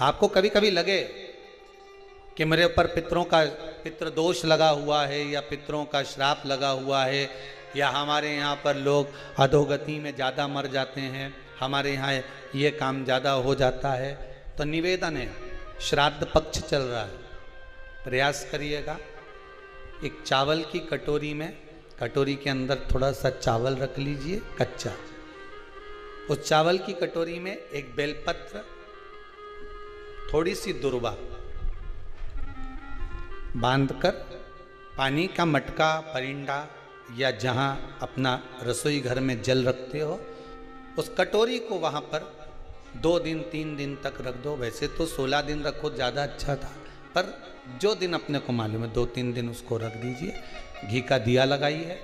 आपको कभी कभी लगे कि मेरे ऊपर पितृ दोष लगा हुआ है या पितरों का श्राप लगा हुआ है या हमारे यहाँ पर लोग अधोगति में ज़्यादा मर जाते हैं, हमारे यहाँ ये काम ज़्यादा हो जाता है, तो निवेदन है, श्राद्ध पक्ष चल रहा है, प्रयास करिएगा। एक चावल की कटोरी में, कटोरी के अंदर थोड़ा सा चावल रख लीजिए कच्चा, उस चावल की कटोरी में एक बेलपत्र, थोड़ी सी दुर्वा बांधकर पानी का मटका, परिंदा या जहां अपना रसोई घर में जल रखते हो, उस कटोरी को वहां पर 2 दिन 3 दिन तक रख दो। वैसे तो 16 दिन रखो ज़्यादा अच्छा था, पर जो दिन अपने को मालूम है 2-3 दिन उसको रख दीजिए। घी का दिया लगाइए।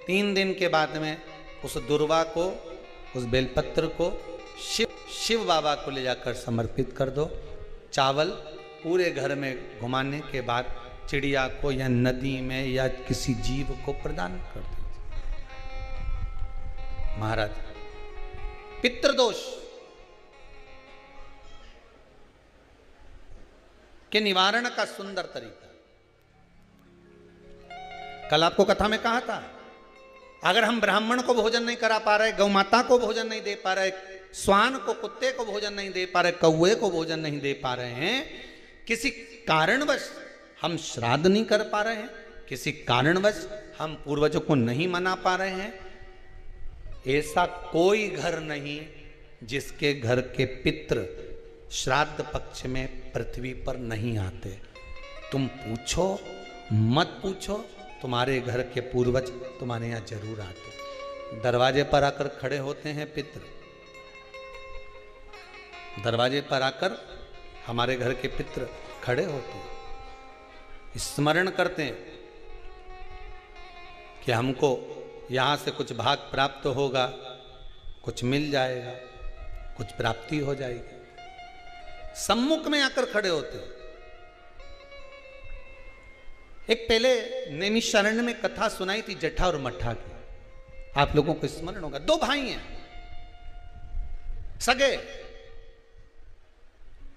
3 दिन के बाद में उस दुर्वा को, उस बेलपत्र को शिव बाबा को ले जाकर समर्पित कर दो। चावल पूरे घर में घुमाने के बाद चिड़िया को या नदी में या किसी जीव को प्रदान कर दीजिए। महाराज, पितृदोष के निवारण का सुंदर तरीका। कल आपको कथा में कहा था, अगर हम ब्राह्मण को भोजन नहीं करा पा रहे, गौ माता को भोजन नहीं दे पा रहे, श्वान को, कुत्ते को भोजन नहीं दे पा रहे, कौवे को भोजन नहीं दे पा रहे हैं, किसी कारणवश हम श्राद्ध नहीं कर पा रहे हैं, किसी कारणवश हम पूर्वजों को नहीं मना पा रहे हैं, ऐसा कोई घर नहीं जिसके घर के पितृ श्राद्ध पक्ष में पृथ्वी पर नहीं आते। तुम पूछो मत पूछो, तुम्हारे घर के पूर्वज तुम्हारे यहाँ जरूर आते। दरवाजे पर आकर खड़े होते हैं पितृ, दरवाजे पर आकर हमारे घर के पितृ खड़े होते हैं, स्मरण करते हैं कि हमको यहाँ से कुछ भाग प्राप्त होगा, कुछ मिल जाएगा, कुछ प्राप्ति हो जाएगी। सम्मुख में आकर खड़े होते हैं। एक पहले नैमिषारण्य में कथा सुनाई थी जटा और मठा की, आप लोगों को स्मरण होगा। 2 भाई हैं सगे।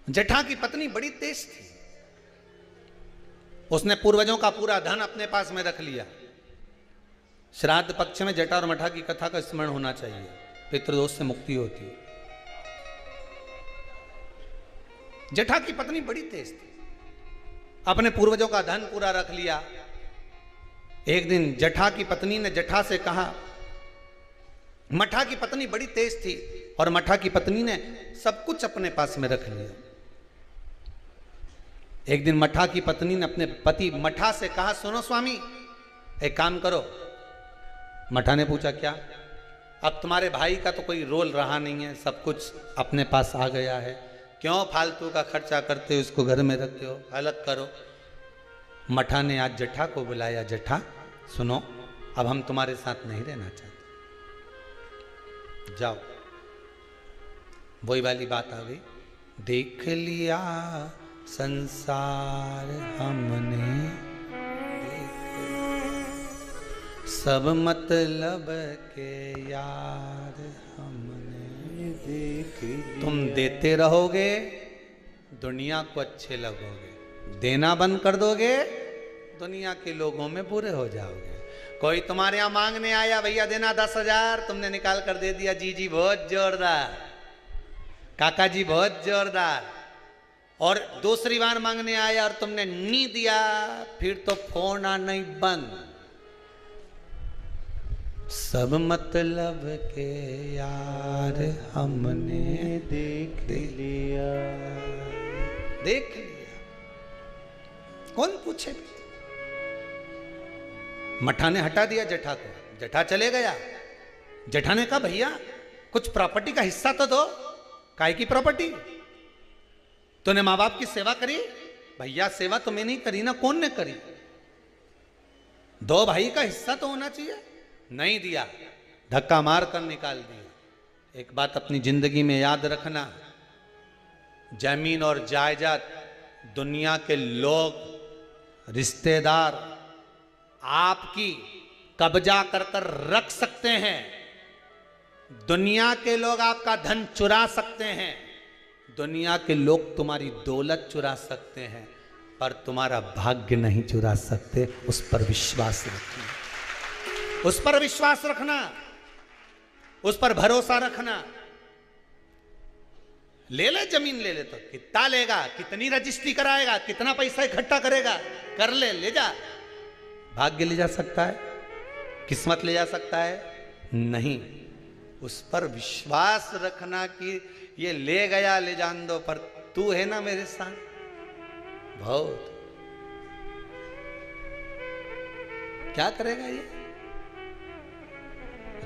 जटा की पत्नी बड़ी तेज थी, उसने पूर्वजों का पूरा धन अपने पास में रख लिया। श्राद्ध पक्ष में जटा और मठा की कथा का स्मरण होना चाहिए, पितृदोष से मुक्ति होती है। जटा की पत्नी बड़ी तेज थी, अपने पूर्वजों का धन पूरा रख लिया। एक दिन जटा की पत्नी ने जटा से कहा, मठा की पत्नी बड़ी तेज थी और मठा की पत्नी ने सब कुछ अपने पास में रख लिया। एक दिन मठा की पत्नी ने अपने पति मठा से कहा, सुनो स्वामी, एक काम करो। मठा ने पूछा, क्या? अब तुम्हारे भाई का तो कोई रोल रहा नहीं है, सब कुछ अपने पास आ गया है, क्यों फालतू का खर्चा करते हो, इसको घर में रखते हो, अलग करो। मठा ने आज जटा को बुलाया, जटा सुनो, अब हम तुम्हारे साथ नहीं रहना चाहते, जाओ। वही वाली बात आ गई, देख लिया संसार हमने, सब मतलब के यार हमने देख लिया। तुम देते रहोगे, दुनिया को अच्छे लगोगे, देना बंद कर दोगे, दुनिया के लोगों में बुरे हो जाओगे। कोई तुम्हारे यहाँ मांगने आया, भैया देना 10,000, तुमने निकाल कर दे दिया, जी बहुत जोरदार, काका जी बहुत जोरदार। और दूसरी बार मांगने आया और तुमने नहीं दिया, फिर तो फोन आना ही बंद। सब मतलब के यार हमने देख लिया, देख लिया, कौन पूछे। मठा ने हटा दिया जटा को, जटा चले गया। जटा ने कहा, भैया कुछ प्रॉपर्टी का हिस्सा तो दो। काय की प्रॉपर्टी? तूने माँ बाप की सेवा करी? भैया सेवा तो मैंने नहीं करी ना, कौन ने करी? 2 भाई का हिस्सा तो होना चाहिए। नहीं दिया, धक्का मार कर निकाल दिया। एक बात अपनी जिंदगी में याद रखना, जमीन और जायदाद दुनिया के लोग, रिश्तेदार आपकी कब्जा कर कर रख सकते हैं। दुनिया के लोग आपका धन चुरा सकते हैं, दुनिया के लोग तुम्हारी दौलत चुरा सकते हैं पर तुम्हारा भाग्य नहीं चुरा सकते। उस पर विश्वास रखना, उस पर विश्वास रखना, उस पर भरोसा रखना। ले ले जमीन, ले ले तो कितना लेगा, कितनी रजिस्ट्री कराएगा, कितना पैसा इकट्ठा करेगा, कर ले, ले जा। भाग्य ले जा सकता है, किस्मत ले जा सकता है? नहीं। उस पर विश्वास रखना कि ये ले गया ले जान दो, पर तू है ना मेरे साथ। बहुत क्या करेगा ये?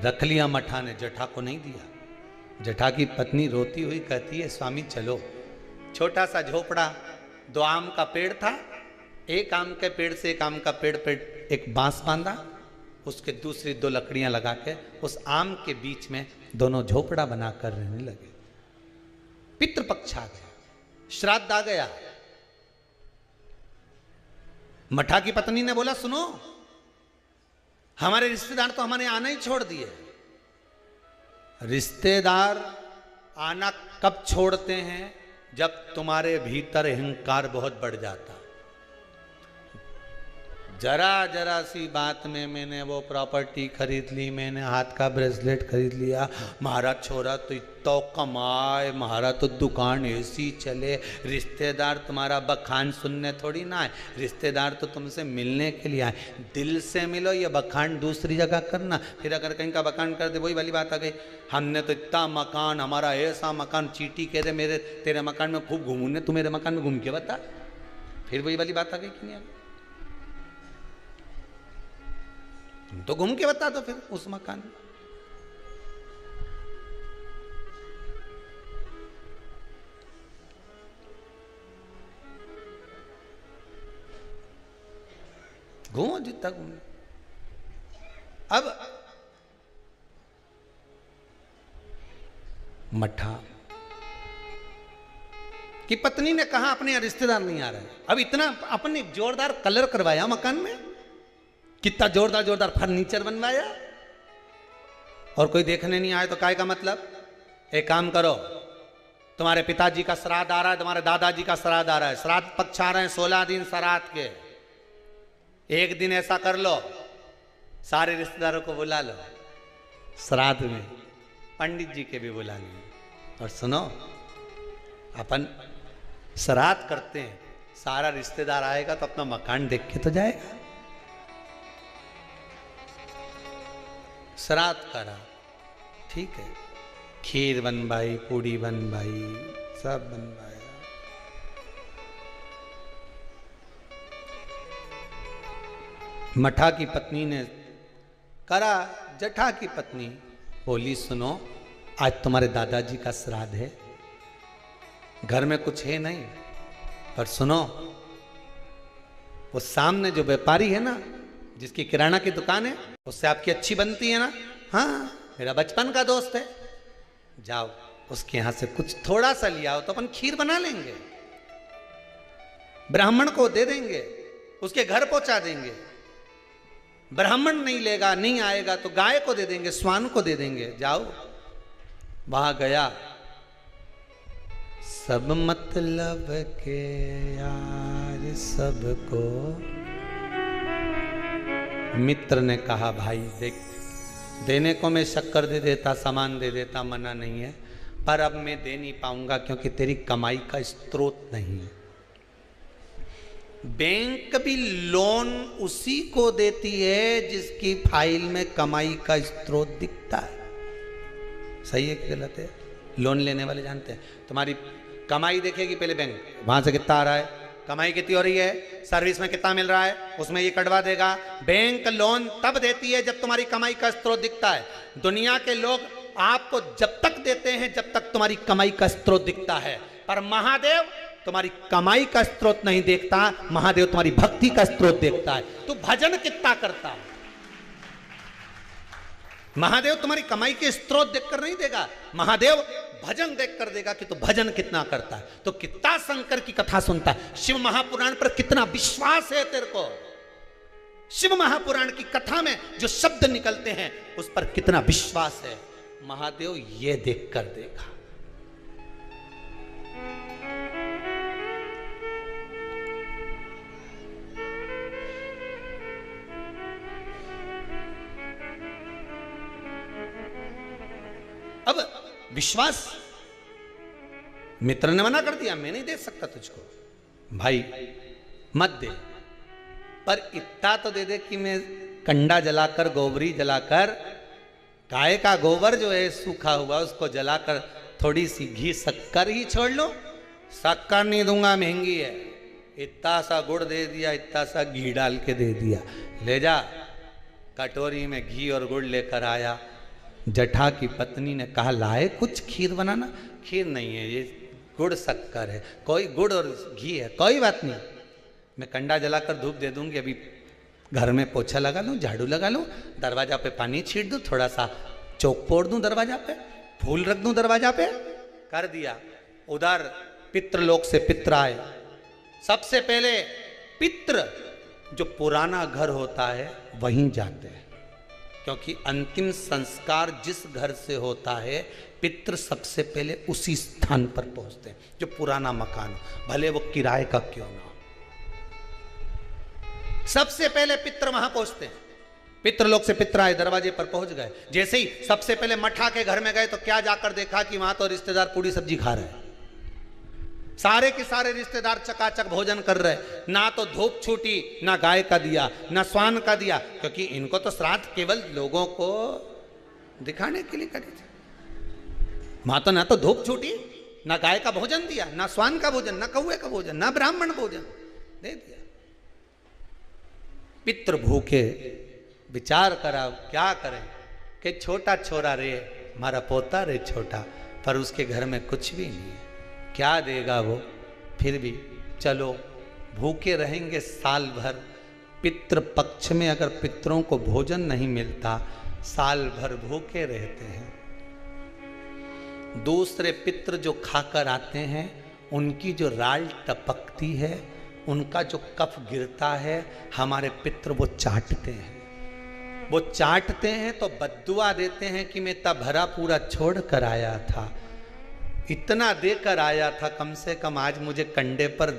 रख लिया मठा ने, जटा को नहीं दिया। जटा की पत्नी रोती हुई कहती है स्वामी चलो। छोटा सा झोपड़ा, 2 आम का पेड़ था, एक आम के पेड़ से एक आम का पेड़ पे एक बांस बांधा, उसके दूसरी 2 लकड़ियां लगा के उस आम के बीच में दोनों झोपड़ा बनाकर रहने लगे। पितृपक्ष आ गया, श्राद्ध आ गया। मठा की पत्नी ने बोला सुनो, हमारे रिश्तेदार तो हमारे आना ही छोड़ दिए। रिश्तेदार आना कब छोड़ते हैं? जब तुम्हारे भीतर अहंकार बहुत बढ़ जाता। जरा जरा सी बात में मैंने वो प्रॉपर्टी खरीद ली, मैंने हाथ का ब्रेसलेट खरीद लिया, महारा छोरा तो इतना कमाए, महारा तो दुकान ऐसी चले। रिश्तेदार तुम्हारा बखान सुनने थोड़ी ना आए, रिश्तेदार तो तुमसे मिलने के लिए आए। दिल से मिलो, ये बखान दूसरी जगह करना। फिर अगर कहीं का बखान कर दे, वही वाली बात आ गई, हमने तो इतना मकान, हमारा ऐसा मकान, चीटी कह दे मेरे तेरे मकान में खूब घूमूने, तू मेरे मकान में घूम के बता। फिर वही वाली बात आ गई कि नहीं? तो घूम के बता दो फिर उस मकान में। घूमो जितना घूमो। अब मठा की पत्नी ने कहा अपने यहाँ रिश्तेदार नहीं आ रहे। अब इतना अपने जोरदार कलर करवाया मकान में, कितना जोरदार जोरदार फर्नीचर बनवाया, और कोई देखने नहीं आए तो काय का मतलब? एक काम करो, तुम्हारे पिताजी का श्राद्ध आ रहा है, तुम्हारे दादाजी का श्राद्ध आ रहा है, श्राद्ध पक्ष आ रहे हैं 16 दिन श्राद्ध के। एक दिन ऐसा कर लो, सारे रिश्तेदारों को बुला लो श्राद्ध में, पंडित जी के भी बुला लो। और सुनो, अपन श्राद्ध करते हैं, सारा रिश्तेदार आएगा तो अपना मकान देख के तो जाएगा। श्राद्ध करा, ठीक है, खीर बनवाई, पूड़ी बनवाई, सब बनवाया। मठा की पत्नी ने करा। जटा की पत्नी बोली सुनो, आज तुम्हारे दादाजी का श्राद्ध है, घर में कुछ है नहीं, पर सुनो, वो सामने जो व्यापारी है ना, जिसकी किराना की दुकान है, उससे आपकी अच्छी बनती है ना? हाँ, मेरा बचपन का दोस्त है, जाओ उसके यहां से कुछ थोड़ा सा लिया हो तो अपन खीर बना लेंगे, ब्राह्मण को दे देंगे, उसके घर पहुंचा देंगे। ब्राह्मण नहीं लेगा, नहीं आएगा तो गाय को दे देंगे, स्वान को दे देंगे। जाओ। वहां गया, सब मतलब के यार सबको। मित्र ने कहा भाई देख, देने को मैं शक्कर दे देता, सामान दे देता, मना नहीं है, पर अब मैं दे नहीं पाऊंगा क्योंकि तेरी कमाई का स्रोत नहीं है। बैंक भी लोन उसी को देती है जिसकी फाइल में कमाई का स्रोत दिखता है। सही है कि गलत है? लोन लेने वाले जानते हैं, तुम्हारी कमाई देखेगी पहले बैंक, वहां से कितना आ रहा है, कमाई कितनी हो रही है, सर्विस में कितना मिल रहा है, उसमें ये कटवा देगा। बैंक लोन तब देती है जब तुम्हारी कमाई का स्रोत दिखता है। दुनिया के लोग आपको जब तक देते हैं जब तक तुम्हारी कमाई का स्रोत दिखता है, पर महादेव तुम्हारी कमाई का स्रोत नहीं देखता, महादेव तुम्हारी भक्ति का स्रोत देखता है। तू भजन कितना करता है, महादेव तुम्हारी कमाई के स्रोत देखकर नहीं देगा, महादेव भजन देखकर देगा कि तू भजन कितना करता है। तो कितना शंकर की कथा सुनता है, शिव महापुराण पर कितना विश्वास है तेरे को, शिव महापुराण की कथा में जो शब्द निकलते हैं उस पर कितना विश्वास है, महादेव ये देखकर देगा। विश्वास। मित्र ने मना कर दिया, मैं नहीं दे सकता तुझको, भाई मत दे, पर इतना तो दे दे कि मैं कंडा जलाकर, गोबरी जलाकर, गाय का गोबर जो है सूखा हुआ उसको जलाकर थोड़ी सी घी शक्कर ही छोड़ लो। शक्कर नहीं दूंगा, महंगी है। इतना सा गुड़ दे दिया, इतना सा घी डाल के दे दिया, ले जा। कटोरी में घी और गुड़ लेकर आया। जठा की पत्नी ने कहा, लाए कुछ खीर बनाना। खीर नहीं है, ये गुड़ शक्कर है। कोई गुड़ और घी है, कोई बात नहीं, मैं कंडा जलाकर धूप दे दूंगी। अभी घर में पोछा लगा लूँ, झाड़ू लगा लूँ, दरवाजा पे पानी छीट दूँ, थोड़ा सा चौक पोड़ दूँ दरवाजा पे, फूल रख दूँ दरवाजा पे। कर दिया। उधर पितृलोक से पित्र आए। सबसे पहले पित्र जो पुराना घर होता है वहीं जाते हैं, क्योंकि अंतिम संस्कार जिस घर से होता है पितृ सबसे पहले उसी स्थान पर पहुंचते हैं, जो पुराना मकान हो, भले वो किराए का क्यों ना हो। सबसे पहले पितृ वहां पहुंचते हैं। पितृलोक से पित्र आए, दरवाजे पर पहुंच गए। जैसे ही सबसे पहले मठा के घर में गए तो क्या जाकर देखा कि वहां तो रिश्तेदार पूरी सब्जी खा रहे हैं। सारे के सारे रिश्तेदार चकाचक भोजन कर रहे, ना तो धूप छूटी, ना गाय का दिया, ना स्वान का दिया, क्योंकि इनको तो श्राद्ध केवल लोगों को दिखाने के लिए करी थी। वहां तो ना तो धूप छूटी, ना गाय का भोजन दिया, ना स्वान का भोजन, ना कौवे का भोजन, ना ब्राह्मण भोजन दे दिया। पितृ भूखे, विचार करा क्या करें कि छोटा छोरा रे, हमारा पोता रे छोटा, पर उसके घर में कुछ भी नहीं है, क्या देगा वो। फिर भी चलो भूखे रहेंगे साल भर। पितृ पक्ष में अगर पितरों को भोजन नहीं मिलता, साल भर भूखे रहते हैं। दूसरे पितृ जो खाकर आते हैं, उनकी जो राल टपकती है, उनका जो कफ गिरता है, हमारे पितृ वो चाटते हैं। वो चाटते हैं तो बद्दुआ देते हैं कि मैं तब भरा पूरा छोड़ कर आया था, इतना देकर आया था, कम से कम आज मुझे कंडे पर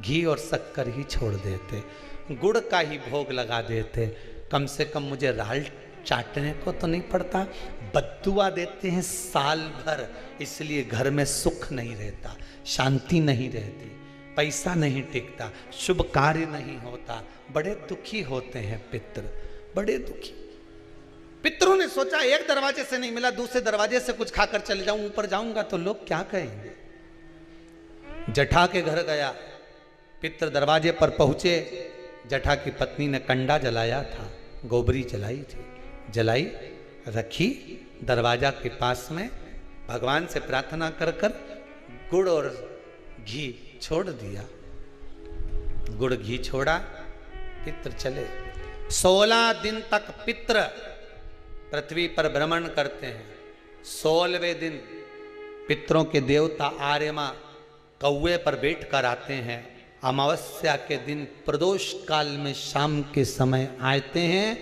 घी और शक्कर ही छोड़ देते, गुड़ का ही भोग लगा देते, कम से कम मुझे राल चाटने को तो नहीं पड़ता। बद्दुआ देते हैं साल भर, इसलिए घर में सुख नहीं रहता, शांति नहीं रहती, पैसा नहीं टिकता, शुभ कार्य नहीं होता, बड़े दुखी होते हैं पितृ, बड़े दुखी। पितरों ने सोचा एक दरवाजे से नहीं मिला, दूसरे दरवाजे से कुछ खाकर चले जाऊं, ऊपर जाऊंगा तो लोग क्या कहेंगे। जठा के घर गया, पितर दरवाजे पर पहुंचे। जठा की पत्नी ने कंडा जलाया था, गोबरी जलाई थी, जलाई रखी दरवाजा के पास में, भगवान से प्रार्थना कर कर गुड़ और घी छोड़ दिया। गुड़ घी छोड़ा, पितर चले। 16 दिन तक पितर पृथ्वी पर भ्रमण करते हैं। 16वें दिन पितरों के देवता आर्यमा कौवे पर बैठ कर आते हैं। अमावस्या के दिन प्रदोष काल में शाम के समय आते हैं,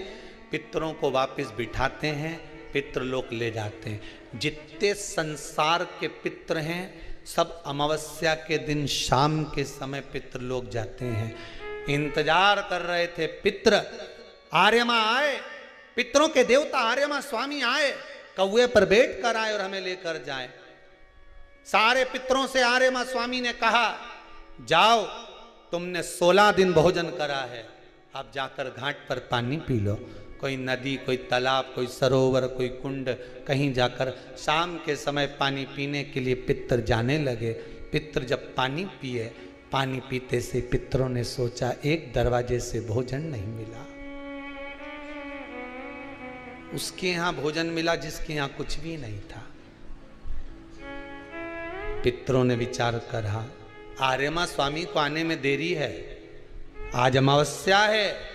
पितरों को वापस बिठाते हैं, पितृलोक ले जाते हैं। जितने संसार के पितर हैं सब अमावस्या के दिन शाम के समय पितृलोक जाते हैं। इंतजार कर रहे थे पितर, आर्यमा आए, पितरों के देवता आर्यमा स्वामी आए, कौवे पर बैठ कर आए और हमें लेकर जाए। सारे पितरों से आर्यमा स्वामी ने कहा, जाओ तुमने 16 दिन भोजन करा है, अब जाकर घाट पर पानी पी लो। कोई नदी, कोई तालाब, कोई सरोवर, कोई कुंड, कहीं जाकर शाम के समय पानी पीने के लिए पितर जाने लगे। पितर जब पानी पिए, पानी पीते से पितरों ने सोचा एक दरवाजे से भोजन नहीं मिला, उसके यहां भोजन मिला जिसके यहां कुछ भी नहीं था। पितरों ने विचार करा, आर्यमा स्वामी को आने में देरी है, आज अमावस्या है,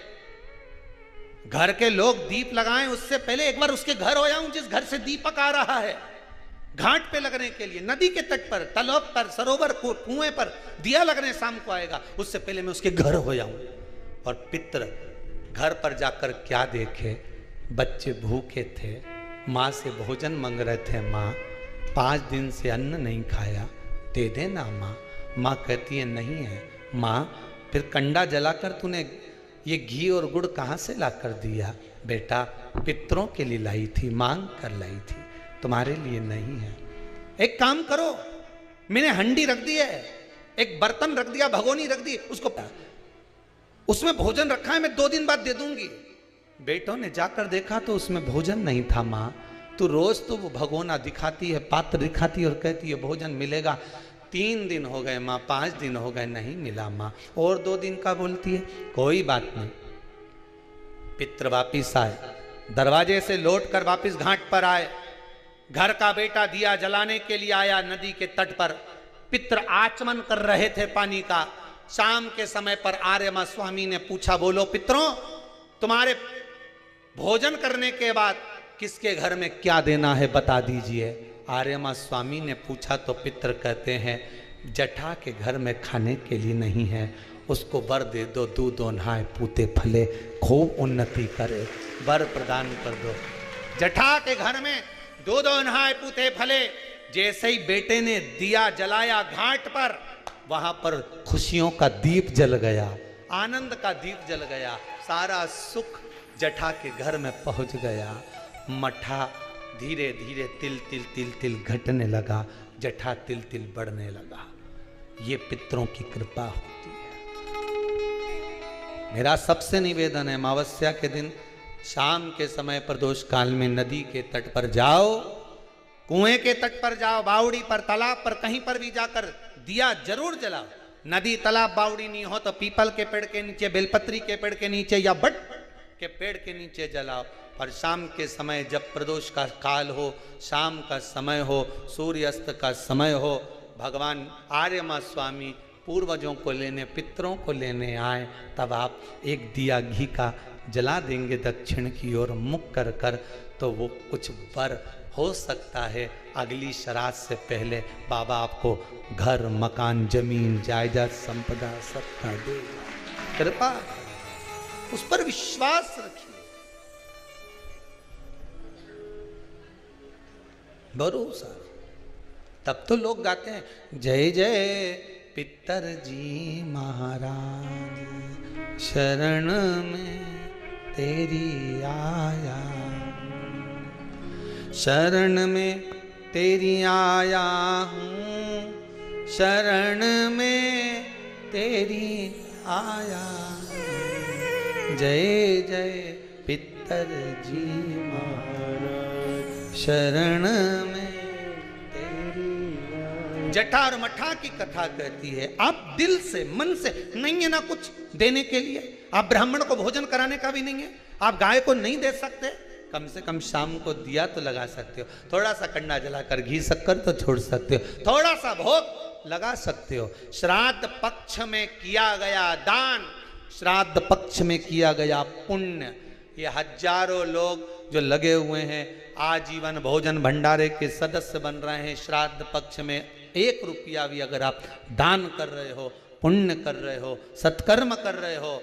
घर के लोग दीप लगाएं उससे पहले एक बार उसके घर हो जाऊं जिस घर से दीपक आ रहा है। घाट पे लगने के लिए, नदी के तट पर, तालाब पर, सरोवर को, कुएं पर दिया लगने शाम को आएगा, उससे पहले मैं उसके घर हो जाऊं। और पितर घर पर जाकर क्या देखे, बच्चे भूखे थे, माँ से भोजन मांग रहे थे, माँ 5 दिन से अन्न नहीं खाया, दे देना माँ। माँ कहती है नहीं है। माँ फिर कंडा जलाकर तूने ये घी और गुड़ कहाँ से ला कर दिया? बेटा पितरों के लिए लाई थी, मांग कर लाई थी, तुम्हारे लिए नहीं है। एक काम करो, मैंने हंडी रख दी है, एक बर्तन रख दिया, भगोनी रख दी, उसको उसमें भोजन रखा है, मैं 2 दिन बाद दे दूंगी। बेटों ने जाकर देखा तो उसमें भोजन नहीं था। माँ तो रोज तो वो भगोना दिखाती है, पात्र दिखाती है और कहती है भोजन मिलेगा। 3 दिन हो गए माँ, 5 दिन हो गए, नहीं मिला माँ। और 2 दिन का बोलती है। कोई बात नहीं। पितर वापिस आए, दरवाजे से लौटकर वापिस घाट पर आए। घर का बेटा दिया जलाने के लिए आया नदी के तट पर। पितर आचमन कर रहे थे पानी का। शाम के समय पर आर्यमा स्वामी ने पूछा, बोलो पितरों, तुम्हारे भोजन करने के बाद किसके घर में क्या देना है बता दीजिए। आर्यमा स्वामी ने पूछा तो पितर कहते हैं, जटा के घर में खाने के लिए नहीं है, उसको वर दे दो, दूध नहाए पूते फले, खूब उन्नति करे, वर प्रदान कर दो। जटा के घर में दूध नहाए पूते फले। जैसे ही बेटे ने दिया जलाया घाट पर, वहां पर खुशियों का दीप जल गया, आनंद का दीप जल गया, सारा सुख जटा के घर में पहुंच गया। मठा धीरे धीरे तिल तिल तिल तिल घटने लगा, जटा तिल तिल बढ़ने लगा। ये पितरों की कृपा होती है। मेरा सबसे निवेदन है, अमावस्या के दिन शाम के समय प्रदोष काल में नदी के तट पर जाओ, कुएं के तट पर जाओ, बावड़ी पर, तालाब पर, कहीं पर भी जाकर दिया जरूर जलाओ। नदी तालाब बावड़ी नहीं हो तो पीपल के पेड़ के नीचे, बेलपत्री के पेड़ के नीचे या बट के पेड़ के नीचे जलाओ। और शाम के समय जब प्रदोष का काल हो, शाम का समय हो, सूर्यास्त का समय हो, भगवान आर्यमा स्वामी पूर्वजों को लेने, पितरों को लेने आए, तब आप एक दिया घी का जला देंगे दक्षिण की ओर मुख कर कर, तो वो कुछ वर हो सकता है। अगली श्राद्ध से पहले बाबा आपको घर, मकान, जमीन, जायदाद, संपदा सत्ता दे। कृपा, उस पर विश्वास रखिए, भरोसा। तब तो लोग गाते हैं, जय जय पितर जी महाराज, शरण में तेरी आया, शरण में तेरी आया हूँ, शरण में तेरी आया। जय जय पितर जी महाराज, शरण में तेरी। जटा और मठा की कथा कहती है, आप दिल से, मन से नहीं है ना कुछ देने के लिए, आप ब्राह्मण को भोजन कराने का भी नहीं है, आप गाय को नहीं दे सकते, कम से कम शाम को दिया तो लगा सकते हो, थोड़ा सा कंडा जलाकर घी शक्कर तो छोड़ सकते हो, थोड़ा सा भोग लगा सकते हो। श्राद्ध पक्ष में किया गया दान, श्राद्ध पक्ष में किया गया पुण्य, ये हजारों लोग जो लगे हुए हैं आजीवन भोजन भंडारे के सदस्य बन रहे हैं। श्राद्ध पक्ष में 1 रुपया भी अगर आप दान कर रहे हो, पुण्य कर रहे हो, सत्कर्म कर रहे हो,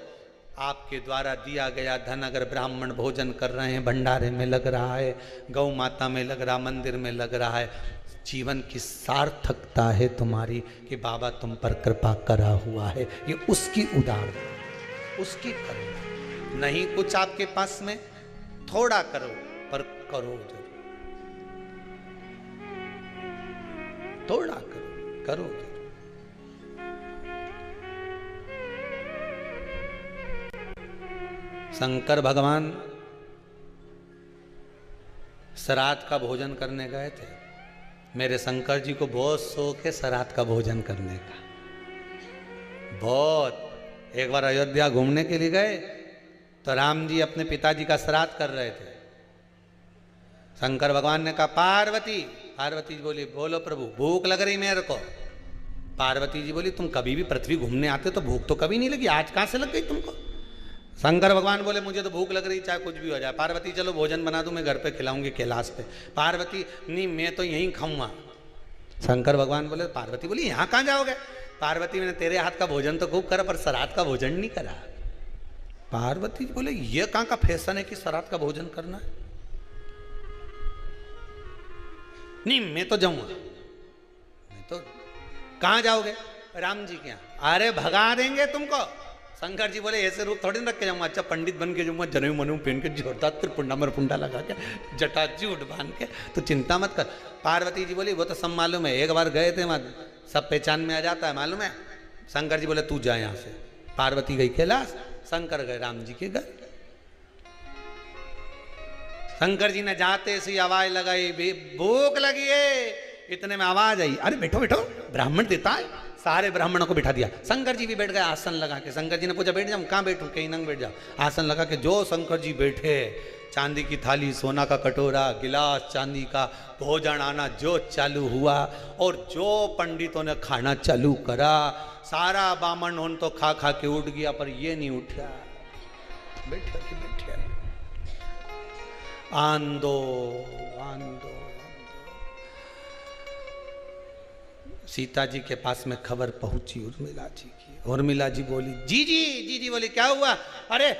आपके द्वारा दिया गया धन अगर ब्राह्मण भोजन कर रहे हैं, भंडारे में लग रहा है, गौ माता में लग रहा, मंदिर में लग रहा है, जीवन की सार्थकता है तुम्हारी कि बाबा तुम पर कृपा करा हुआ है। ये उसकी उदार, उसकी करो। नहीं कुछ आपके पास में, थोड़ा करो पर करो जरूर, थोड़ा करो, करो जरूर। शंकर भगवान श्राद्ध का भोजन करने गए थे। मेरे शंकर जी को बहुत शौक है श्राद्ध का भोजन करने का, बहुत। एक बार अयोध्या घूमने के लिए गए तो राम जी अपने पिताजी का श्राद्ध कर रहे थे। शंकर भगवान ने कहा, पार्वती, पार्वती जी बोली, बोलो प्रभु, भूख लग रही मेरे को। पार्वती जी बोली, तुम कभी भी पृथ्वी घूमने आते तो भूख तो कभी नहीं लगी, आज कहां से लग गई तुमको? शंकर भगवान बोले, मुझे तो भूख लग रही, चाहे कुछ भी हो जाए। पार्वती, चलो भोजन बना दूं, मैं घर पे खिलाऊंगी कैलाश पे। पार्वती, नहीं मैं तो यहीं खाऊंगा। शंकर भगवान बोले, पार्वती बोली, यहाँ कहाँ जाओगे? पार्वती, मैंने तेरे हाथ का भोजन तो खूब करा पर श्राद्ध का भोजन नहीं करा। पार्वती बोले, ये कहाँ का फैशन है कि श्राद्ध का भोजन करना है? नहीं मैं तो जाऊंगा। मैं तो, कहाँ जाओगे? राम जी के यहाँ। अरे भगा देंगे तुमको, शंकर जी बोले ऐसे रूप थोड़ी ना रख के जाऊंगा, अच्छा पंडित बन के जाऊंगा, जनेऊ मनू पहन के जोरदार त्रिपुंडा मरपुंडा लगा के जटा जूट बांध के, तो चिंता मत कर। पार्वती जी बोली वो तो सब मालूम है, एक बार गए थे वहां सब पहचान में आ जाता है, मालूम है। शंकर जी बोले तू जा यहाँ से। पार्वती गई कैलाश, शंकर गए राम जी के घर। शंकर जी ने जाते सी आवाज लगाई, भूख लगी है। इतने में आवाज आई, अरे बैठो बैठो, ब्राह्मण देता है। सारे ब्राह्मणों को बिठा दिया। शंकर जी भी बैठ गए आसन लगा के। शंकर जी ने पूछा बैठ जाऊं, कहाँ बैठूं? कहीं नंग बैठ जाओ। आसन लगा के जो शंकर जी बैठे, चांदी की थाली, सोना का कटोरा, गिलास चांदी का, भोजन आना जो चालू हुआ और जो पंडितों ने खाना चालू करा, सारा बामन उन तो खा खा के उठ गया, पर ये नहीं उठा, बैठा कि बैठा। आंदो आंदो। सीता जी के पास में खबर पहुंची उर्मिला जी की। उर्मिला जी बोली जी बोली क्या हुआ? अरे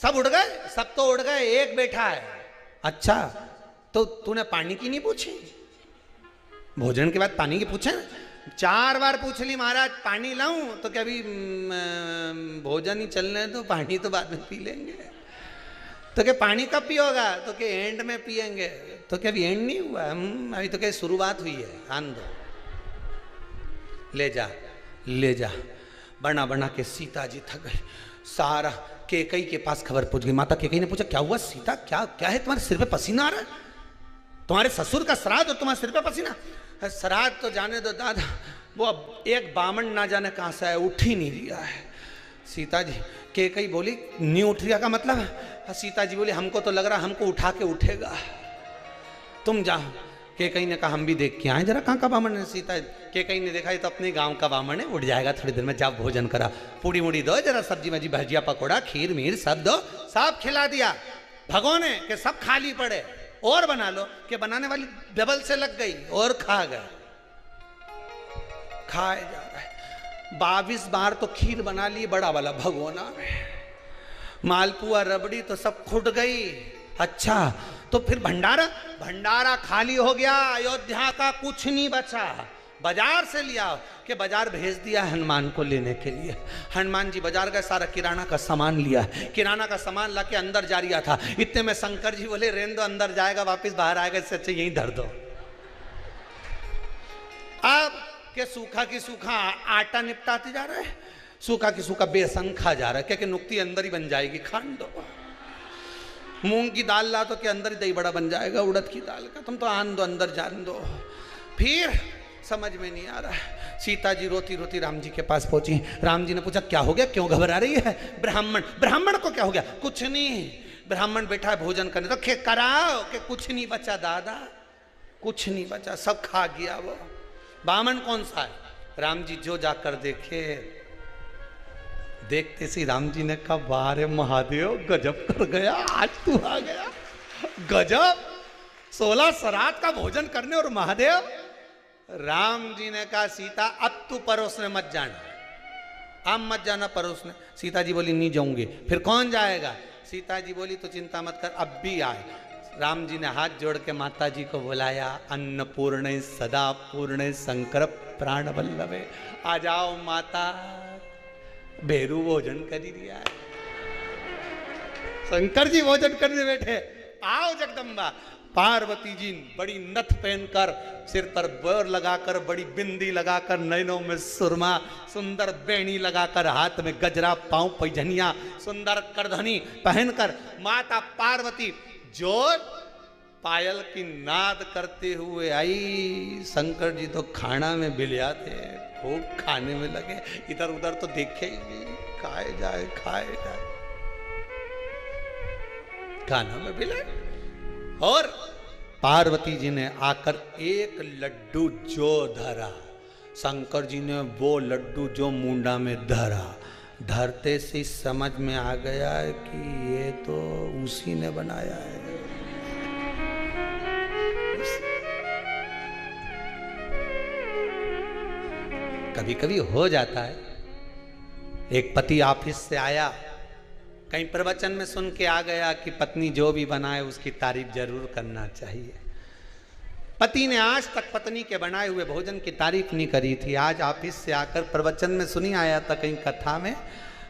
सब उड़ गए, सब तो उड़ गए, एक बैठा है। अच्छा तो तूने पानी की नहीं पूछी? भोजन के बाद पानी की पूछे? 4 बार पूछ ली महाराज, पानी लाऊं? तो क्या अभी भोजन ही चलने दो, पानी तो बाद में पी लेंगे। तो क्या पानी कब पियोगा? तो क्या एंड में पियेंगे। तो क्या अभी एंड नहीं हुआ, अभी तो क्या शुरुआत हुई है। आन दो, ले जा ले जा। बना बना के सीता जी थक गई। सारा केकई के पास खबर पहुंच गई। माता केकई ने पूछा क्या हुआ सीता, क्या क्या है? तुम्हारे सिर पे पसीना आ रहा है? तुम्हारे ससुर का श्राद्ध और तुम्हारे सिर पे पसीना? श्राद्ध तो जाने दो दादा, वो अब एक बामन ना जाने कहां से है, उठ ही नहीं रहा है। सीता जी केकई बोली नहीं उठ रहा का मतलब? सीता जी बोली हमको तो लग रहा हमको उठा के उठेगा, तुम जाओ। केकई ने कहा हम भी देख के आए जरा कहाँ का बामन है। सीता केकई ने देखा ये तो अपने गांव का बामन है, उठ जाएगा थोड़ी देर में, जब भोजन करा, पूड़ी मुड़ी दो, जरा सब्जी मजी भजिया पकौड़ा खीर मीर सब दो, सब खिला दिया। भगोने के सब खाली पड़े, और बना लो कि बनाने वाली डबल से लग गई और खा गए। खाए जा रहा है। 22 बार तो खीर बना ली बड़ा वाला भगोना में, मालपुआ रबड़ी तो सब खुट गई। अच्छा तो फिर भंडारा, भंडारा खाली हो गया, अयोध्या का कुछ नहीं बचा। बाजार से लिया कि बाजार भेज दिया हनुमान को लेने के लिए। हनुमान जी बाजार गए, सारा किराना का सामान लिया। किराना का सामान लाके अंदर जा रहा था, इतने में शंकर जी बोले रेन दो, अंदर जाएगा वापस बाहर आएगा, इससे अच्छा यहीं धर दो। अब के सूखा की सूखा आटा निपटाते जा रहा है, सूखा की सूखा बेसन खा जा रहा है, क्या नुक्ति अंदर ही बन जाएगी, खान दो। मूंग की दाल ला तो के अंदर ही दही बड़ा बन जाएगा, उड़द की दाल का, तुम तो आन दो, अंदर जान दो। फिर समझ में नहीं आ रहा है। सीता जी रोती रोती राम जी के पास पहुंची। राम जी ने पूछा क्या हो गया, क्यों घबरा रही है? ब्राह्मण, ब्राह्मण को क्या हो गया? कुछ नहीं, ब्राह्मण बैठा है भोजन करने, तो खे कराओ कि कुछ नहीं बचा दादा, कुछ नहीं बचा, सब खा गया वो। बामन कौन सा है? राम जी जो जाकर देखे, देखते सी राम जी ने कहा वाह महादेव, गजब कर गया, आज तू आ गया, गजब, 16 श्राद्ध का भोजन करने और महादेव। राम जी ने कहा सीता अब तू परोसने मत जाना, अब मत जाना परोसने। सीता जी बोली नहीं जाऊंगी। फिर कौन जाएगा? सीता जी बोली तो चिंता मत कर, अब भी आए। राम जी ने हाथ जोड़ के माता जी को बुलाया, अन्नपूर्णे सदा पूर्णे शंकर प्राण वल्लभे, आ जाओ माता, भेरू भोजन कर ही दिया है। शंकर जी भोजन करने बैठे, आओ जगदम्बा। पार्वती जी बड़ी नथ पहनकर, सिर पर बोर लगाकर, बड़ी बिंदी लगाकर, नैनों में सुरमा, सुंदर बेणी लगाकर, हाथ में गजरा, पांव पैजनिया, सुंदर करधनी पहनकर माता पार्वती जोर पायल की नाद करते हुए आई। शंकर जी तो खाना में बिलिया थे, खूब खाने में लगे, इधर उधर तो देखे ही नहीं, खाए जाए खाए जाए, खाना में बिले। और पार्वती जी ने आकर एक लड्डू जो धरा, शंकर जी ने वो लड्डू जो मुंडा में धरा, धरते से समझ में आ गया है कि ये तो उसी ने बनाया है। कभी कभी हो जाता है, एक पति ऑफिस से आया, कहीं प्रवचन में सुन के आ गया कि पत्नी जो भी बनाए उसकी तारीफ जरूर करना चाहिए। पति ने आज तक पत्नी के बनाए हुए भोजन की तारीफ नहीं करी थी, आज ऑफिस से आकर प्रवचन में सुनी आया था कहीं कथा में,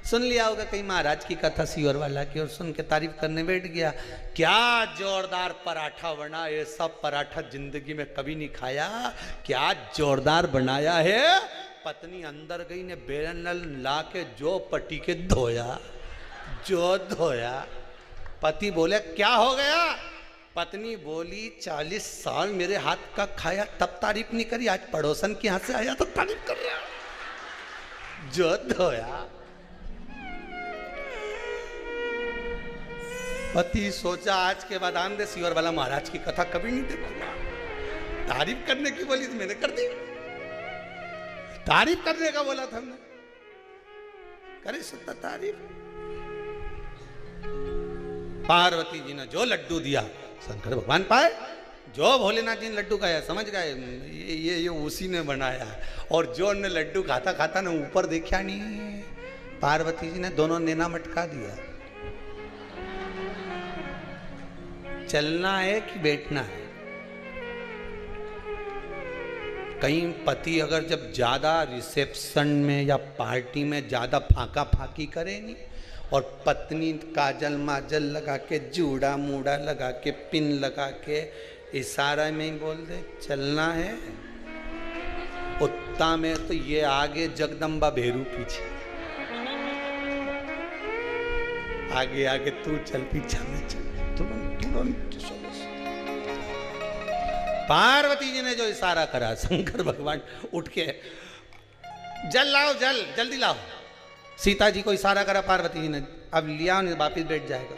सुन लिया होगा कहीं महाराज की कथा सीवर वाला की, और सुन के तारीफ करने बैठ गया। क्या जोरदार पराठा बना, ये सब पराठा जिंदगी में कभी नहीं खाया, क्या जोरदार बनाया है। पत्नी अंदर गई ने बेलन ला के जो पट्टी के धोया, जो धोया। पति बोले क्या हो गया। पत्नी बोली 40 साल मेरे हाथ का खाया तब तारीफ नहीं करी, आज पड़ोसन के हाथ से आया तो तारीफ कर रहा, जो धोया। पति सोचा आज के बाद आंदे सीवर वाला महाराज की कथा कभी नहीं देखूंगा। तारीफ करने की बोली तो मैंने कर दी, तारीफ करने का बोला था हमने, करे सकता तारीफ। पार्वती जी ने जो लड्डू दिया शंकर भगवान पाए, जो भोलेनाथ जी ने लड्डू खाया समझ गए ये उसी ने बनाया। और जो ने लड्डू खाता खाता ने ऊपर देखा नहीं, पार्वती जी ने दोनों नेना मटका दिया। चलना है कि बैठना है। कहीं पति अगर जब ज्यादा रिसेप्शन में या पार्टी में ज्यादा फाका फाकी करे नहीं, और पत्नी काजल माजल लगा के जूड़ा मूड़ा लगा के पिन लगा के इशारा में ही बोल दे चलना है, उत्ता में तो ये आगे जगदम्बा भेरू पीछे, आगे आगे तू चल पीछे में चल। पार्वती जी ने जो इशारा करा, शंकर भगवान उठ के जल लाओ, जल जल्दी लाओ। सीता जी को इशारा करा पार्वती जी ने, अब लिया नहीं वापिस बैठ जाएगा।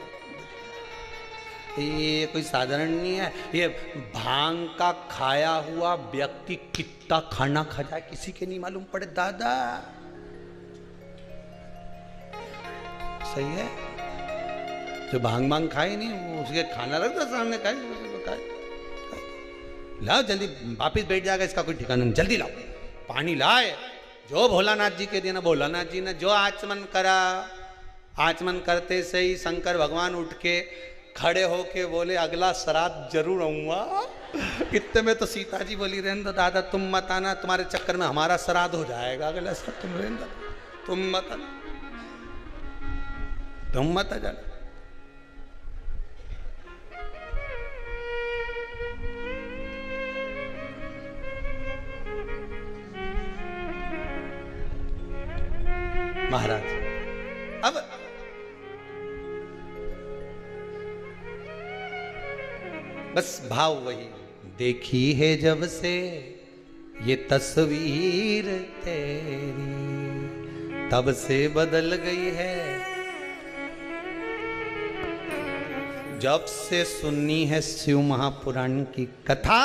ये कोई साधारण नहीं है, ये भांग का खाया हुआ व्यक्ति कितना खाना खा जाए किसी के नहीं मालूम पड़े दादा। सही है, जो भांग भांग खाए नहीं वो उसके खाना रख दो सामने, खाए लाओ जल्दी वापिस बैठ जाएगा, इसका कोई ठिकाना नहीं, जल्दी लाओ। पानी लाए, जो भोलानाथ जी के देना, भोलानाथ जी ने जो आचमन करा, आचमन करते से ही शंकर भगवान उठ के खड़े होके बोले अगला श्राद्ध जरूर आऊंगा। इतने में तो सीता जी बोली रहने दो दादा तुम मत आना, तुम्हारे चक्कर में हमारा श्राद्ध हो जाएगा, अगला श्राद्ध तुम रहने दो, तुम मत आना, तुम मत आ जाना। महाराज अब बस भाव वही, देखी है जब से ये तस्वीर तेरी तब से बदल गई है, जब से सुननी है शिव महापुराण की कथा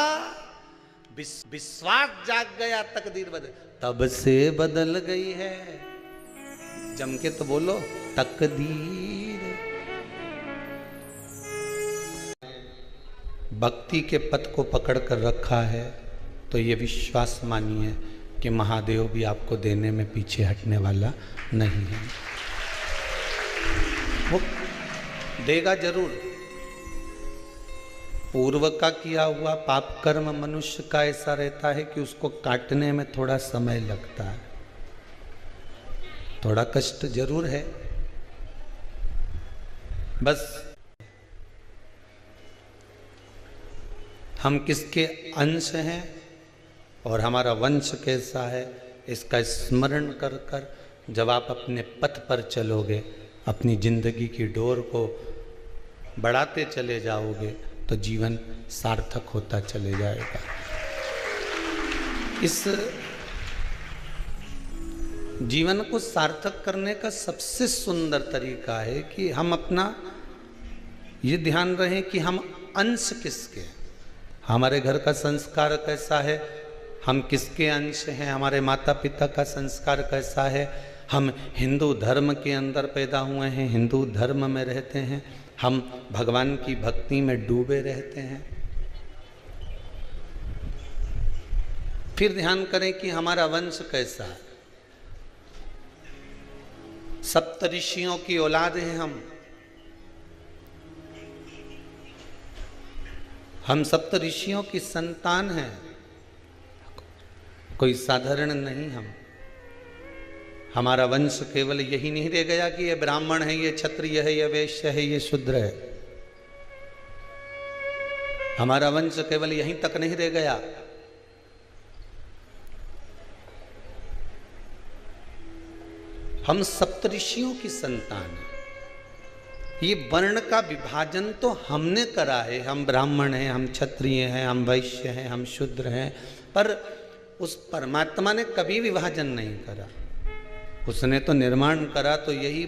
विश्वास जाग गया, तकदीर बदल तब से बदल गई है। जम के तो बोलो तकदीर। भक्ति के पथ को पकड़ कर रखा है तो ये विश्वास मानिए कि महादेव भी आपको देने में पीछे हटने वाला नहीं है, वो देगा जरूर। पूर्व का किया हुआ पाप कर्म मनुष्य का ऐसा रहता है कि उसको काटने में थोड़ा समय लगता है, थोड़ा कष्ट जरूर है। बस हम किसके अंश हैं और हमारा वंश कैसा है इसका स्मरण कर कर जब आप अपने पथ पर चलोगे, अपनी जिंदगी की डोर को बढ़ाते चले जाओगे तो जीवन सार्थक होता चले जाएगा। इस जीवन को सार्थक करने का सबसे सुंदर तरीका है कि हम अपना ये ध्यान रहे कि हम अंश किसके, हमारे घर का संस्कार कैसा है, हम किसके अंश हैं, हमारे माता पिता का संस्कार कैसा है, हम हिंदू धर्म के अंदर पैदा हुए हैं, हिंदू धर्म में रहते हैं, हम भगवान की भक्ति में डूबे रहते हैं। फिर ध्यान करें कि हमारा वंश कैसा है। सप्तऋषियों की औलाद हैं हम सप्तऋषियों की संतान हैं, कोई साधारण नहीं। हमारा वंश केवल यही नहीं रह गया कि ये ब्राह्मण है, ये क्षत्रिय है, ये वैश्य है, ये शूद्र है। हमारा वंश केवल यहीं तक नहीं रह गया। हम सप्तऋषियों की संतान हैं। ये वर्ण का विभाजन तो हमने करा है। हम ब्राह्मण हैं, हम क्षत्रिय हैं, हम वैश्य हैं, हम शूद्र हैं, पर उस परमात्मा ने कभी विभाजन नहीं करा। उसने तो निर्माण करा तो यही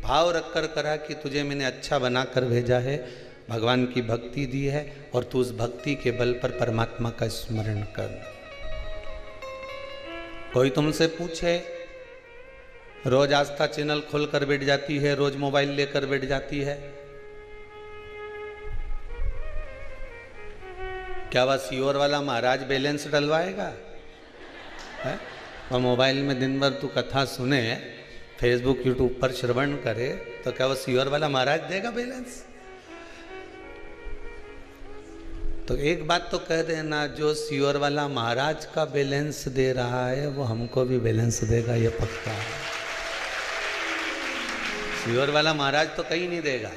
भाव रखकर करा कि तुझे मैंने अच्छा बनाकर भेजा है, भगवान की भक्ति दी है और तू उस भक्ति के बल पर परमात्मा का स्मरण कर। कोई तुमसे पूछे, रोज आस्था चैनल खोल कर बैठ जाती है, रोज मोबाइल लेकर बैठ जाती है, क्या वह सीओर वाला महाराज बैलेंस डलवाएगा? है? और मोबाइल में दिन भर तू कथा सुने, फेसबुक यूट्यूब पर श्रवण करे, तो क्या वो सीओर वाला महाराज देगा बैलेंस? तो एक बात तो कह देना, जो सीओर वाला महाराज का बैलेंस दे रहा है वो हमको भी बैलेंस देगा, ये पक्का है। सीओर वाला महाराज तो कहीं नहीं देगा।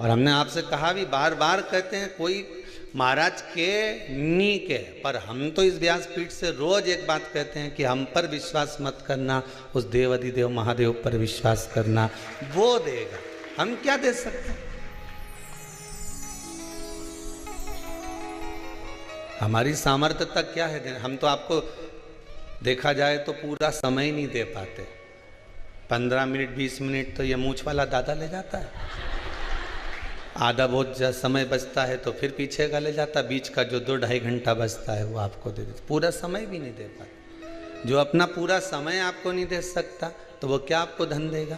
और हमने आपसे कहा भी, बार बार कहते हैं, कोई महाराज के नी के, पर हम तो इस व्यासपीठ से रोज एक बात कहते हैं कि हम पर विश्वास मत करना, उस देवाधिदेव महादेव पर विश्वास करना, वो देगा। हम क्या दे सकते हैं? हमारी सामर्थ्य तक क्या है? हम तो आपको देखा जाए तो पूरा समय नहीं दे पाते। 15 मिनट 20 मिनट तो ये मूछ वाला दादा ले जाता है, आधा बहुत समय बचता है तो फिर पीछे का ले जाता, बीच का जो 2-2.5 घंटा बचता है वो आपको दे देता। पूरा समय भी नहीं दे पाता। जो अपना पूरा समय आपको नहीं दे सकता तो वो क्या आपको धन देगा?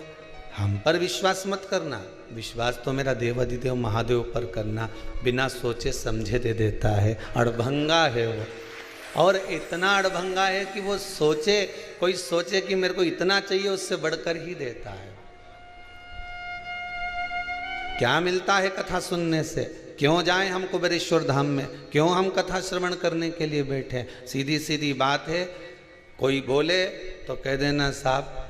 हम पर विश्वास मत करना, विश्वास तो मेरा देवाधिदेव महादेव पर करना। बिना सोचे समझे दे देता है, अड़भंगा है वो। और इतना अड़भंगा है कि वो सोचे, कोई सोचे कि मेरे को इतना चाहिए, उससे बढ़कर ही देता है। क्या मिलता है कथा सुनने से? क्यों जाएं हम कुबेरेश्वर धाम में? क्यों हम कथा श्रवण करने के लिए बैठे? सीधी सीधी बात है। कोई बोले तो कह देना, साहब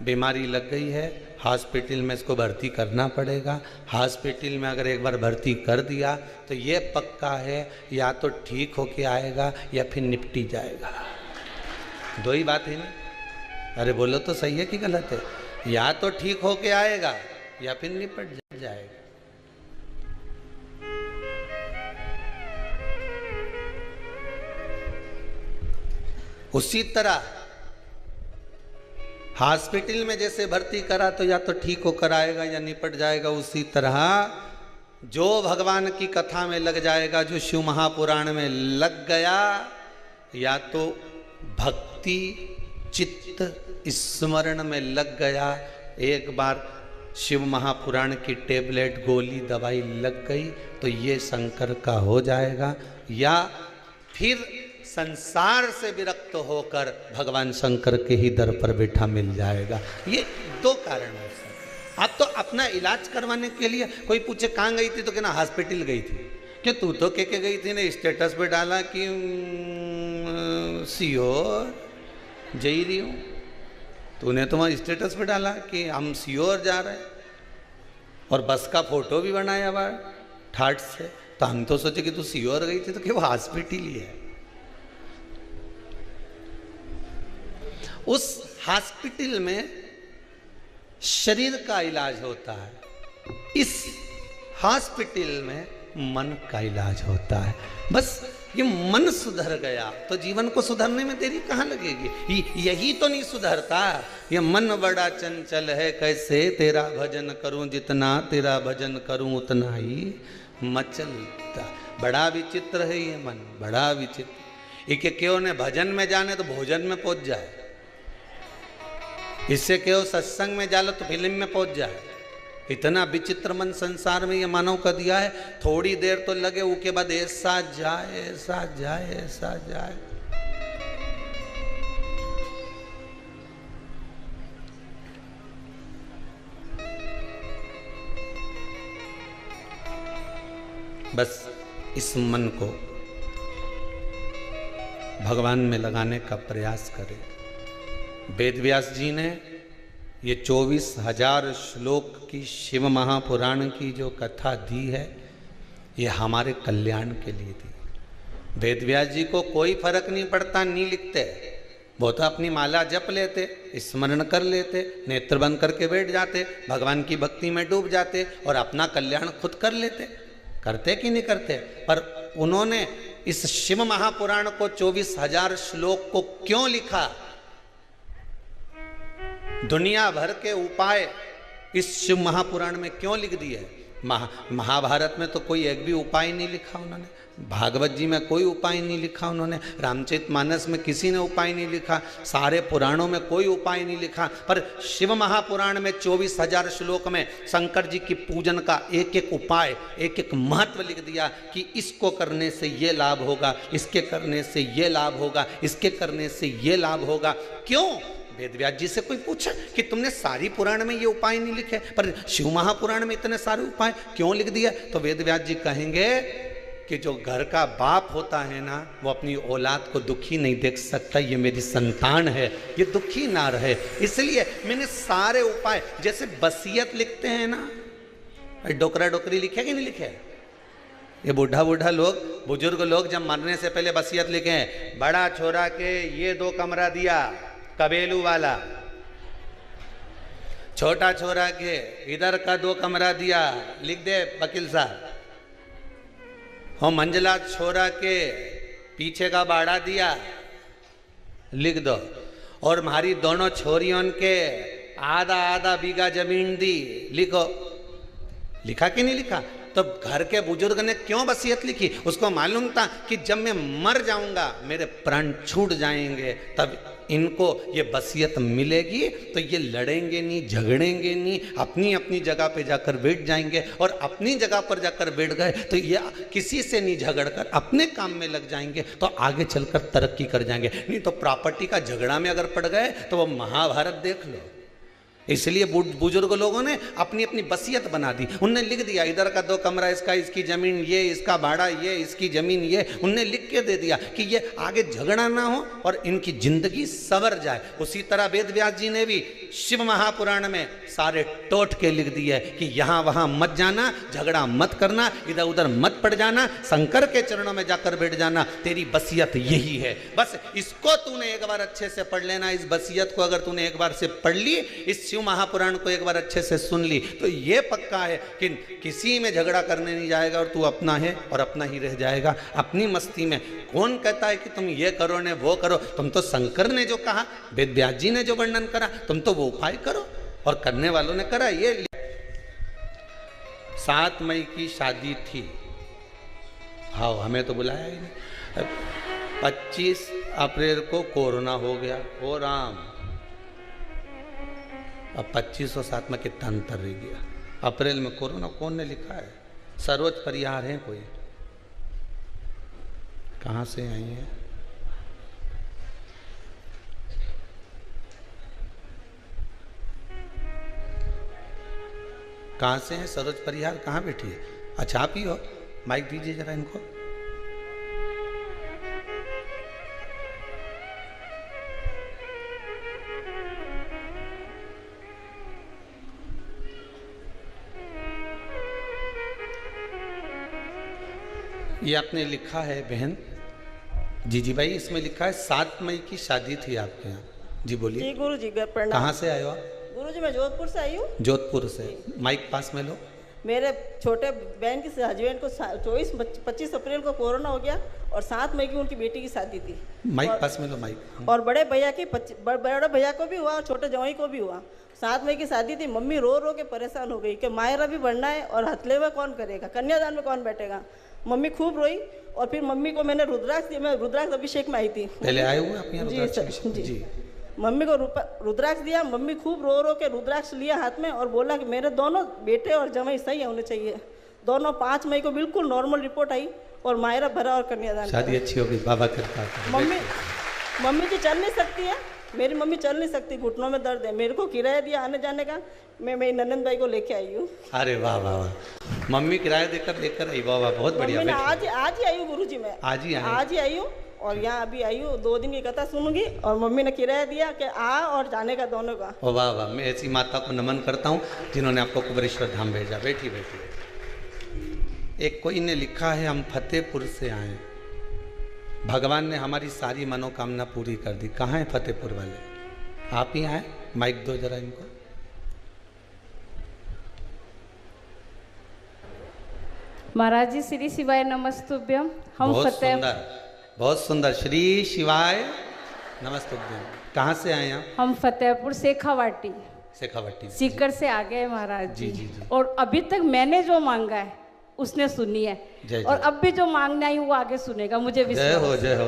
बीमारी लग गई है, हॉस्पिटल में इसको भर्ती करना पड़ेगा। हॉस्पिटल में अगर एक बार भर्ती कर दिया तो ये पक्का है, या तो ठीक होके आएगा या फिर निपटी जाएगा। दो ही बात है ना? अरे बोलो तो सही है कि गलत है? या तो ठीक होके आएगा या फिर निपट जाएगा। उसी तरह हॉस्पिटल में जैसे भर्ती करा तो या तो ठीक होकर आएगा या निपट जाएगा, उसी तरह जो भगवान की कथा में लग जाएगा, जो शिव महापुराण में लग गया, या तो भक्ति चित्त स्मरण में लग गया, एक बार शिव महापुराण की टेबलेट गोली दवाई लग गई तो ये शंकर का हो जाएगा, या फिर संसार से विरक्त होकर भगवान शंकर के ही दर पर बैठा मिल जाएगा। ये दो कारण है। आप तो अपना इलाज करवाने के लिए, कोई पूछे कहाँ गई थी तो कहना हॉस्पिटल गई थी। क्या तू तो के गई थी ना, स्टेटस पे डाला कि सीओर जा रही हूँ। तूने तो वहाँ स्टेटस पे डाला कि हम सीओर जा रहे हैं और बस का फोटो भी बनाया हुआ ठाट से, तो हम तो सोचे कि तू सीओर गई थी, तो क्या वो हॉस्पिटल ही है। उस हॉस्पिटल में शरीर का इलाज होता है, इस हॉस्पिटल में मन का इलाज होता है। बस ये मन सुधर गया तो जीवन को सुधरने में देरी कहाँ लगेगी? यही तो नहीं सुधरता। ये मन बड़ा चंचल है, कैसे तेरा भजन करूं, जितना तेरा भजन करूं उतना ही मचलता। बड़ा विचित्र है ये मन, बड़ा विचित्र। इके क्यों ने भजन में जाने तो भोजन में पहुंच जाए, इससे क्यों सत्संग में जालो तो फिल्म में पहुंच जाए। इतना विचित्र मन संसार में ये मानव का दिया है। थोड़ी देर तो लगे, उसके बाद ऐसा जाए ऐसा जाए ऐसा जाए। बस इस मन को भगवान में लगाने का प्रयास करें। वेद व्यास जी ने ये 24,000 श्लोक की शिव महापुराण की जो कथा दी है, ये हमारे कल्याण के लिए दी। वेदव्यास जी को कोई फर्क नहीं पड़ता, नहीं लिखते, वो तो अपनी माला जप लेते, स्मरण कर लेते, नेत्र बंद करके बैठ जाते, भगवान की भक्ति में डूब जाते और अपना कल्याण खुद कर लेते। करते कि नहीं करते? पर उन्होंने इस शिव महापुराण को 24,000 श्लोक को क्यों लिखा? दुनिया भर के उपाय इस शिव महापुराण में क्यों लिख दिए? महाभारत में तो कोई एक भी उपाय नहीं लिखा उन्होंने, भागवत जी में कोई उपाय नहीं लिखा उन्होंने, रामचरितमानस में किसी ने उपाय नहीं लिखा, सारे पुराणों में कोई उपाय नहीं लिखा। पर शिव महापुराण में 24,000 श्लोक में शंकर जी की पूजन का एक एक उपाय, एक एक महत्व लिख दिया कि इसको करने से ये लाभ होगा, इसके करने से ये लाभ होगा, इसके करने से ये लाभ होगा। क्यों? वेदव्यास जी से कोई पूछे कि तुमने सारी पुराण में ये उपाय नहीं लिखे, पर शिव महापुराण में इतने सारे उपाय क्यों लिख दिए? तो वेदव्यास जी कहेंगे कि जो घर का बाप होता है ना, वो अपनी औलाद को दुखी नहीं देख सकता, ये मेरी संतान है, ये दुखी ना रहे, इसलिए मैंने सारे उपाय, जैसे वसीयत लिखते हैं ना, डोकरा डोकरी लिखे कि नहीं लिखे? ये बूढ़ा लोग, बुजुर्ग लोग जब मरने से पहले वसीयत लिखे हैं, बड़ा छोरा के ये 2 कमरा दिया कबेलू वाला, छोटा छोरा के इधर का 2 कमरा दिया, लिख दे वकील साहब, हो मंझला छोरा के पीछे का बाड़ा दिया, लिख दो, और हमारी दोनों छोरियों के आधा आधा बीघा जमीन दी, लिखो। लिखा कि नहीं लिखा? तो घर के बुजुर्ग ने क्यों वसीयत लिखी? उसको मालूम था कि जब मैं मर जाऊंगा, मेरे प्राण छूट जाएंगे, तब इनको ये वसीयत मिलेगी, तो ये लड़ेंगे नहीं, झगड़ेंगे नहीं, अपनी अपनी जगह पे जाकर बैठ जाएंगे, और अपनी जगह पर जाकर बैठ गए तो ये किसी से नहीं झगड़कर अपने काम में लग जाएंगे, तो आगे चलकर तरक्की कर जाएंगे। नहीं तो प्रॉपर्टी का झगड़ा में अगर पड़ गए तो वो महाभारत देख लो। इसलिए बुजुर्ग लोगों ने अपनी अपनी वसीयत बना दी, उनने लिख दिया इधर का 2 कमरा इसका, इसकी जमीन ये, इसका भाड़ा ये, इसकी जमीन ये, उनने लिख के दे दिया कि ये आगे झगड़ा ना हो और इनकी जिंदगी संवर जाए। उसी तरह वेदव्यास जी ने भी शिव महापुराण में सारे टोटके लिख दिए कि यहाँ वहाँ मत जाना, झगड़ा मत करना, इधर उधर मत पड़ जाना, शंकर के चरणों में जाकर बैठ जाना, तेरी वसीयत यही है। बस इसको तूने एक बार अच्छे से पढ़ लेना। इस वसीयत को अगर तूने एक बार से पढ़ ली, इस शिव महापुराण को एक बार अच्छे से सुन ली, तो ये पक्का है कि किसी में झगड़ा करने नहीं जाएगा और तू अपना है और अपना ही रह जाएगा, अपनी मस्ती में। कौन कहता है कि तुम ये करो ने वो करो? तुम तो शंकर ने जो कहा, वेदव्यास जी ने जो वर्णन करा, तुम तो वो उपाय करो, और करने वालों ने करा। ये 7 मई की शादी थी, हाँ हमें तो बुलाया ही नहीं। 25 अप्रैल को कोरोना हो गया, ओ राम। अब 25 और 7 में कितना अंतर रह गया? अप्रैल में कोरोना कौन ने लिखा है? सर्वोच्च परिहार है कोई? कहाँ से आई है? कहाँ से है सरोज परिहार? कहाँ बैठी है? अच्छा आप ही हो? माइक दीजिए जरा इनको। ये आपने लिखा है बहन जी भाई, इसमें लिखा है 7 मई की शादी थी आपके यहाँ। जी बोलिए। जी गुरु जी प्रणाम। कहाँ से आए हो आप? गुरु जी मैं जोधपुर से आई हूँ। जोधपुर से, माइक पास में लो। मेरे छोटे बहन के हस्बैंड को 25 अप्रैल को कोरोना हो गया और 7 मई की उनकी बेटी की शादी थी। माइक पास में लो, माइक। और बड़े भैया की बड़े भैया को भी हुआ और छोटे जवाई को भी हुआ। 7 मई की शादी थी। मम्मी रो रो के परेशान हो गई कि मायरा भी बढ़ना है और हथले में कौन करेगा, कन्यादान में कौन बैठेगा। मम्मी खूब रोई और फिर मम्मी को मैंने रुद्राक्ष दिया। मैं रुद्राक्ष अभिषेक में आई थी। पहले आए हुए आप यहाँ? जी सर जी। मम्मी को रुद्राक्ष दिया। मम्मी खूब रो रो के रुद्राक्ष लिया हाथ में और बोला कि मेरे दोनों बेटे और जमाई सही होने चाहिए। दोनों 5 मई को बिल्कुल नॉर्मल रिपोर्ट आई और मायरा भरा और कन्यादान। शादी अच्छी हो गई, बाबा कृपा है। मम्मी जी चल नहीं सकती है, मेरी मम्मी चल नहीं सकती, घुटनों में दर्द है। मेरे को किराया दिया आने जाने का, मैं मेरी ननंद भाई को लेके आई हूँ। अरे वाह वाह वाह, मम्मी किराया देकर लेकर आई, वाह वाह बहुत बढ़िया। मैं आज ही आई हूँ गुरु जी, मैं आज ही आई हूँ। और यहाँ अभी आई हूँ, 2 दिन की कथा सुनूंगी और मम्मी ने किराया दिया कि आ और जाने का दोनों का। ओ वाह वाह, मैं ऐसी माता को नमन करता हूँ जिन्होंने आपको कुबेरेश्वर धाम भेजा। बैठी बैठी। एक कोई ने लिखा है, हम फतेहपुर से आए, भगवान ने हमारी सारी मनोकामना पूरी कर दी। कहाँ है फतेहपुर वाले? आप ही आए, माइक दो जरा इनको। महाराज जी श्री शिवाय नमस्तुभ्यम। हम बहुत सुंदर। श्री शिवाय नमस्तुभ्यम। कहाँ से आए आप? हम फतेहपुर शेखावाटी सीकर से आ गए महाराज जी। जी। और अभी तक मैंने जो मांगा है उसने सुनी है, और अब भी जो मांगना है वो आगे सुनेगा, मुझे विश्वास। जय हो।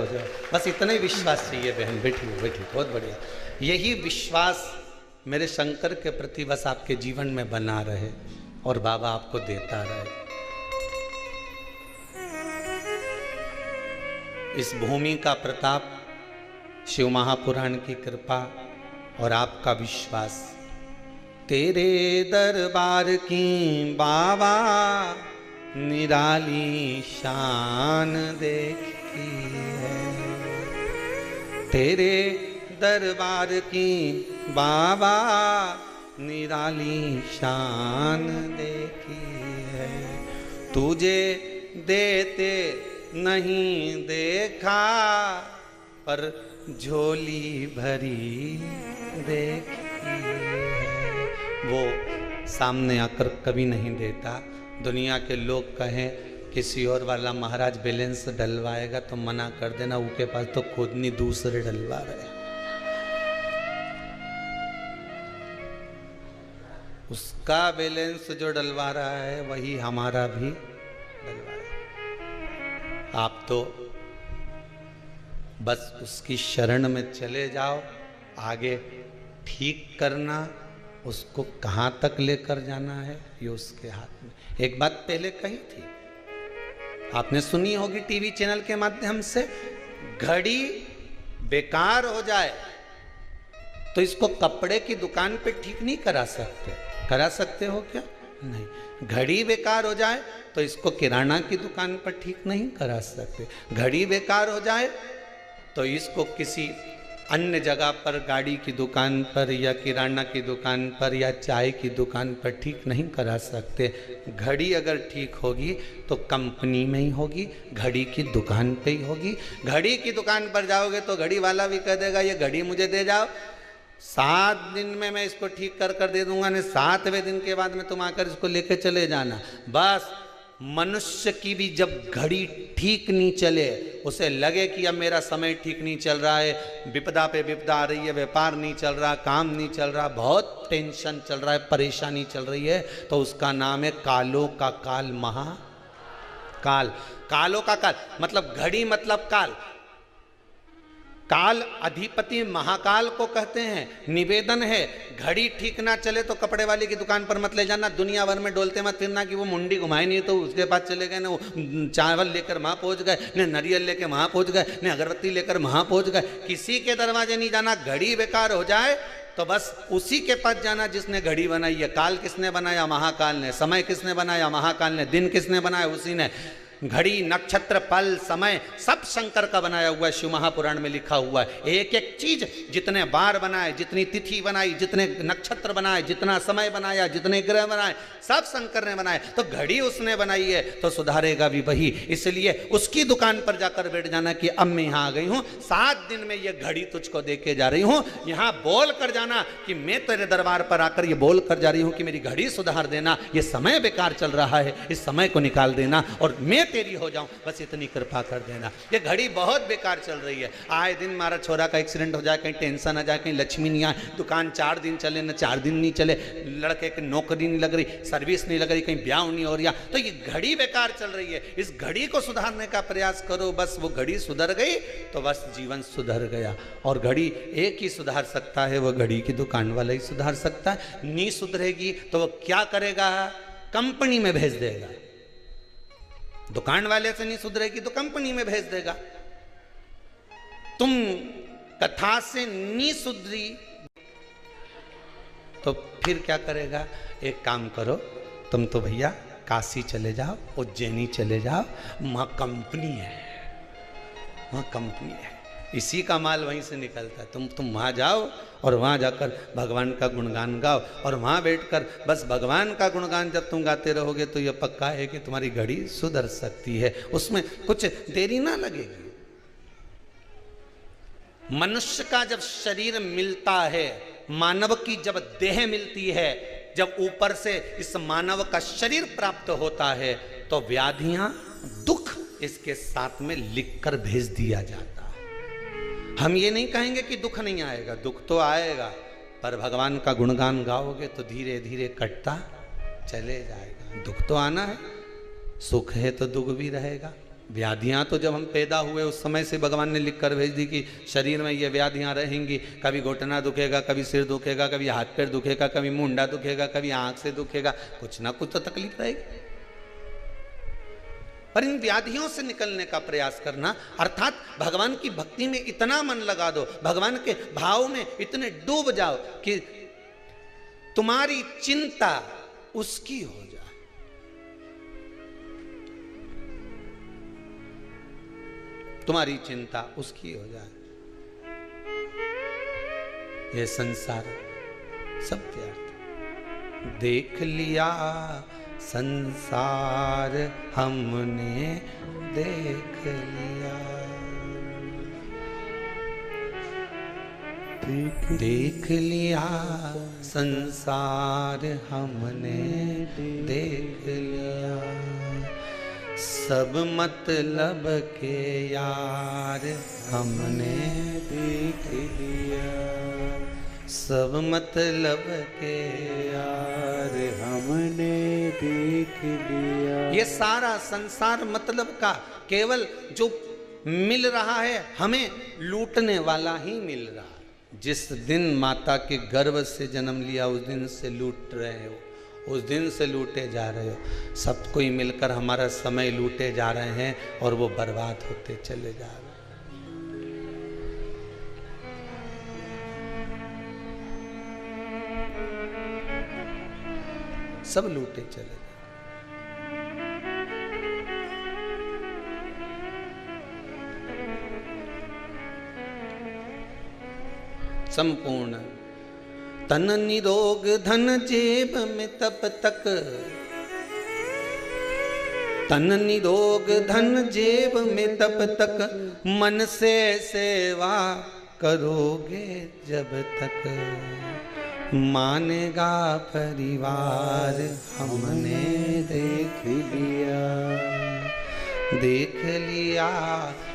बस इतना ही विश्वास चाहिए बहन। बैठी। बहुत बढ़िया। यही विश्वास मेरे शंकर के प्रति बस आपके जीवन में बना रहे और बाबा आपको देता रहे। इस भूमि का प्रताप, शिव महापुराण की कृपा और आपका विश्वास, तेरे दरबार की बाबा निराली शान देखी है, तेरे दरबार की बाबा निराली शान देखी है, तुझे देते नहीं देखा पर झोली भरी देखी है। वो सामने आकर कभी नहीं देता। दुनिया के लोग कहें किसी और वाला महाराज बैलेंस डलवाएगा तो मना कर देना, उसके पास तो खुद नहीं दूसरे डलवा रहे। उसका बैलेंस जो डलवा रहा है वही हमारा भी डलवा रहा है। आप तो बस उसकी शरण में चले जाओ, आगे ठीक करना, उसको कहाँ तक लेकर जाना है ये उसके हाथ में। एक बात पहले कही थी, आपने सुनी होगी टीवी चैनल के माध्यम से, घड़ी बेकार हो जाए तो इसको कपड़े की दुकान पे ठीक नहीं करा सकते हो क्या? नहीं। घड़ी बेकार हो जाए तो इसको किराना की दुकान पर ठीक नहीं करा सकते। घड़ी बेकार हो जाए तो इसको किसी अन्य जगह पर, गाड़ी की दुकान पर या किराना की दुकान पर या चाय की दुकान पर ठीक नहीं करा सकते। घड़ी अगर ठीक होगी तो कंपनी में ही होगी, घड़ी की दुकान पे ही होगी। घड़ी की दुकान पर जाओगे तो घड़ी वाला भी कह देगा ये घड़ी मुझे दे जाओ, 7 दिन में मैं इसको ठीक कर दे दूंगा, नहीं 7वें दिन के बाद में तुम आकर इसको लेके चले जाना। बस मनुष्य की भी जब घड़ी ठीक नहीं चले, उसे लगे कि अब मेरा समय ठीक नहीं चल रहा है, विपदा पे विपदा आ रही है, व्यापार नहीं चल रहा, काम नहीं चल रहा, बहुत टेंशन चल रहा है, परेशानी चल रही है, तो उसका नाम है कालों का काल, महाकाल। कालों का काल मतलब घड़ी मतलब काल। काल अधिपति महाकाल को कहते हैं। निवेदन है घड़ी ठीक ना चले तो कपड़े वाले की दुकान पर मत ले जाना, दुनिया भर में डोलते मत फिरना कि वो मुंडी घुमाए नहीं तो उसके पास चले गए ना, वो चावल लेकर वहाँ पहुँच गए, न नारियल लेकर वहाँ पहुँच गए, न अगरबत्ती लेकर वहाँ पहुँच गए। किसी के दरवाजे नहीं जाना। घड़ी बेकार हो जाए तो बस उसी के पास जाना जिसने घड़ी बनाई है। काल किसने बनाया? महाकाल ने। समय किसने बनाया? महाकाल ने। दिन किसने बनाया? उसी ने। घड़ी, नक्षत्र, पल, समय सब शंकर का बनाया हुआ है, शिव महापुराण में लिखा हुआ है। एक एक चीज जितने बार बनाए, जितनी तिथि बनाई, जितने नक्षत्र बनाए, जितना समय बनाया, जितने ग्रह बनाए, सब शंकर ने बनाए। तो घड़ी उसने बनाई है तो सुधारेगा भी वही। इसलिए उसकी दुकान पर जाकर बैठ जाना कि अब मैं यहाँ आ गई हूँ, 7 दिन में ये घड़ी तुझको देके जा रही हूँ। यहाँ बोल कर जाना कि मैं तेरे दरबार पर आकर ये बोल कर जा रही हूँ कि मेरी घड़ी सुधार देना, ये समय बेकार चल रहा है, इस समय को निकाल देना और मैं तेरी हो जाऊं, बस इतनी कृपा कर देना। ये घड़ी बहुत बेकार चल रही है। आए दिन हमारा छोरा का एक्सीडेंट हो जाए, कहीं टेंशन आ जाए, कहीं लक्ष्मी नहीं आए, दुकान 4 दिन चले न 4 दिन नहीं चले, लड़के की नौकरी नहीं लग रही, सर्विस नहीं लग रही, कहीं ब्याह नहीं हो रहा, तो ये घड़ी बेकार चल रही है। इस घड़ी को सुधारने का प्रयास करो। बस वो घड़ी सुधर गई तो बस जीवन सुधर गया। और घड़ी एक ही सुधार सकता है, वो घड़ी की दुकान वाला ही सुधार सकता है। नहीं सुधरेगी तो वो क्या करेगा? कंपनी में भेज देगा। दुकान वाले से नहीं सुधरेगी तो कंपनी में भेज देगा। तुम कथा से नहीं सुधरी तो फिर क्या करेगा? एक काम करो, तुम तो भैया काशी चले जाओ, उज्जैनी चले जाओ, वहां कंपनी है, वहाँ कंपनी है, इसी का माल वहीं से निकलता है। तुम वहाँ जाओ और वहाँ जाकर भगवान का गुणगान गाओ, और वहाँ बैठकर बस भगवान का गुणगान जब तुम गाते रहोगे तो यह पक्का है कि तुम्हारी घड़ी सुधर सकती है, उसमें कुछ देरी ना लगेगी। मनुष्य का जब शरीर मिलता है, मानव की जब देह मिलती है, जब ऊपर से इस मानव का शरीर प्राप्त होता है, तो व्याधियां, दुख इसके साथ में लिखकर भेज दिया जाता है। हम ये नहीं कहेंगे कि दुख नहीं आएगा, दुख तो आएगा, पर भगवान का गुणगान गाओगे तो धीरे धीरे कटता चले जाएगा। दुख तो आना है, सुख है तो दुख भी रहेगा। व्याधियां तो जब हम पैदा हुए उस समय से भगवान ने लिख कर भेज दी कि शरीर में ये व्याधियां रहेंगी, कभी घुटना दुखेगा, कभी सिर दुखेगा, कभी हाथ पैर दुखेगा, कभी मुंडा दुखेगा, कभी आंख से दुखेगा, कुछ ना कुछ तो तकलीफ रहेगी। पर इन व्याधियों से निकलने का प्रयास करना, अर्थात भगवान की भक्ति में इतना मन लगा दो, भगवान के भाव में इतने डूब जाओ कि तुम्हारी चिंता उसकी हो जाए। तुम्हारी चिंता उसकी हो जाए। ये संसार सत्य अर्थ देख लिया, संसार हमने देख लिया, देख लिया संसार हमने देख लिया, सब मतलब के यार हमने देख लिया, सब मतलब के यार हमने देख लिया। ये सारा संसार मतलब का केवल जो मिल रहा है, हमें लूटने वाला ही मिल रहा है। जिस दिन माता के गर्भ से जन्म लिया उस दिन से लूट रहे हो, उस दिन से लूटे जा रहे हो। सब कोई मिलकर हमारा समय लूटे जा रहे हैं और वो बर्बाद होते चले जा रहे हैं। सब लूटे चले जा रहे हैं। संपूर्ण तन निरोग धन जेब में तब तक, तन निरोग धन जेब में तब तक, मन से सेवा करोगे जब तक, मानेगा परिवार हमने देख लिया, देख लिया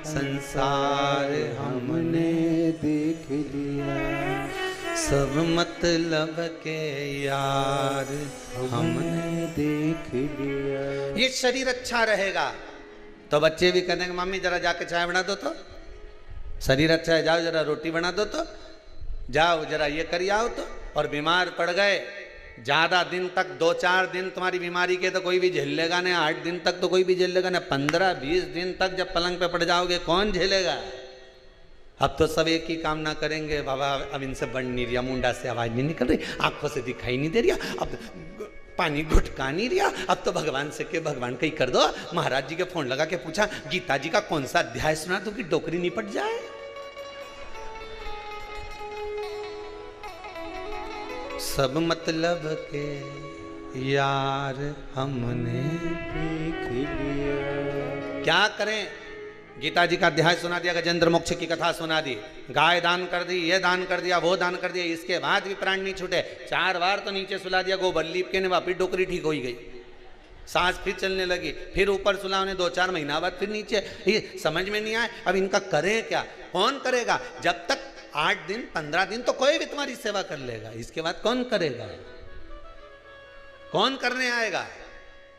संसार हमने देख लिया, सब मतलब के यार हमने देख लिया। ये शरीर अच्छा रहेगा तो बच्चे भी कहते हैं मम्मी जरा जाके चाय बना दो, तो शरीर अच्छा है, जाओ जरा रोटी बना दो, तो जाओ जरा ये कर आओ, तो और बीमार पड़ गए ज्यादा दिन तक, 2-4 दिन तुम्हारी बीमारी के तो कोई भी झेल लेगा नहीं, 8 दिन तक तो कोई भी झेल लेगा ना, 15-20 दिन तक जब पलंग पे पड़ जाओगे कौन झेलेगा। अब तो सब एक ही कामना करेंगे, बाबा अब इनसे बढ़ नहीं रहा, मुंडा से आवाज नहीं निकल रही, आंखों से दिखाई नहीं दे रहा, अब पानी घुटका नहीं रहा, अब तो भगवान से के भगवान कहीं कर दो। महाराज जी के फोन लगा के पूछा गीता जी का कौन सा अध्याय सुना दो कि डोकरी निपट जाए। सब मतलब के यार हमने देख लिया। क्या करें, गीता जी का अध्याय सुना दिया, गजेंद्र मोक्ष की कथा सुना दी, गाय दान कर दी, ये दान कर दिया, वो दान कर दिया, इसके बाद भी प्राण नहीं छूटे। 4 बार तो नीचे सुला दिया गोबर लीप के, ने फिर डोकरी ठीक हो गई, सांस फिर चलने लगी, फिर ऊपर सुला उन्हें 2-4 महीना बाद फिर नीचे। ये समझ में नहीं आए अब इनका करें क्या, कौन करेगा। जब तक 8 दिन 15 दिन तो कोई भी तुम्हारी सेवा कर लेगा, इसके बाद कौन करेगा, कौन करने आएगा।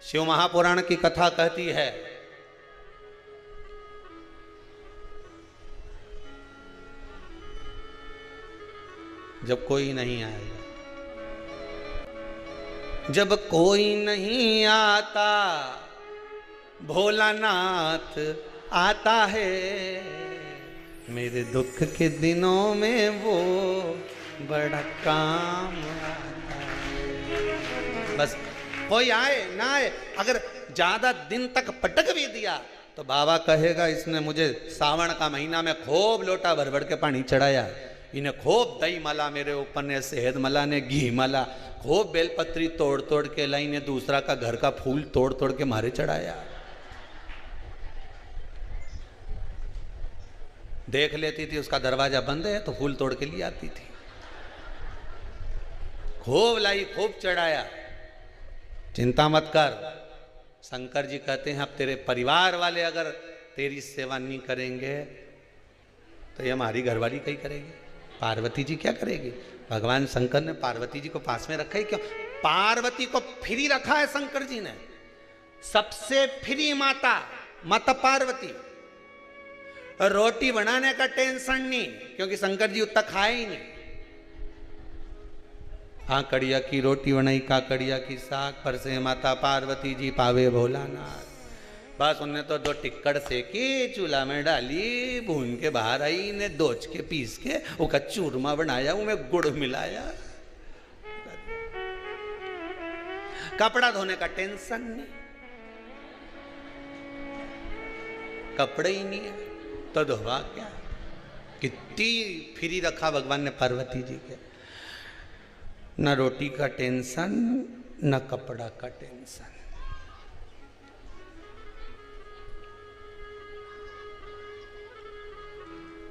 शिव महापुराण की कथा कहती है जब कोई नहीं आएगा, जब कोई नहीं आता भोलानाथ आता है, मेरे दुख के दिनों में वो बड़ा काम आता है। बस कोई आए ना आए, अगर ज्यादा दिन तक पटक भी दिया तो बाबा कहेगा इसने मुझे सावन का महीना में खूब लोटा भर भर के पानी चढ़ाया, इन्हें खूब दही मला मेरे ऊपर ने, शहद मला ने, घी मला, खूब बेलपत्री तोड़ तोड़ के लाई ने, दूसरा का घर का फूल तोड़ तोड़ के मारे चढ़ाया। देख लेती थी उसका दरवाजा बंद है तो फूल तोड़ के लिए आती थी। खूब लाई, खूब चढ़ाया। चिंता मत कर, शंकर जी कहते हैं अब तेरे परिवार वाले अगर तेरी सेवा नहीं करेंगे तो ये हमारी घरवाली कहीं करेगी, पार्वती जी क्या करेगी। भगवान शंकर ने पार्वती जी को पास में रखा ही क्यों? पार्वती को फ्री रखा है शंकर जी ने, सबसे फ्री माता, माता पार्वती। रोटी बनाने का टेंशन नहीं, क्योंकि शंकर जी उतना खाए ही नहीं। काकड़िया की रोटी बनाई, काकड़िया की साग, पर से माता पार्वती जी पावे भोलानाथ। बस उन्हें तो 2 टिक्कड़ सेकी, चूल्हा में डाली, भून के बाहर आई ने, दोच के पीस के उसका चूरमा बनाया, उनमें गुड़ मिलाया। कपड़ा धोने का टेंशन नहीं, कपड़े ही नहीं है तो धोवा क्या। कितनी फ्री रखा भगवान ने पार्वती जी के, न रोटी का टेंशन न कपड़ा का टेंशन।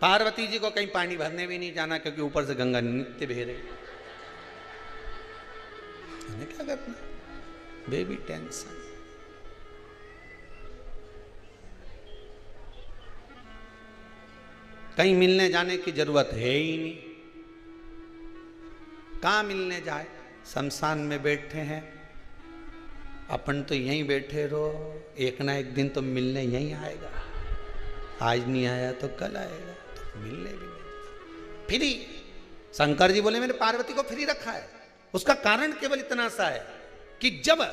पार्वती जी को कहीं पानी भरने भी नहीं जाना, क्योंकि ऊपर से गंगा नित्य बह रही। इन्हें क्या करना, बेबी टेंशन। कहीं मिलने जाने की जरूरत है ही नहीं। कहाँ मिलने जाए, शमशान में बैठे हैं अपन, तो यहीं बैठे रहो, एक ना एक दिन तो मिलने यहीं आएगा। आज नहीं आया तो कल आएगा, तो मिलने भी नहीं। फ्री, शंकर जी बोले मैंने पार्वती को फ्री रखा है। उसका कारण केवल इतना सा है कि जब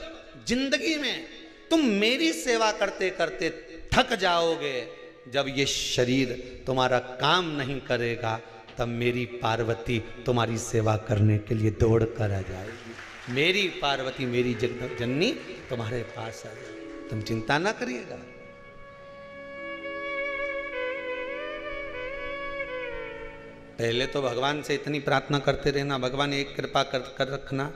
जिंदगी में तुम मेरी सेवा करते करते थक जाओगे, जब ये शरीर तुम्हारा काम नहीं करेगा, तब मेरी पार्वती तुम्हारी सेवा करने के लिए दौड़ कर आ जाएगी। मेरी पार्वती, मेरी जननी तुम्हारे पास आ जाएगी, तुम चिंता ना करिएगा। पहले तो भगवान से इतनी प्रार्थना करते रहना, भगवान एक कृपा कर रखना,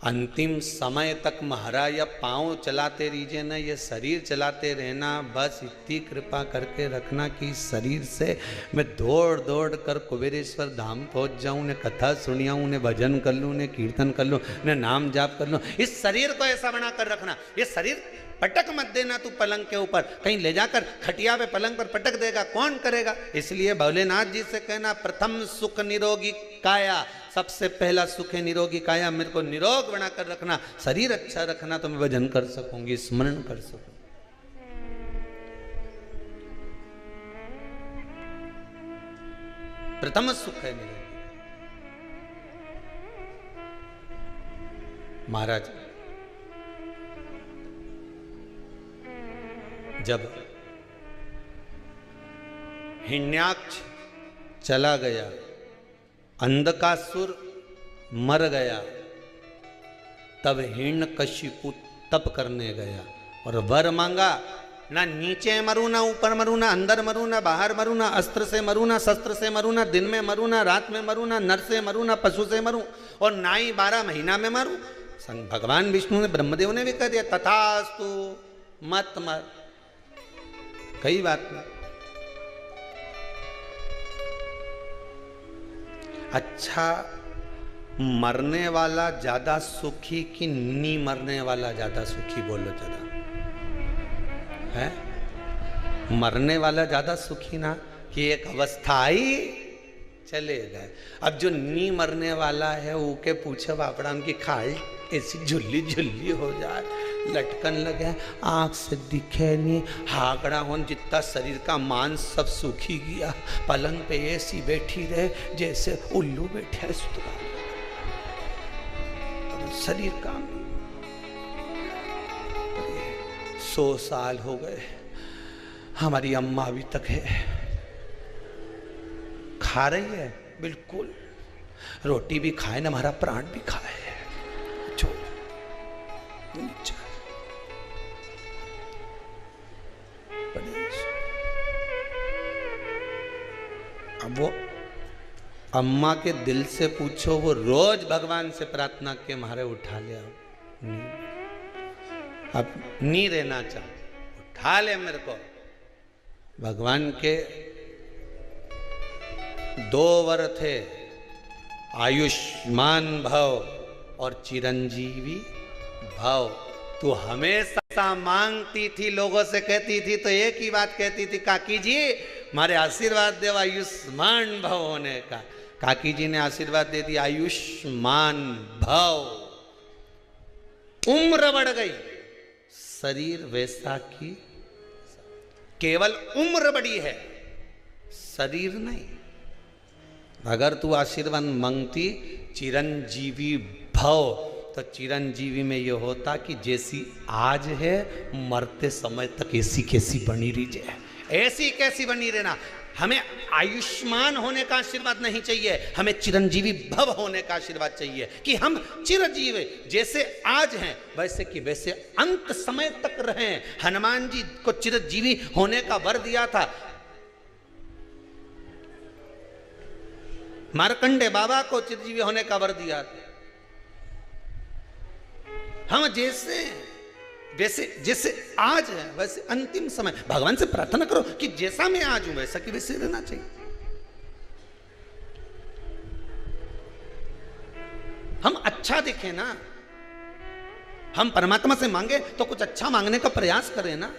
अंतिम समय तक महाराज या पाँव चलाते रहिए ना, ये शरीर चलाते रहना, बस इतनी कृपा करके रखना कि शरीर से मैं दौड़ दौड़ कर कुबेरेश्वर धाम पहुंच जाऊं, उन्हें कथा सुनिया, उन्हें भजन कर लूँ, उन्हें कीर्तन कर लूँ, उन्हें नाम जाप कर लूँ। इस शरीर को ऐसा बना कर रखना, ये शरीर पटक मत देना तू पलंग के ऊपर, कहीं ले जाकर खटिया पे पलंग पर पटक देगा, कौन करेगा। इसलिए भोलेनाथ जी से कहना, प्रथम सुख निरोगी काया, सबसे पहला सुख है निरोगी काया। मेरे को निरोग बनाकर रखना, शरीर अच्छा रखना, तो मैं भजन कर सकूंगी, स्मरण कर सकूंगी। प्रथम सुख है निरोगी। महाराज जब हिरण्याक्ष चला गया, अंधकासुर मर गया, तब हिरण्यकशिपु तप करने गया और वर मांगा, ना नीचे मरू, ना ऊपर मरू, ना अंदर मरू, ना बाहर मरू, ना अस्त्र से मरू, ना शस्त्र से मरू, ना दिन में मरू, ना रात में मरू, ना नर से मरू, ना पशु से मरू, और ना ही 12 महीना में मरू। भगवान विष्णु ने, ब्रह्मदेव ने भी कह दिया तथास्तु, मत मर, कई बात नहीं। अच्छा, मरने वाला ज्यादा सुखी कि नी मरने वाला ज्यादा सुखी, बोलो जरा, है? मरने वाला ज्यादा सुखी ना, कि एक अवस्था आई चले गए। अब जो नी मरने वाला है वो के पूछे बापड़ा, उनकी खाल ऐसी झुल्ली झुल्ली हो जाए, लटकन लगे, आंख से दिखे नहीं, हाकड़ा हो, जितना शरीर का मांस सब सूखी गया, पलंग पे ऐसी बैठी रहे जैसे उल्लू बैठे है, शरीर का 100 साल हो गए, हमारी अम्मा अभी तक है, खा रही है, बिल्कुल रोटी भी खाए ना, हमारा प्राण भी खाए, अब वो अम्मा के दिल से पूछो, वो रोज भगवान से प्रार्थना के मारे उठा ले, अब नहीं रहना चाह, उठा ले मेरे को। भगवान के 2 वर थे, आयुष्मान भव और चिरंजीवी भव। तू हमेशा मांगती थी, लोगों से कहती थी, तो एक ही बात कहती थी, काकी जी हमारे आशीर्वाद दे आयुष्मान भव होने का। काकी जी ने आशीर्वाद दे दिया आयुष्मान भव। उम्र बढ़ गई, शरीर वैसा की, केवल उम्र बढ़ी है, शरीर नहीं। अगर तू आशीर्वाद मांगती चिरंजीवी भव, तो चिरंजीवी में यह होता कि जैसी आज है मरते समय तक ऐसी कैसी बनी रही जाए, ऐसी कैसी बनी रहना। हमें आयुष्मान होने का आशीर्वाद नहीं चाहिए, हमें चिरंजीवी भव होने का आशीर्वाद चाहिए कि हम चिरंजीवी जैसे आज हैं वैसे कि वैसे अंत समय तक रहें। हनुमान जी को चिरंजीवी होने का वर दिया था, मार्कंडे बाबा को चिरंजीवी होने का वर दिया था। हम जैसे वैसे जैसे आज है वैसे अंतिम समय, भगवान से प्रार्थना करो कि जैसा मैं आज हूं वैसा कि वैसे रहना चाहिए। हम अच्छा दिखे ना, हम परमात्मा से मांगे तो कुछ अच्छा मांगने का प्रयास करें ना,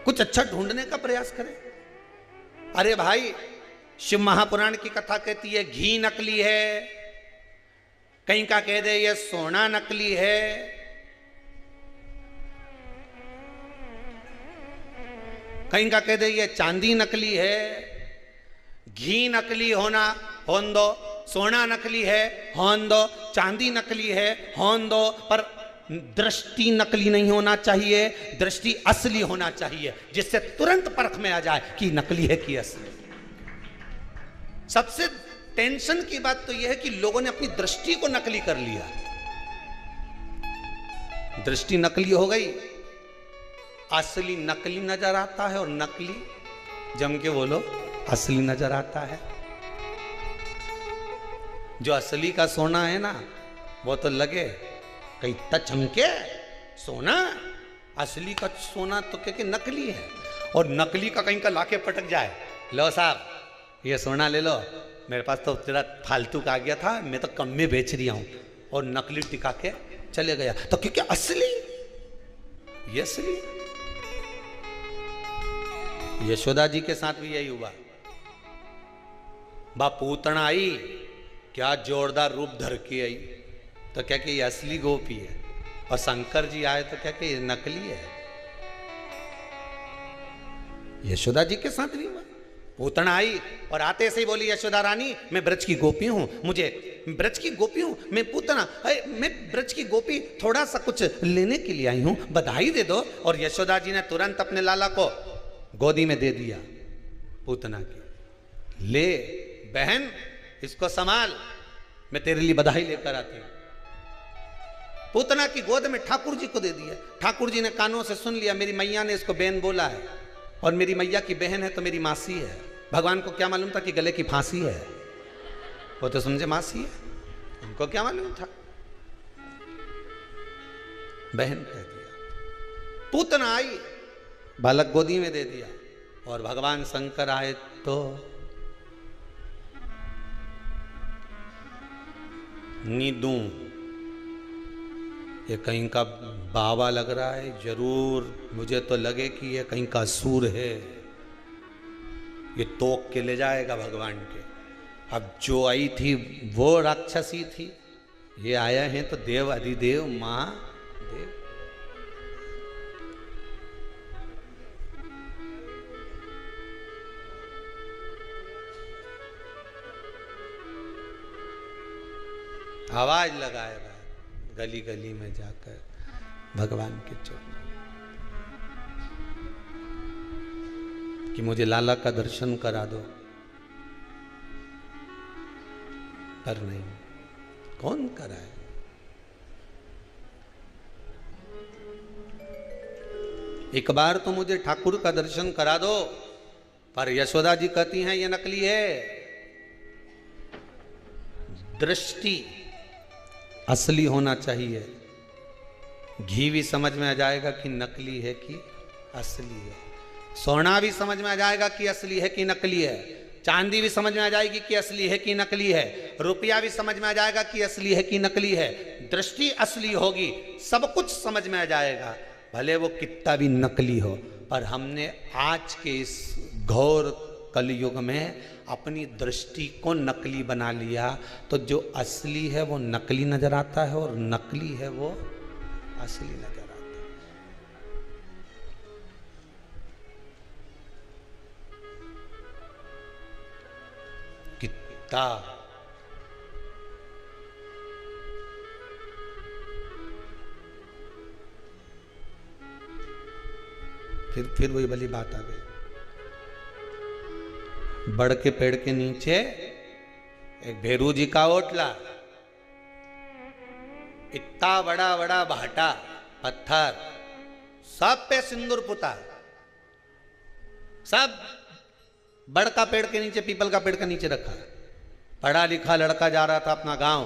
कुछ अच्छा ढूंढने का प्रयास करें। अरे भाई, शिव महापुराण की कथा कहती है घी नकली है, कहीं का कह दे ये सोना नकली है, कहीं का कह दे ये चांदी नकली है। घी नकली होना होन दो, सोना नकली है होन दो, चांदी नकली है होन दो, पर दृष्टि नकली नहीं होना चाहिए, दृष्टि असली होना चाहिए, जिससे तुरंत परख में आ जाए कि नकली है कि असली। सबसे टेंशन की बात तो यह है कि लोगों ने अपनी दृष्टि को नकली कर लिया। दृष्टि नकली हो गई, असली नकली नजर आता है और नकली जम के बोलो असली नजर आता है। जो असली का सोना है ना वो तो लगे कहीं चमके सोना, असली का सोना तो क्या नकली है, और नकली का कहीं का लाके पटक जाए, लो साहब ये सोना ले लो, मेरे पास तो तेरा फालतू का आ गया था, मैं तो कम में बेच रही हूं, और नकली टिका के चले गया। तो क्योंकि असली ये असली। यशोदा जी के साथ भी यही हुआ। पूतना आई, क्या जोरदार रूप धर के आई, तो क्या कि ये असली गोपी है, और शंकर जी आए तो क्या कि ये नकली है। यशोदा जी के साथ भी हुआ। पूतना आई और आते से ही बोली यशोदा रानी मैं ब्रज की गोपी हूं, मुझे ब्रज की गोपी हूं, मैं पूतना, मैं ब्रज की गोपी, थोड़ा सा कुछ लेने के लिए आई हूं, बधाई दे दो। और यशोदा जी ने तुरंत अपने लाला को गोदी में दे दिया पूतना की, ले बहन इसको संभाल, मैं तेरे लिए बधाई लेकर आती हूं। पूतना की गोद में ठाकुर जी को दे दिया। ठाकुर जी ने कानों से सुन लिया, मेरी मैया ने इसको बहन बोला है, और मेरी मैया की बहन है तो मेरी मासी है। भगवान को क्या मालूम था कि गले की फांसी है, वो तो समझे मासी है, उनको क्या मालूम था, बहन कह दिया। पूतना आई, बालक गोदी में दे दिया, और भगवान शंकर आए तो नीदू, ये कहीं का बाबा लग रहा है, जरूर मुझे तो लगे कि ये कहीं का असुर है, ये तोक के ले जाएगा भगवान के। अब जो आई थी वो राक्षसी थी, ये आया है तो देव अधिदेव महादेव। आवाज लगाए गली गली में जाकर भगवान के चरणों कि मुझे लाला का दर्शन करा दो, पर नहीं, कौन कराए। एक बार तो मुझे ठाकुर का दर्शन करा दो, पर यशोदा जी कहती हैं ये नकली है। दृष्टि असली होना चाहिए। घी भी समझ में आ जाएगा कि नकली है कि असली है। सोना भी समझ में आ जाएगा कि असली है कि नकली है। चांदी भी समझ में आ जाएगी कि असली है कि नकली है। रुपया भी समझ में आ जाएगा कि असली है कि नकली है। दृष्टि असली होगी, सब कुछ समझ में आ जाएगा, भले वो कितना भी नकली हो। पर हमने आज के इस घोर कलयुग में अपनी दृष्टि को नकली बना लिया, तो जो असली है वो नकली नजर आता है और नकली है वो असली नजर आता है। कितना फिर वही वाली बात आ गई। बड़ के पेड़ के नीचे एक भेरू जी का ओटला, इतना बड़ा बड़ा भाटा पत्थर, सब पे सिंदूर पुता, सब बड़ का पेड़ के नीचे, पीपल का पेड़ के नीचे रखा। पढ़ा लिखा लड़का जा रहा था अपना गांव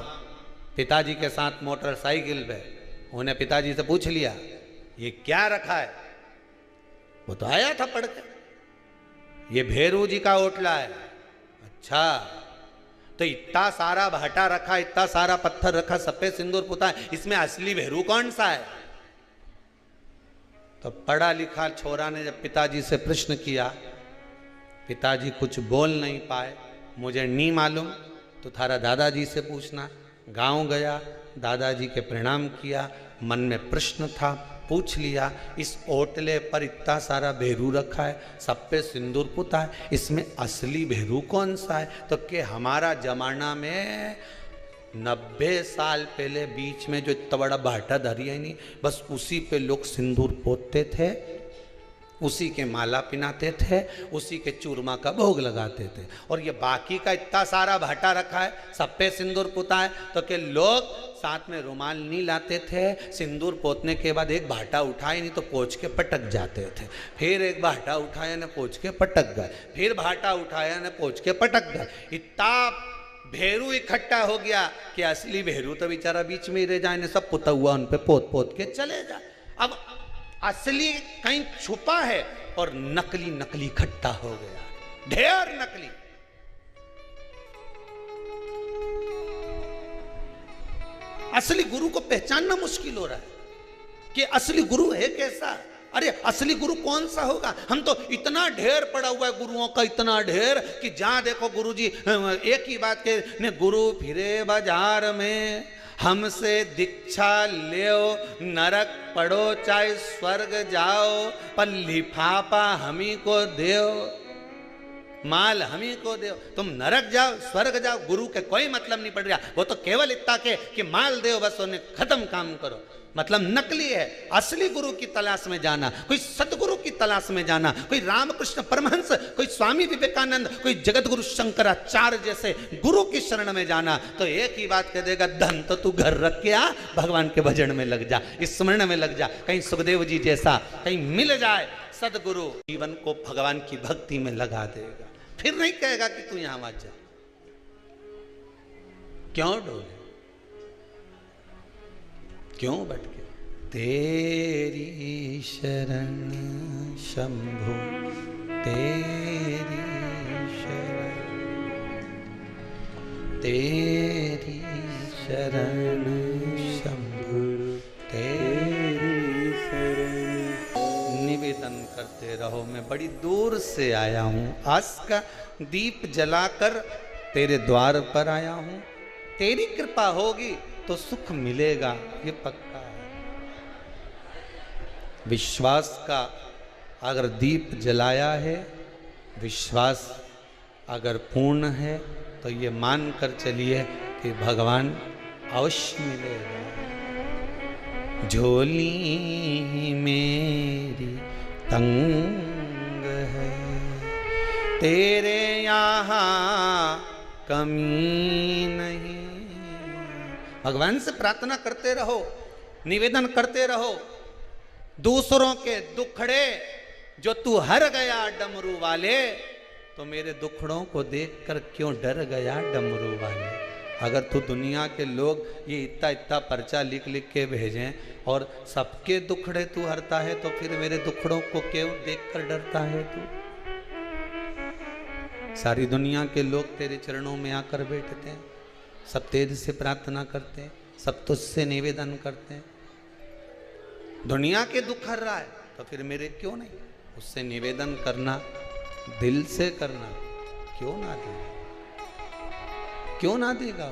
पिताजी के साथ मोटरसाइकिल पे। उन्हें पिताजी से पूछ लिया ये क्या रखा है? वो तो आया था पढ़ के, ये भेरू जी का ओटला है। अच्छा, तो इतना सारा भाटा रखा, इतना सारा पत्थर रखा, सब पे सिंदूर पुता है, इसमें असली भेरू कौन सा है? तो पढ़ा लिखा छोरा ने जब पिताजी से प्रश्न किया, पिताजी कुछ बोल नहीं पाए। मुझे नहीं मालूम, तो थारा दादाजी से पूछना। गांव गया, दादाजी के प्रणाम किया, मन में प्रश्न था, पूछ लिया इस ओटले पर इतना सारा भेरू रखा है, सब पे सिंदूर पुता है, इसमें असली भेरू कौन सा है? तो कि हमारा जमाना में 90 साल पहले बीच में जो इतना बड़ा भाटा धरी है नहीं, बस उसी पे लोग सिंदूर पोतते थे, उसी के माला पिनाते थे, उसी के चूरमा का भोग लगाते थे। और ये बाकी का इतना सारा भाटा रखा है, सब पे सिंदूर पुता है, तो कि लोग साथ में रुमाल नहीं लाते थे, सिंदूर पोतने के बाद एक भाटा उठाए नहीं तो पोंछ के पटक जाते थे, फिर एक भाटा उठाया ने पोंछ के पटक गए, फिर भाटा उठाया ने पोंछ के पटक गए। इतना भेरू इकट्ठा हो गया कि असली भेरू तो बेचारा बीच में ही रह जाए, ने सब पुता हुआ उन पे पोत पोत के चले जाए। अब असली कहीं छुपा है और नकली नकली इकट्ठा हो गया, ढेर नकली। असली गुरु को पहचानना मुश्किल हो रहा है कि असली गुरु है कैसा। अरे असली गुरु कौन सा होगा? हम तो इतना ढेर पड़ा हुआ है गुरुओं का, इतना ढेर कि जहां देखो गुरुजी एक ही बात के ने, गुरु फिरे बाजार में हमसे दीक्षा ले, नरक पढ़ो चाहे स्वर्ग जाओ, पर लिफाफा हमी को दो, माल हमी को दो। तुम नरक जाओ स्वर्ग जाओ, गुरु के कोई मतलब नहीं पड़ रहा, वो तो केवल इतना के कि माल दो, बस उन्हें खत्म काम करो। मतलब नकली है। असली गुरु की तलाश में जाना, कोई सदगुरु की तलाश में जाना, कोई रामकृष्ण परमहंस, कोई स्वामी विवेकानंद, कोई जगत गुरु शंकराचार्य जैसे गुरु की शरण में जाना, तो एक ही बात कह देगा, धन तो तू घर रख के आ, भगवान के भजन में लग जा, स्मरण में लग जा, कहीं सुखदेव जी जैसा कहीं मिल जाए सदगुरु, जीवन को भगवान की भक्ति में लगा देगा। फिर नहीं कहेगा कि तू यहां मत जा। क्यों डोले, क्यों भटके? तेरी शरण शंभु, तेरी शरण, तेरी शरण शंभु, तेरी शरण। निवेदन करते रहो, मैं बड़ी दूर से आया हूं, आस का दीप जलाकर तेरे द्वार पर आया हूं, तेरी कृपा होगी तो सुख मिलेगा, ये पक्का है। विश्वास का अगर दीप जलाया है, विश्वास अगर पूर्ण है, तो ये मान कर चलिए कि भगवान अवश्य मिलेगा। झोली मेरी तंग है, तेरे यहाँ कमी नहीं। भगवान से प्रार्थना करते रहो, निवेदन करते रहो। दूसरों के दुखड़े जो तू हर गया डमरू वाले, तो मेरे दुखड़ों को देखकर क्यों डर गया डमरू वाले। अगर तू दुनिया के लोग ये इतना इतना पर्चा लिख लिख के भेजें और सबके दुखड़े तू हरता है, तो फिर मेरे दुखड़ों को क्यों देखकर डरता है तू? सारी दुनिया के लोग तेरे चरणों में आकर बैठते हैं, सब तेज से प्रार्थना करते हैं, सब तुझसे निवेदन करते हैं। दुनिया के दुख हर रहा है तो फिर मेरे क्यों नहीं? उससे निवेदन करना, दिल से करना, क्यों ना देगा? क्यों ना देगा?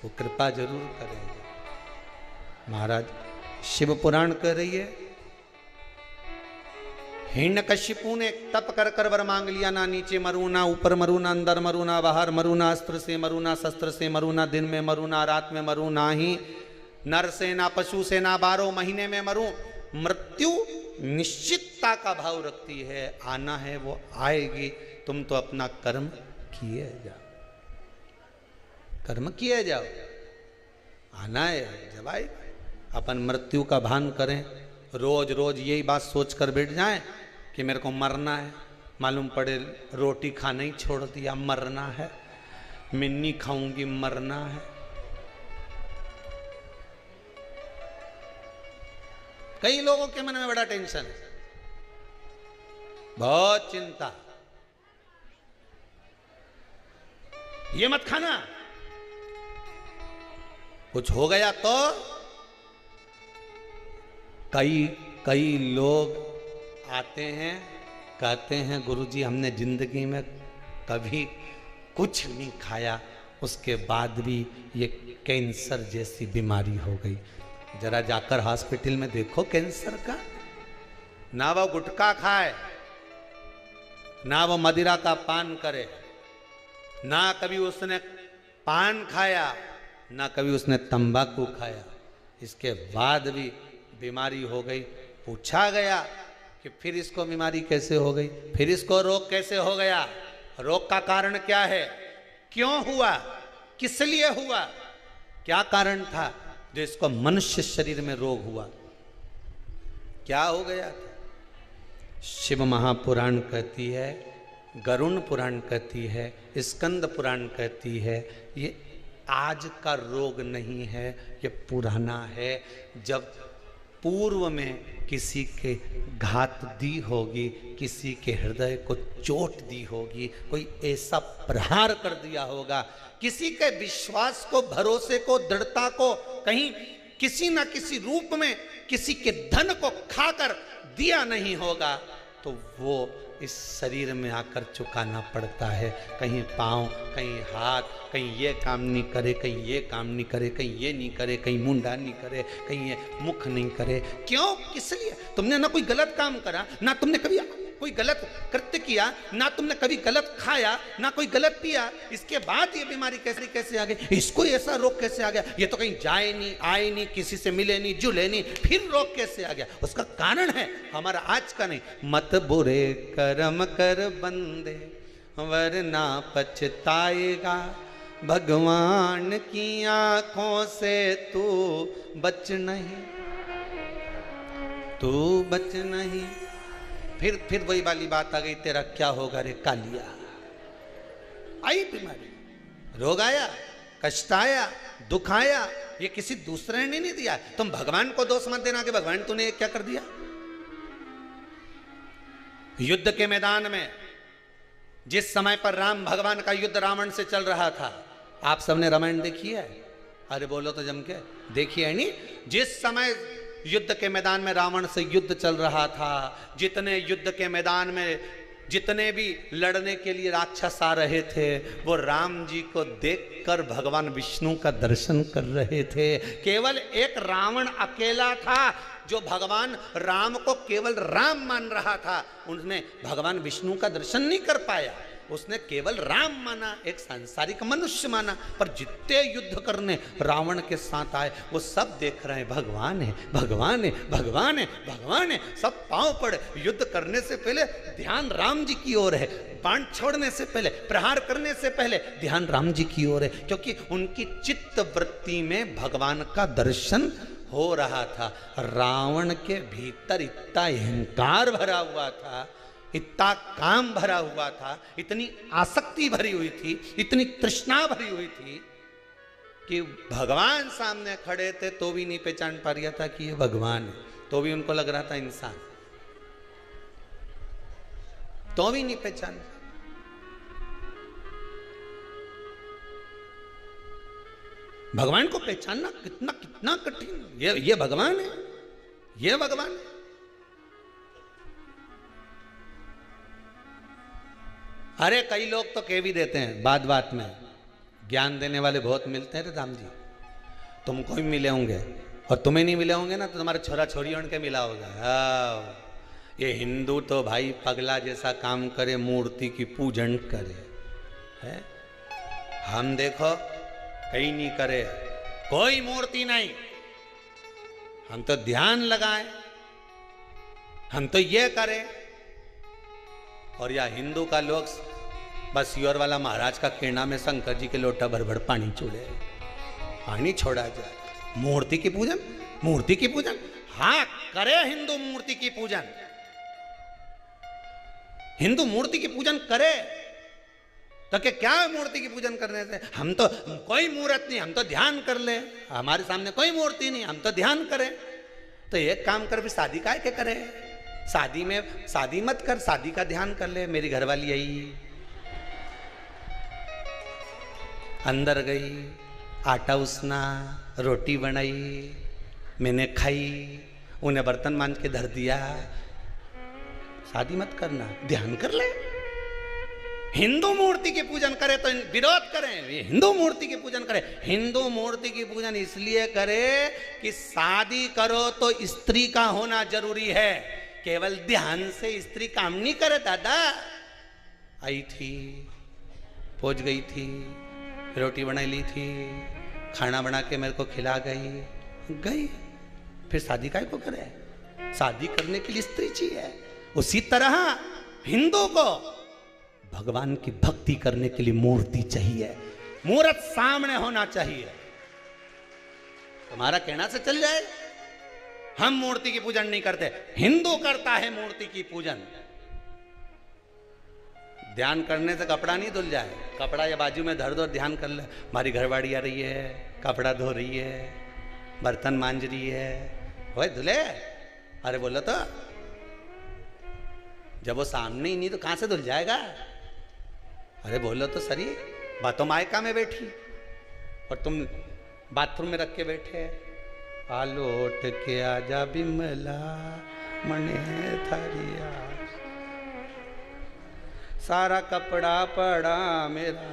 वो कृपा जरूर करेगा। महाराज शिव पुराण कह रही है, हिरण्यकशिपु ने तप कर कर वर मांग लिया, ना नीचे मरू ना ऊपर मरू ना अंदर मरू ना बाहर मरू ना अस्त्र से मरू ना शस्त्र से मरू ना दिन में मरू ना रात में मरू ना ही नर से ना पशु से ना 12 महीने में मरू। मृत्यु निश्चितता का भाव रखती है, आना है वो आएगी, तुम तो अपना कर्म किए जाओ, कर्म किए जाओ, आना है जब आए। अपन मृत्यु का भान करें, रोज रोज यही बात सोचकर बैठ जाएं कि मेरे को मरना है, मालूम पड़े रोटी खाना ही छोड़ दिया, मरना है, मैं नहीं खाऊंगी, मरना है। कई लोगों के मन में बड़ा टेंशन है, बहुत चिंता, ये मत खाना, कुछ हो गया तो। कई लोग आते हैं, कहते हैं गुरुजी हमने जिंदगी में कभी कुछ नहीं खाया, उसके बाद भी ये कैंसर जैसी बीमारी हो गई। जरा जाकर हॉस्पिटल में देखो कैंसर का। ना वो गुटखा खाए, ना वो मदिरा का पान करे, ना कभी उसने पान खाया, ना कभी उसने तंबाकू खाया, इसके बाद भी बीमारी हो गई। पूछा गया कि फिर इसको बीमारी कैसे हो गई, फिर इसको रोग कैसे हो गया, रोग का कारण क्या है, क्यों हुआ, किस लिए हुआ, क्या कारण था जो इसको मनुष्य शरीर में रोग हुआ, क्या हो गया था? शिव महापुराण कहती है, गरुण पुराण कहती है, स्कंद पुराण कहती है, ये आज का रोग नहीं है, ये पुराना है। जब पूर्व में किसी के घात दी होगी, किसी के हृदय को चोट दी होगी, कोई ऐसा प्रहार कर दिया होगा, किसी के विश्वास को, भरोसे को, दृढ़ता को कहीं किसी न किसी रूप में किसी के धन को खाकर दिया नहीं होगा, तो वो इस शरीर में आकर चुकाना पड़ता है। कहीं पाँव, कहीं हाथ, कहीं ये काम नहीं करे, कहीं ये काम नहीं करे, कहीं ये नहीं करे, कहीं मुंडा नहीं करे, कहीं ये मुख नहीं करे। क्यों, किस लिए? तुमने ना कोई गलत काम करा, ना तुमने कभी कोई गलत कृत्य किया, ना तुमने कभी गलत खाया, ना कोई गलत पिया, इसके बाद ये बीमारी कैसे आ गई, इसको ऐसा रोग कैसे आ गया, ये तो कहीं जाए नहीं, आए नहीं, किसी से मिले नहीं, जुले नहीं, फिर रोग कैसे आ गया? उसका कारण है हमारा आज का नहीं। मत बुरे कर्म कर बंदे वरना पछताएगा, भगवान की आंखों से तू बच नहीं, तू बच नहीं। फिर वही वाली बात आ गई, तेरा क्या होगा रे कालिया। आई बीमारी, रोग आया, कष्ट आया, दुख आया, ये किसी दूसरे ने नहीं दिया। तुम भगवान को दोष मत देना कि भगवान तूने क्या कर दिया। युद्ध के मैदान में जिस समय पर राम भगवान का युद्ध रावण से चल रहा था, आप सबने रामायण देखी है? अरे बोलो तो जम के, देखी है नहीं? जिस समय युद्ध के मैदान में रावण से युद्ध चल रहा था, जितने युद्ध के मैदान में जितने भी लड़ने के लिए राक्षस आ रहे थे, वो राम जी को देखकर भगवान विष्णु का दर्शन कर रहे थे। केवल एक रावण अकेला था जो भगवान राम को केवल राम मान रहा था, उसने भगवान विष्णु का दर्शन नहीं कर पाया। उसने केवल राम माना, एक सांसारिक मनुष्य माना। पर जितने युद्ध करने रावण के साथ आए, वो सब देख रहे हैं भगवान है, भगवान है, भगवान है, भगवान है। सब पांव पड़े। युद्ध करने से पहले ध्यान राम जी की ओर है, बाण छोड़ने से पहले, प्रहार करने से पहले ध्यान राम जी की ओर है, क्योंकि उनकी चित्त वृत्ति में भगवान का दर्शन हो रहा था। रावण के भीतर इतना अहंकार भरा हुआ था इतना काम भरा हुआ था, इतनी आसक्ति भरी हुई थी, इतनी तृष्णा भरी हुई थी कि भगवान सामने खड़े थे तो भी नहीं पहचान पा रहा था कि ये भगवान है, तो भी उनको लग रहा था इंसान, तो भी नहीं पहचान। भगवान को पहचानना कितना कितना कठिन। ये भगवान है, ये भगवान है। अरे कई लोग तो कह भी देते हैं बात बात में, ज्ञान देने वाले बहुत मिलते हैं रे राम जी, तुमको भी मिले होंगे और तुम्हें नहीं मिले होंगे ना तो तुम्हारे छोरा छोरियों के मिला होगा। ये हिंदू तो भाई पगला जैसा काम करे, मूर्ति की पूजन करे है। हम देखो कहीं नहीं करे, कोई मूर्ति नहीं, हम तो ध्यान लगाएं, हम तो ये करें। और या हिंदू का लोग बस योर वाला महाराज का किरणा में शंकर जी के लोटा भर भर पानी छोड़े, पानी छोड़ा जाए। मूर्ति की पूजन, मूर्ति की पूजन, हाँ करे हिंदू मूर्ति की पूजन, हिंदू मूर्ति की पूजन करे तो क्या मूर्ति की पूजन करने से? हम तो कोई मूर्त नहीं, हम तो ध्यान कर ले, हमारे सामने कोई मूर्ति नहीं, हम तो ध्यान करें। तो एक काम कर, भी शादी काहे के करे? शादी में शादी मत कर, शादी का ध्यान कर ले। मेरी घरवाली आई, अंदर गई, आटा उसना, रोटी बनाई, मैंने खाई, उन्हें बर्तन मांज के धर दिया। शादी मत करना, ध्यान कर ले। हिंदू मूर्ति की पूजन करे तो विरोध करें, हिंदू मूर्ति की पूजन करे। हिंदू मूर्ति की पूजन इसलिए करे कि शादी करो तो स्त्री का होना जरूरी है, केवल ध्यान से स्त्री काम नहीं करे। दादा आई थी, पहुंच गई थी, रोटी बनाई ली थी, खाना बना के मेरे को खिला गई, फिर शादी काहे को करे? शादी करने के लिए स्त्री चाहिए। उसी तरह हिंदू को भगवान की भक्ति करने के लिए मूर्ति चाहिए, मूर्त सामने होना चाहिए। तुम्हारा कहना से चल जाए, हम मूर्ति की पूजन नहीं करते, हिंदू करता है मूर्ति की पूजन। ध्यान करने से कपड़ा नहीं धुल जाए, कपड़ा या बाजू में धर दो, ध्यान कर ले। हमारी घरवाड़ी आ रही है, कपड़ा धो रही है, बर्तन मांज रही है, ओए धुले। अरे बोलो तो, जब वो सामने ही नहीं तो कहां से धुल जाएगा? अरे बोलो तो सही, बातों मायका में बैठी और तुम बाथरूम में रख के बैठे। आलोट के आजा बिमला मने थारिया, सारा कपड़ा पड़ा मेरा,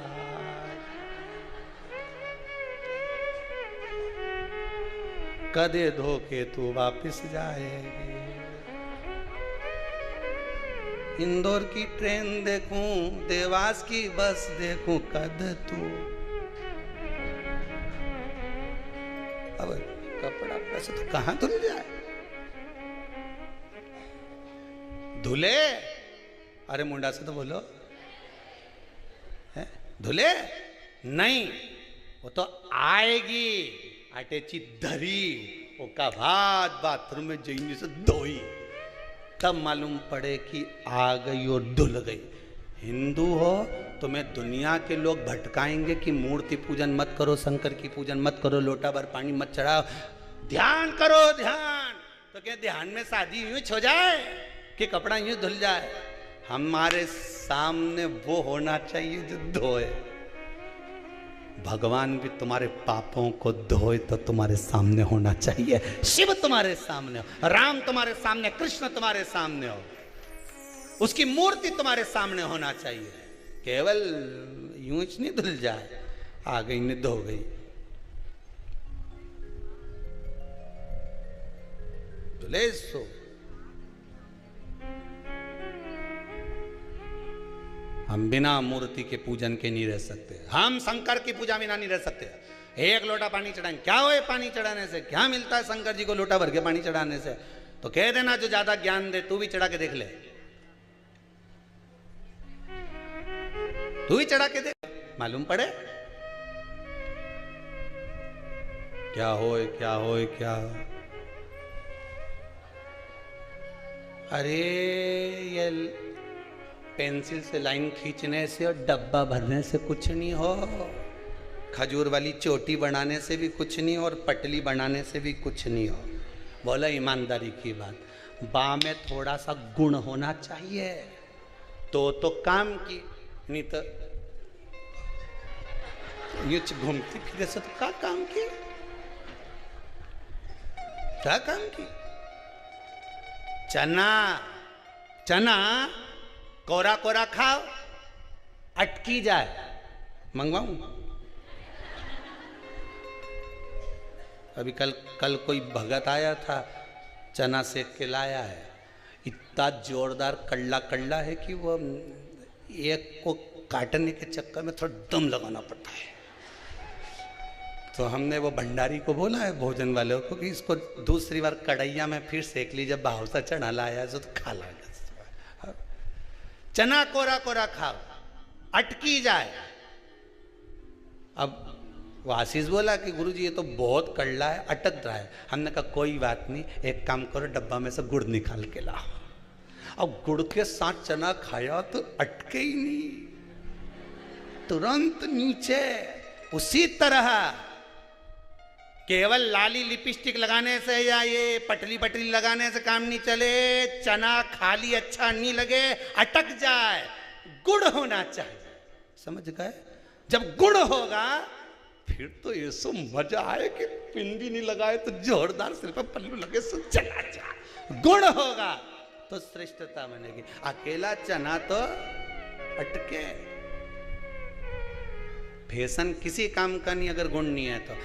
कदे धोके तू वापिस जाएगी। इंदौर की ट्रेन देखूं, देवास की बस देखूं, कद तू। अब कपड़ा पैसे तो कहां धुल जाए? धुले? अरे मुंडा से तो बोलो है? धुले नहीं, वो तो आएगी अटेची धरी, वो का बाद बाथरूम में जाइए से धोई, तब मालूम पड़े कि आ गई और धुल गई। हिंदू हो तुम्हें दुनिया के लोग भटकाएंगे कि मूर्ति पूजन मत करो, शंकर की पूजन मत करो, लोटा भर पानी मत चढ़ाओ, ध्यान करो ध्यान। तो क्या ध्यान में शादी यूं हो जाए कि कपड़ा यूं धुल जाए? हमारे सामने वो होना चाहिए जो धोए। भगवान भी तुम्हारे पापों को धोए तो तुम्हारे सामने होना चाहिए। शिव तुम्हारे सामने हो, राम तुम्हारे सामने, कृष्ण तुम्हारे सामने हो, उसकी मूर्ति तुम्हारे सामने होना चाहिए। केवल यूं ही नहीं धुल जाए, आ गई ने धो गई। धुले सो हम बिना मूर्ति के पूजन के नहीं रह सकते, हम शंकर की पूजा बिना नहीं रह सकते। एक लोटा पानी चढ़ाएं, क्या हो पानी चढ़ाने से? क्या मिलता है शंकर जी को लोटा भर के पानी चढ़ाने से? तो कह देना जो ज्यादा ज्ञान दे, तू भी चढ़ा के देख ले, तू ही चढ़ा के देख, मालूम पड़े क्या होए क्या होए क्या हो। अरे ये पेंसिल से लाइन खींचने से और डब्बा भरने से कुछ नहीं हो, खजूर वाली चोटी बनाने से भी कुछ नहीं और पटली बनाने से भी कुछ नहीं हो। बोला ईमानदारी की बात, बा में थोड़ा सा गुण होना चाहिए तो काम की, नहीं तो ये घूमती फिरे से तो क्या काम की, क्या काम की। चना चना कोरा कोरा खाओ, अटकी जाए, मंगवाऊं? अभी कल कोई भगत आया था, चना सेक के लाया है, इतना जोरदार कड़ला कड़ला है कि वो एक को काटने के चक्कर में थोड़ा दम लगाना पड़ता है। तो हमने वो भंडारी को बोला है भोजन वालों को कि इसको दूसरी बार कढ़ैया में फिर सेक ली, जब भाव सा चना लाया तो खा ला। चना कोरा कोरा खाओ, अटकी जाए। अब वो आशीष बोला कि गुरुजी ये तो बहुत कड़ला है, अटक रहा है। हमने कहा कोई बात नहीं, एक काम करो, डब्बा में से गुड़ निकाल के लाओ। अब गुड़ के साथ चना खाया तो अटके ही नहीं, तुरंत नीचे। उसी तरह केवल लाली लिपस्टिक लगाने से या ये पटली पटली लगाने से काम नहीं चले। चना खाली अच्छा नहीं लगे, अटक जाए, गुड़ होना चाहिए। समझ गए? जब गुड़ होगा फिर तो ये सो मजा आए कि पिंडी नहीं लगाए तो जोरदार सिर पर पल्लू लगे सो चला जा। गुड़ होगा तो श्रेष्ठता बनेगी, अकेला चना तो अटके। फैशन किसी काम का नहीं अगर गुण नहीं है तो।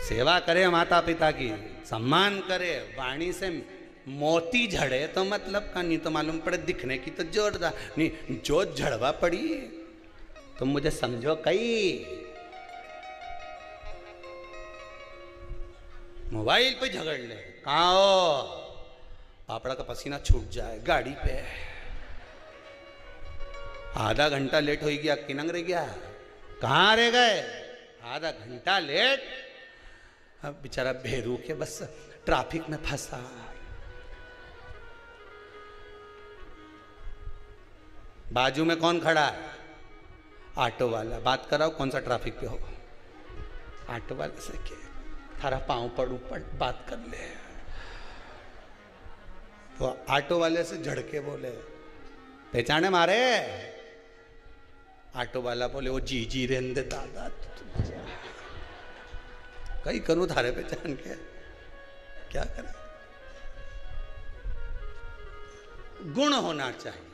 सेवा करे माता पिता की, सम्मान करे, वाणी से मोती झड़े तो मतलब का, नहीं तो मालूम पड़े दिखने की तो जोरदार नहीं, जो झड़वा पड़ी तुम मुझे समझो। कई मोबाइल पे झगड़ ले, कहाँ हो, पापड़ा का पसीना छूट जाए गाड़ी पे, आधा घंटा लेट हो गया, किनंग रह गया, कहाँ रह गए, आधा घंटा लेट। अब बेचारा भेरू के बस ट्रैफिक में फंसा। बाजू में कौन खड़ा है? ऑटो वाला। बात कराओ कौन सा ट्रैफिक पे हो। ऑटो वाले से क्या, थारा पांव पड़ू पड़ बात कर ले। तो ऑटो वाले से झड़के बोले, पहचाने मारे? ऑटो वाला बोले, वो जी रेंदे दादा, कहीं करूं थारे पहचान के, क्या करें। गुण होना चाहिए।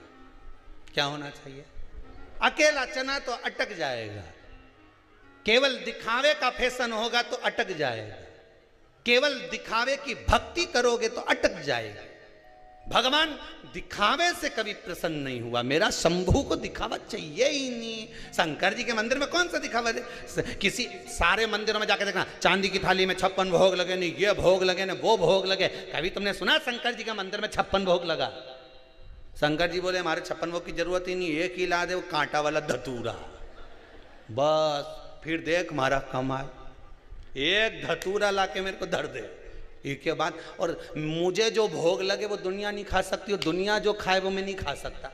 क्या होना चाहिए? अकेला चना तो अटक जाएगा, केवल दिखावे का फैशन होगा तो अटक जाएगा, केवल दिखावे की भक्ति करोगे तो अटक जाएगा। भगवान दिखावे से कभी प्रसन्न नहीं हुआ। मेरा शंभू को दिखावा चाहिए ही नहीं। शंकर जी के मंदिर में कौन सा दिखावा दे? किसी सारे मंदिरों में जाकर देखना, चांदी की थाली में 56 भोग लगे, नहीं ये भोग लगे ना वो भोग लगे। कभी तुमने सुना शंकर जी के मंदिर में 56 भोग लगा? शंकर जी बोले हमारे 56 भोग की जरूरत ही नहीं, एक ही ला दे, वो कांटा वाला धतूरा, बस फिर देख मारा कमाल। एक धतूरा ला के मेरे को धर दे, एक के बाद। और मुझे जो भोग लगे वो दुनिया नहीं खा सकती, और दुनिया जो खाए वो मैं नहीं खा सकता।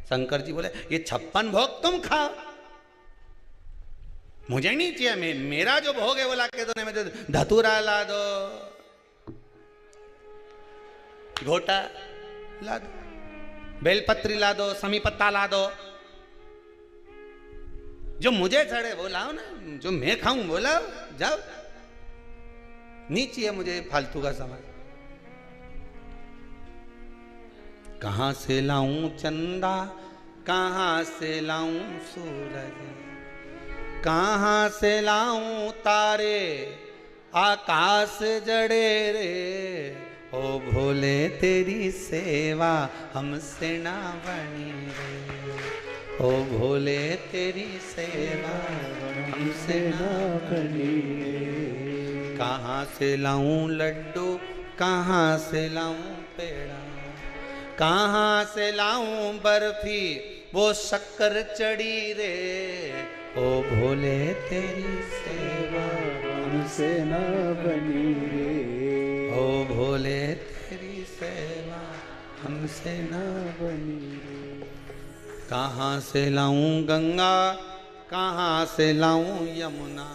शंकर जी बोले ये 56 भोग तुम खाओ, मुझे नहीं चाहिए। मेरा जो भोग है वो ला के दो, मुझे धतूरा ला दो, घोटा ला दो, बेलपत्री ला दो, समी पत्ता ला दो। जो मुझे चढ़े वो लाओ ना, जो मैं खाऊं वो लाओ, जाओ। नहीं चाहिए मुझे फालतू का सामान। कहां से लाऊं चंदा, कहां से लाऊं सूरज, कहां से लाऊं तारे, आकाश जड़े रे। ओ भोले तेरी सेवा हमसे ना बनी रे, ओ भोले तेरी सेवा हमसे ना बनी रे। कहाँ से लाऊं लड्डू, कहाँ से लाऊं पेड़ा, कहाँ से लाऊं बर्फी, वो शक्कर चढ़ी रे। ओ भोले तेरी सेवा हमसे ना बनी रे, ओ भोले तेरी सेवा हमसे ना बनी रे। कहाँ से लाऊं गंगा, कहाँ से लाऊं यमुना,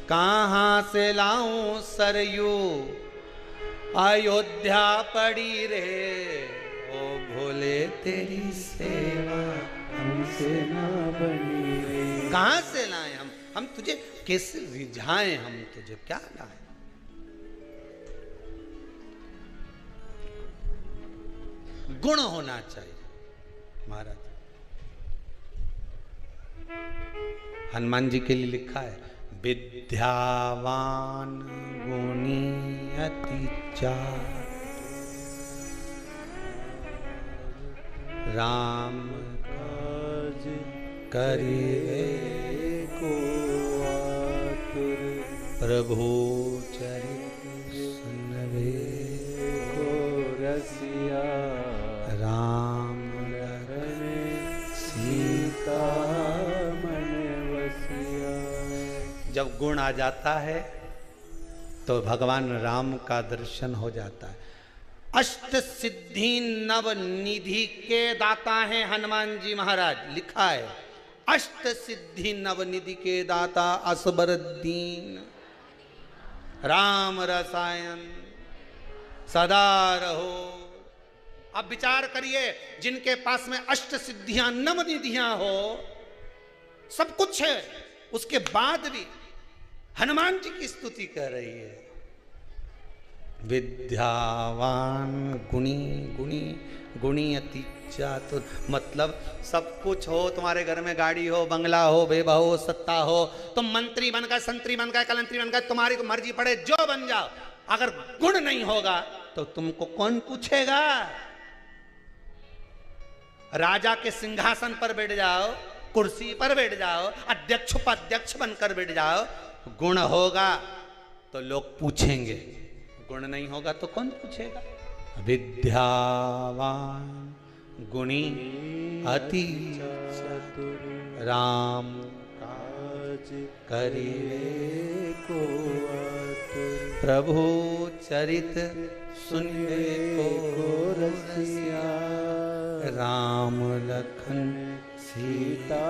कहाँ से लाऊं सरयू, अयोध्या पड़ी रे, ओ भोले तेरी सेवा हमसे ना बनी रे। कहाँ से लाएं हम तुझे कैसे रिझाएं, हम तुझे क्या लाएं? गुण होना चाहिए महाराज। हनुमान जी के लिए लिखा है, विद्यावान गुणी अति चातुर, राम काज करिवे को आतुर, प्रभु चरित सुनवे को रसिया, राम लखन सीता मन वसिया। जब गुण आ जाता है तो भगवान राम का दर्शन हो जाता है। अष्ट सिद्धि नव निधि के दाता हैं हनुमान जी महाराज, लिखा है अष्ट सिद्धि नव निधि के दाता असबर दीन, राम रसायन सदा रहो। अब विचार करिए, जिनके पास में अष्ट सिद्धियां नव निधियां हो, सब कुछ है, उसके बाद भी हनुमान जी की स्तुति कर रही है। विद्यावान गुणी गुणी गुणी अति चातुर, मतलब सब कुछ हो, तुम्हारे घर में गाड़ी हो, बंगला हो, वैभव हो, सत्ता हो, तुम मंत्री बन गए, संतरी बन गए, कलंतरी बन गए, तुम्हारी मर्जी पड़े जो बन जाओ, अगर गुण नहीं होगा तो तुमको कौन पूछेगा? राजा के सिंहासन पर बैठ जाओ, कुर्सी पर बैठ जाओ, अध्यक्ष उपाध्यक्ष बनकर बैठ जाओ, गुण होगा तो लोग पूछेंगे, गुण नहीं होगा तो कौन पूछेगा? विद्यावान गुणी अति चतुर, राम काज करिवे को आतुर, प्रभु चरित सुनिवे को रसिया, राम लखन सीता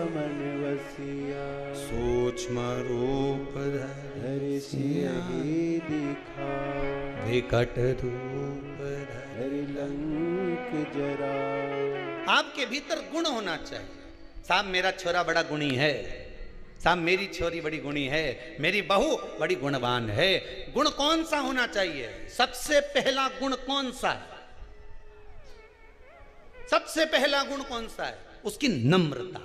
मन वसिया, सूक्ष्म रूप धरि सियहि दिखाओ, विकट रूप धरि लंक जराओ। आपके भीतर गुण होना चाहिए। साहब मेरा छोरा बड़ा गुणी है, साहब मेरी छोरी बड़ी गुणी है, मेरी बहू बड़ी गुणवान है। गुण कौन सा होना चाहिए? सबसे पहला गुण कौन सा है? सबसे पहला गुण कौन सा है? उसकी नम्रता।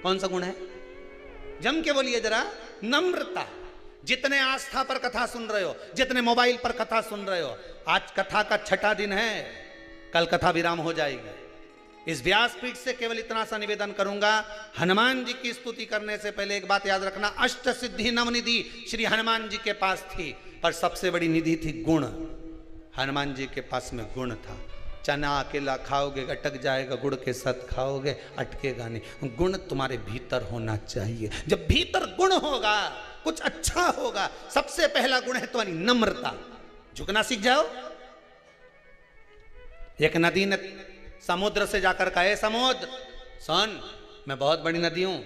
कौन सा गुण है? जम के बोलिए जरा। नम्रता। जितने आस्था पर कथा सुन रहे हो, जितने मोबाइल पर कथा सुन रहे हो, आज कथा का छठा दिन है, कल कथा विराम हो जाएगी। इस व्यासपीठ से केवल इतना सा निवेदन करूंगा, हनुमान जी की स्तुति करने से पहले एक बात याद रखना, अष्ट सिद्धि नवनिधि श्री हनुमान जी के पास थी, पर सबसे बड़ी निधि थी गुण। हनुमान जी के पास में गुण था। चना अकेला खाओगे अटक जाएगा, गुड़ के साथ खाओगे अटकेगा नहीं। गुण तुम्हारे भीतर होना चाहिए। जब भीतर गुण होगा, कुछ अच्छा होगा। सबसे पहला गुण है तुम्हारी नम्रता। झुकना सीख जाओ। एक नदी ने समुद्र से जाकर कहे, समुद्र सुन, मैं बहुत बड़ी नदी हूं,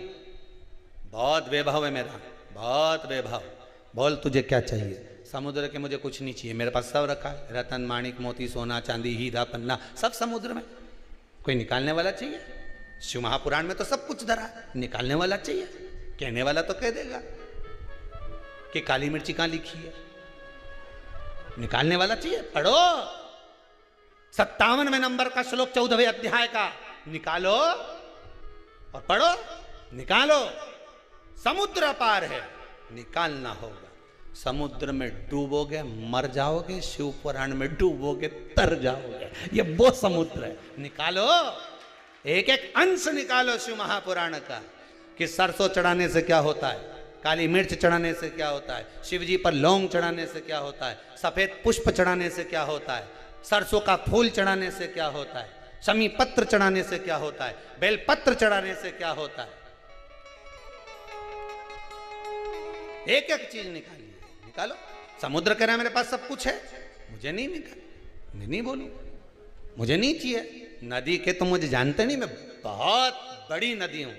बहुत वैभव है मेरा, बहुत वैभव, बोल तुझे क्या चाहिए? समुद्र के मुझे कुछ नहीं चाहिए, मेरे पास सब रखा है, रतन माणिक मोती सोना चांदी हीरा पन्ना सब समुद्र में। कोई निकालने वाला चाहिए? शिव महापुराण में तो सब कुछ धरा है, निकालने वाला चाहिए? कहने वाला तो कह देगा कि काली मिर्ची कहां लिखी है, निकालने वाला चाहिए? पढ़ो 57वें नंबर का श्लोक 14वें अध्याय का निकालो और पढ़ो, निकालो। समुद्र पार है, निकालना होगा। समुद्र में डूबोगे मर जाओगे, शिव पुराण में डूबोगे तर जाओगे। ये वो समुद्र है, निकालो। एक एक अंश निकालो शिव महापुराण का, कि सरसों चढ़ाने से क्या होता है, काली मिर्च चढ़ाने से क्या होता है, शिव जी पर लौंग चढ़ाने से क्या होता है, सफेद पुष्प चढ़ाने से क्या होता है, सरसों का फूल चढ़ाने से क्या होता है, शमी पत्र चढ़ाने से क्या होता है, बेल पत्र चढ़ाने से क्या होता है। एक एक चीज निकालिए, निकालो। समुद्र कह रहा है मेरे पास सब कुछ है, मुझे नहीं निकाल, मैं नहीं बोलूं, मुझे नहीं चाहिए। नदी के तो मुझे जानते नहीं, मैं बहुत बड़ी नदी हूं,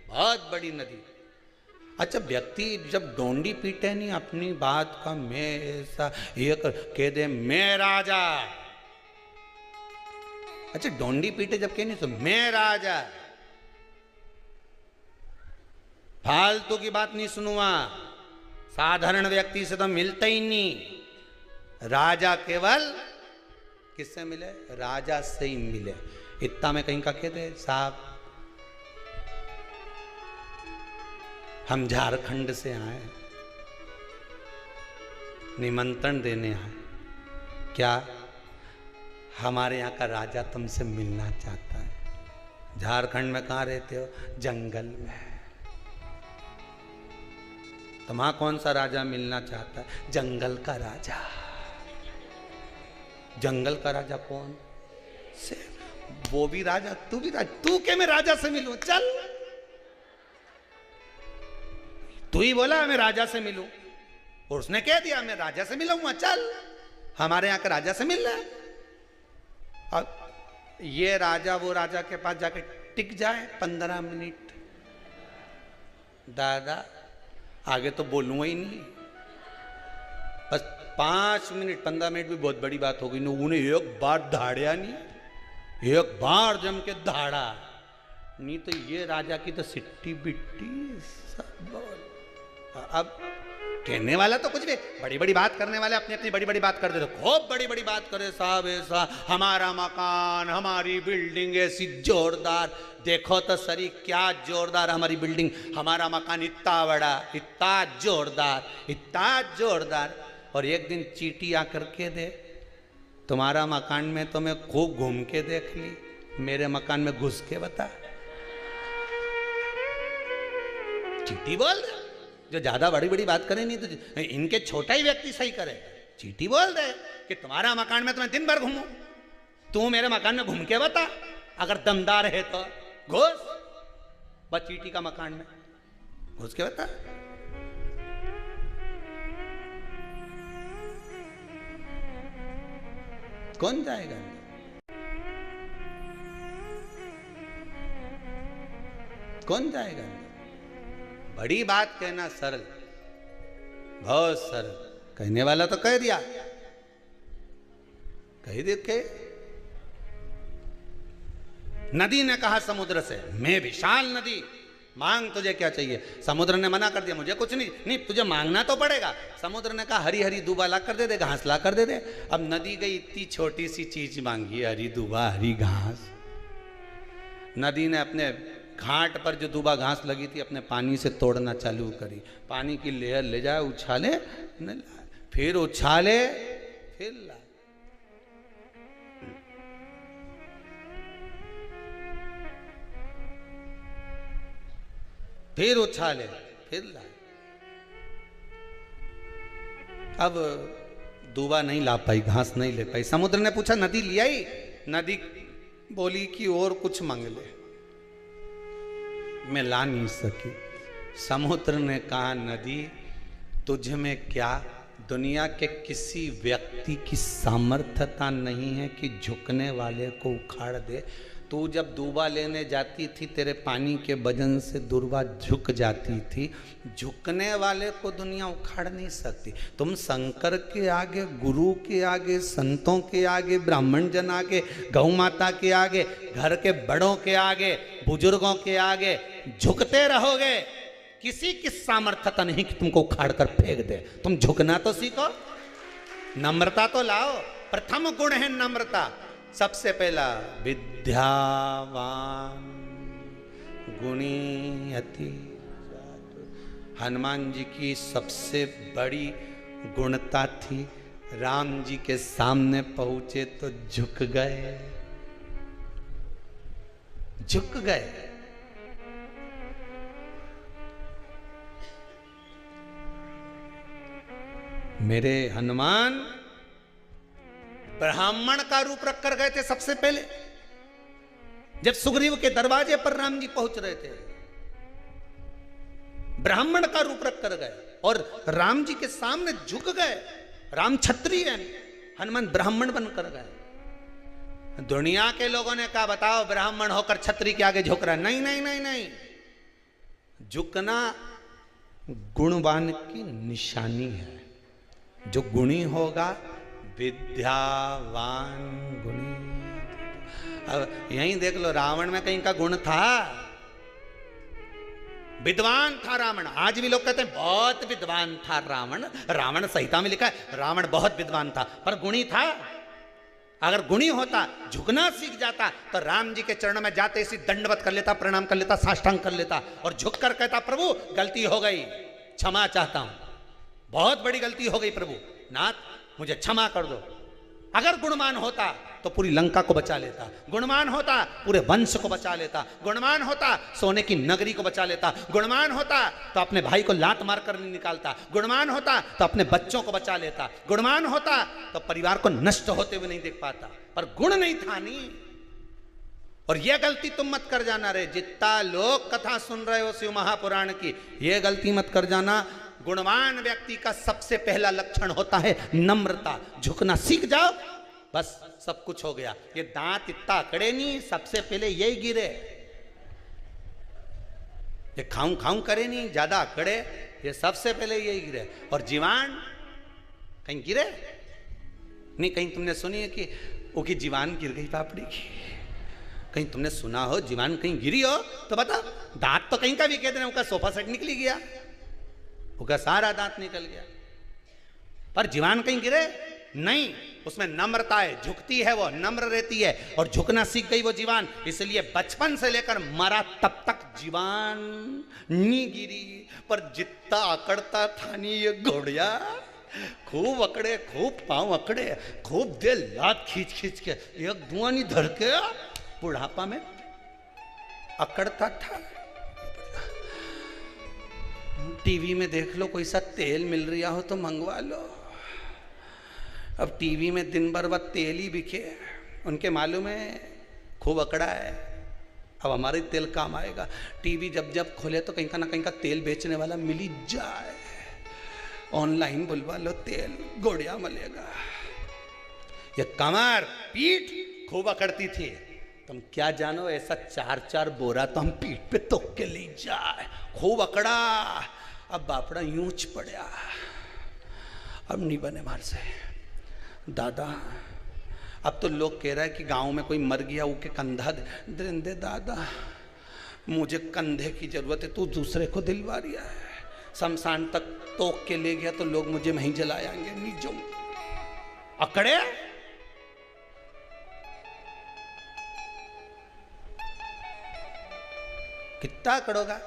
बहुत बड़ी नदी। अच्छा, व्यक्ति जब डोंडी पीटे नहीं अपनी बात का, मैं ऐसा ये कह दे मैं राजा। अच्छा, डोंडी पीटे जब कह नहीं तो मैं राजा, फालतू की बात नहीं सुनूंगा। साधारण व्यक्ति से तो मिलता ही नहीं। राजा केवल किससे मिले? राजा से ही मिले। इतना में कहीं का कहते साहब हम झारखंड से आए, निमंत्रण देने आए, क्या हमारे यहाँ का राजा तुमसे मिलना चाहता है। झारखंड में कहाँ रहते हो? जंगल में। तो वहां कौन सा राजा मिलना चाहता है? जंगल का राजा। जंगल का राजा कौन से? वो भी राजा, तू भी राजा। तू के मैं राजा से मिलूं? चल, तू ही बोला मैं राजा से मिलूं और उसने कह दिया मैं राजा से मिलूंगा। चल, हमारे यहां का राजा से मिल रहा है। अब ये राजा वो राजा के पास जाके टिक जाए 15 मिनट, दादा आगे तो बोलूंगा ही नहीं। बस 5 मिनट 15 मिनट भी बहुत बड़ी बात हो गई। उन्हें एक बार धाड़िया नहीं, एक बार जम के धाड़ा नहीं तो ये राजा की तो सिट्टी बिट्टी सब। अब कहने वाला तो कुछ भी, बड़ी बड़ी बात करने वाले अपनी अपनी बड़ी बड़ी बात कर देते, खूब बड़ी बड़ी बात करे साहब। ऐसा हमारा मकान, हमारी बिल्डिंग ऐसी जोरदार, देखो तो सरी क्या जोरदार हमारी बिल्डिंग, हमारा मकान इतना बड़ा, इतना जोरदार, इतना जोरदार। और एक दिन चींटी आकर के दे तुम्हारा मकान में तो मैं खूब घूम के देख ली, मेरे मकान में घुस के बता। चींटी बोल दे, जो ज्यादा बड़ी बड़ी बात करे नहीं तो इनके छोटा ही व्यक्ति सही करे। चींटी बोल दे कि तुम्हारा मकान में तो मैं दिन भर घूमूं, तू मेरे मकान में घूम के बता, अगर दमदार है तो घुस। बस चींटी का मकान में घुस के बता। कौन जाएगा? कौन जाएगा? बड़ी बात कहना सरल, बहुत सरल। कहने वाला तो कह दिया, कह देखे। नदी ने कहा समुद्र से, मैं विशाल नदी, मांग तुझे क्या चाहिए। समुद्र ने मना कर दिया, मुझे कुछ नहीं, नहीं तुझे मांगना तो पड़ेगा। समुद्र ने कहा हरी हरी दूबा ला कर दे दे, घास ला कर दे दे। अब नदी गई, इतनी छोटी सी चीज मांगी, हरी दूबा हरी घास। नदी ने अपने घाट पर जो दूबा घास लगी थी अपने पानी से तोड़ना चालू करी। पानी की लेयर ले जाए, उछाले, फिर उछाले, फिर ला। फिर उछाले, फिर ला। अब दूबा नहीं ला पाई, घास नहीं ले पाई। समुद्र ने पूछा नदी ले आई? नदी बोली कि और कुछ मांग ले, मैं ला नहीं सकी। समुद्र ने कहा नदी तुझ में क्या दुनिया के किसी व्यक्ति की सामर्थ्यता नहीं है कि झुकने वाले को उखाड़ दे। तू जब दूबा लेने जाती थी तेरे पानी के वजन से दूबा झुक जाती थी, झुकने वाले को दुनिया उखाड़ नहीं सकती। तुम शंकर के आगे, गुरु के आगे, संतों के आगे, ब्राह्मण जन आगे, गौ माता के आगे, घर के बड़ों के आगे, बुजुर्गों के आगे झुकते रहोगे। किसी की सामर्थ्यता नहीं कि तुमको उखाड़ कर फेंक दे। तुम झुकना तो सीखो, नम्रता तो लाओ। प्रथम गुण है नम्रता। सबसे पहला विद्यावान गुणी अति। हनुमान जी की सबसे बड़ी गुणता थी, राम जी के सामने पहुंचे तो झुक गए, झुक गए। मेरे हनुमान ब्राह्मण का रूप रख कर गए थे। सबसे पहले जब सुग्रीव के दरवाजे पर राम जी पहुंच रहे थे, ब्राह्मण का रूप रख कर गए और राम जी के सामने झुक गए। राम क्षत्रिय है, हनुमान ब्राह्मण बनकर गए। दुनिया के लोगों ने कहा बताओ ब्राह्मण होकर छत्री के आगे झुक रहा। नहीं नहीं नहीं नहीं, झुकना गुणवान की निशानी है। जो गुणी होगा विद्यावान गुणी। अब यहीं देख लो, रावण में कहीं का गुण था? विद्वान था रावण। आज भी लोग कहते हैं बहुत विद्वान था रावण। रावण संहिता में लिखा है रावण बहुत विद्वान था, पर गुणी था? अगर गुणी होता, झुकना सीख जाता, तो राम जी के चरणों में जाते इसी दंडवत कर लेता, प्रणाम कर लेता, साष्टांग कर लेता और झुक कर कहता प्रभु गलती हो गई, क्षमा चाहता हूं, बहुत बड़ी गलती हो गई प्रभु, नाथ मुझे क्षमा कर दो। अगर गुणवान होता तो पूरी लंका को बचा लेता, गुणवान होता पूरे वंश को बचा लेता, गुणवान होता सोने की नगरी को बचा लेता, गुणवान होता तो अपने भाई को लात मार कर नहीं निकालता, गुणवान होता तो अपने बच्चों को बचा लेता, गुणवान होता तो परिवार को नष्ट होते हुए नहीं देख पाता। पर गुण नहीं था नहीं। और यह गलती तुम मत कर जाना रे, जितना लोग कथा सुन रहे हो शिव महापुराण की, यह गलती मत कर जाना। गुणवान व्यक्ति का सबसे पहला लक्षण होता है नम्रता। झुकना सीख जाओ, बस सब कुछ हो गया। ये दांत इतना अकड़े नहीं, सबसे पहले यही गिरे। ये खाऊं खाऊं करे नहीं, ज्यादा अकड़े, ये सबसे पहले यही गिरे। और जीवान कहीं गिरे नहीं। कहीं तुमने सुनी है कि उसकी जीवान गिर गई पापड़ी की? कहीं तुमने सुना हो जीवान कहीं गिरी हो तो बता। दांत तो कहीं का भी कहते हैं, उसका सोफा सेट निकली गया, उसका सारा दांत निकल गया, पर जीवान कहीं गिरे नहीं। उसमें नम्रता है, झुकती है, वो नम्र रहती है और झुकना सीख गई वो जीवान। इसलिए बचपन से लेकर मरा तब तक जीवान नहीं गिरी। पर जितना अकड़ता था नहीं ये घोड़िया, खूब अकड़े, खूब पांव अकड़े, खूब दे लात खींच खींच के, एक धुआं नहीं धर के बुढ़ापा में अकड़ता था। टीवी में देख लो, कोई सा तेल मिल रहा हो तो मंगवा लो। अब टीवी में दिन भर वह तेल ही बिके, उनके मालूम है खूब अकड़ा है, अब हमारे तेल काम आएगा। टीवी जब जब खोले तो कहीं का ना कहीं का तेल बेचने वाला मिल ही जाए, ऑनलाइन बुलवा लो तेल, गोड़िया मलेगा। ये कमर पीठ खूब अकड़ती थी, तुम क्या जानो, ऐसा 4-4 बोरा तो हम पीठ पे तोक के ले जाए, खूब अकड़ा। अब बापड़ा यूंच पड़ा, अब नहीं बने मार से दादा। अब तो लोग कह रहा है कि गांव में कोई मर गया, वो के कंधा दे दादा, मुझे कंधे की जरूरत है, तू दूसरे को दिलवा रिया है। शमशान तक तोक के ले गया तो लोग मुझे वहीं जलाएंगे, नहीं जो अकड़े। कितना अकड़ोगा?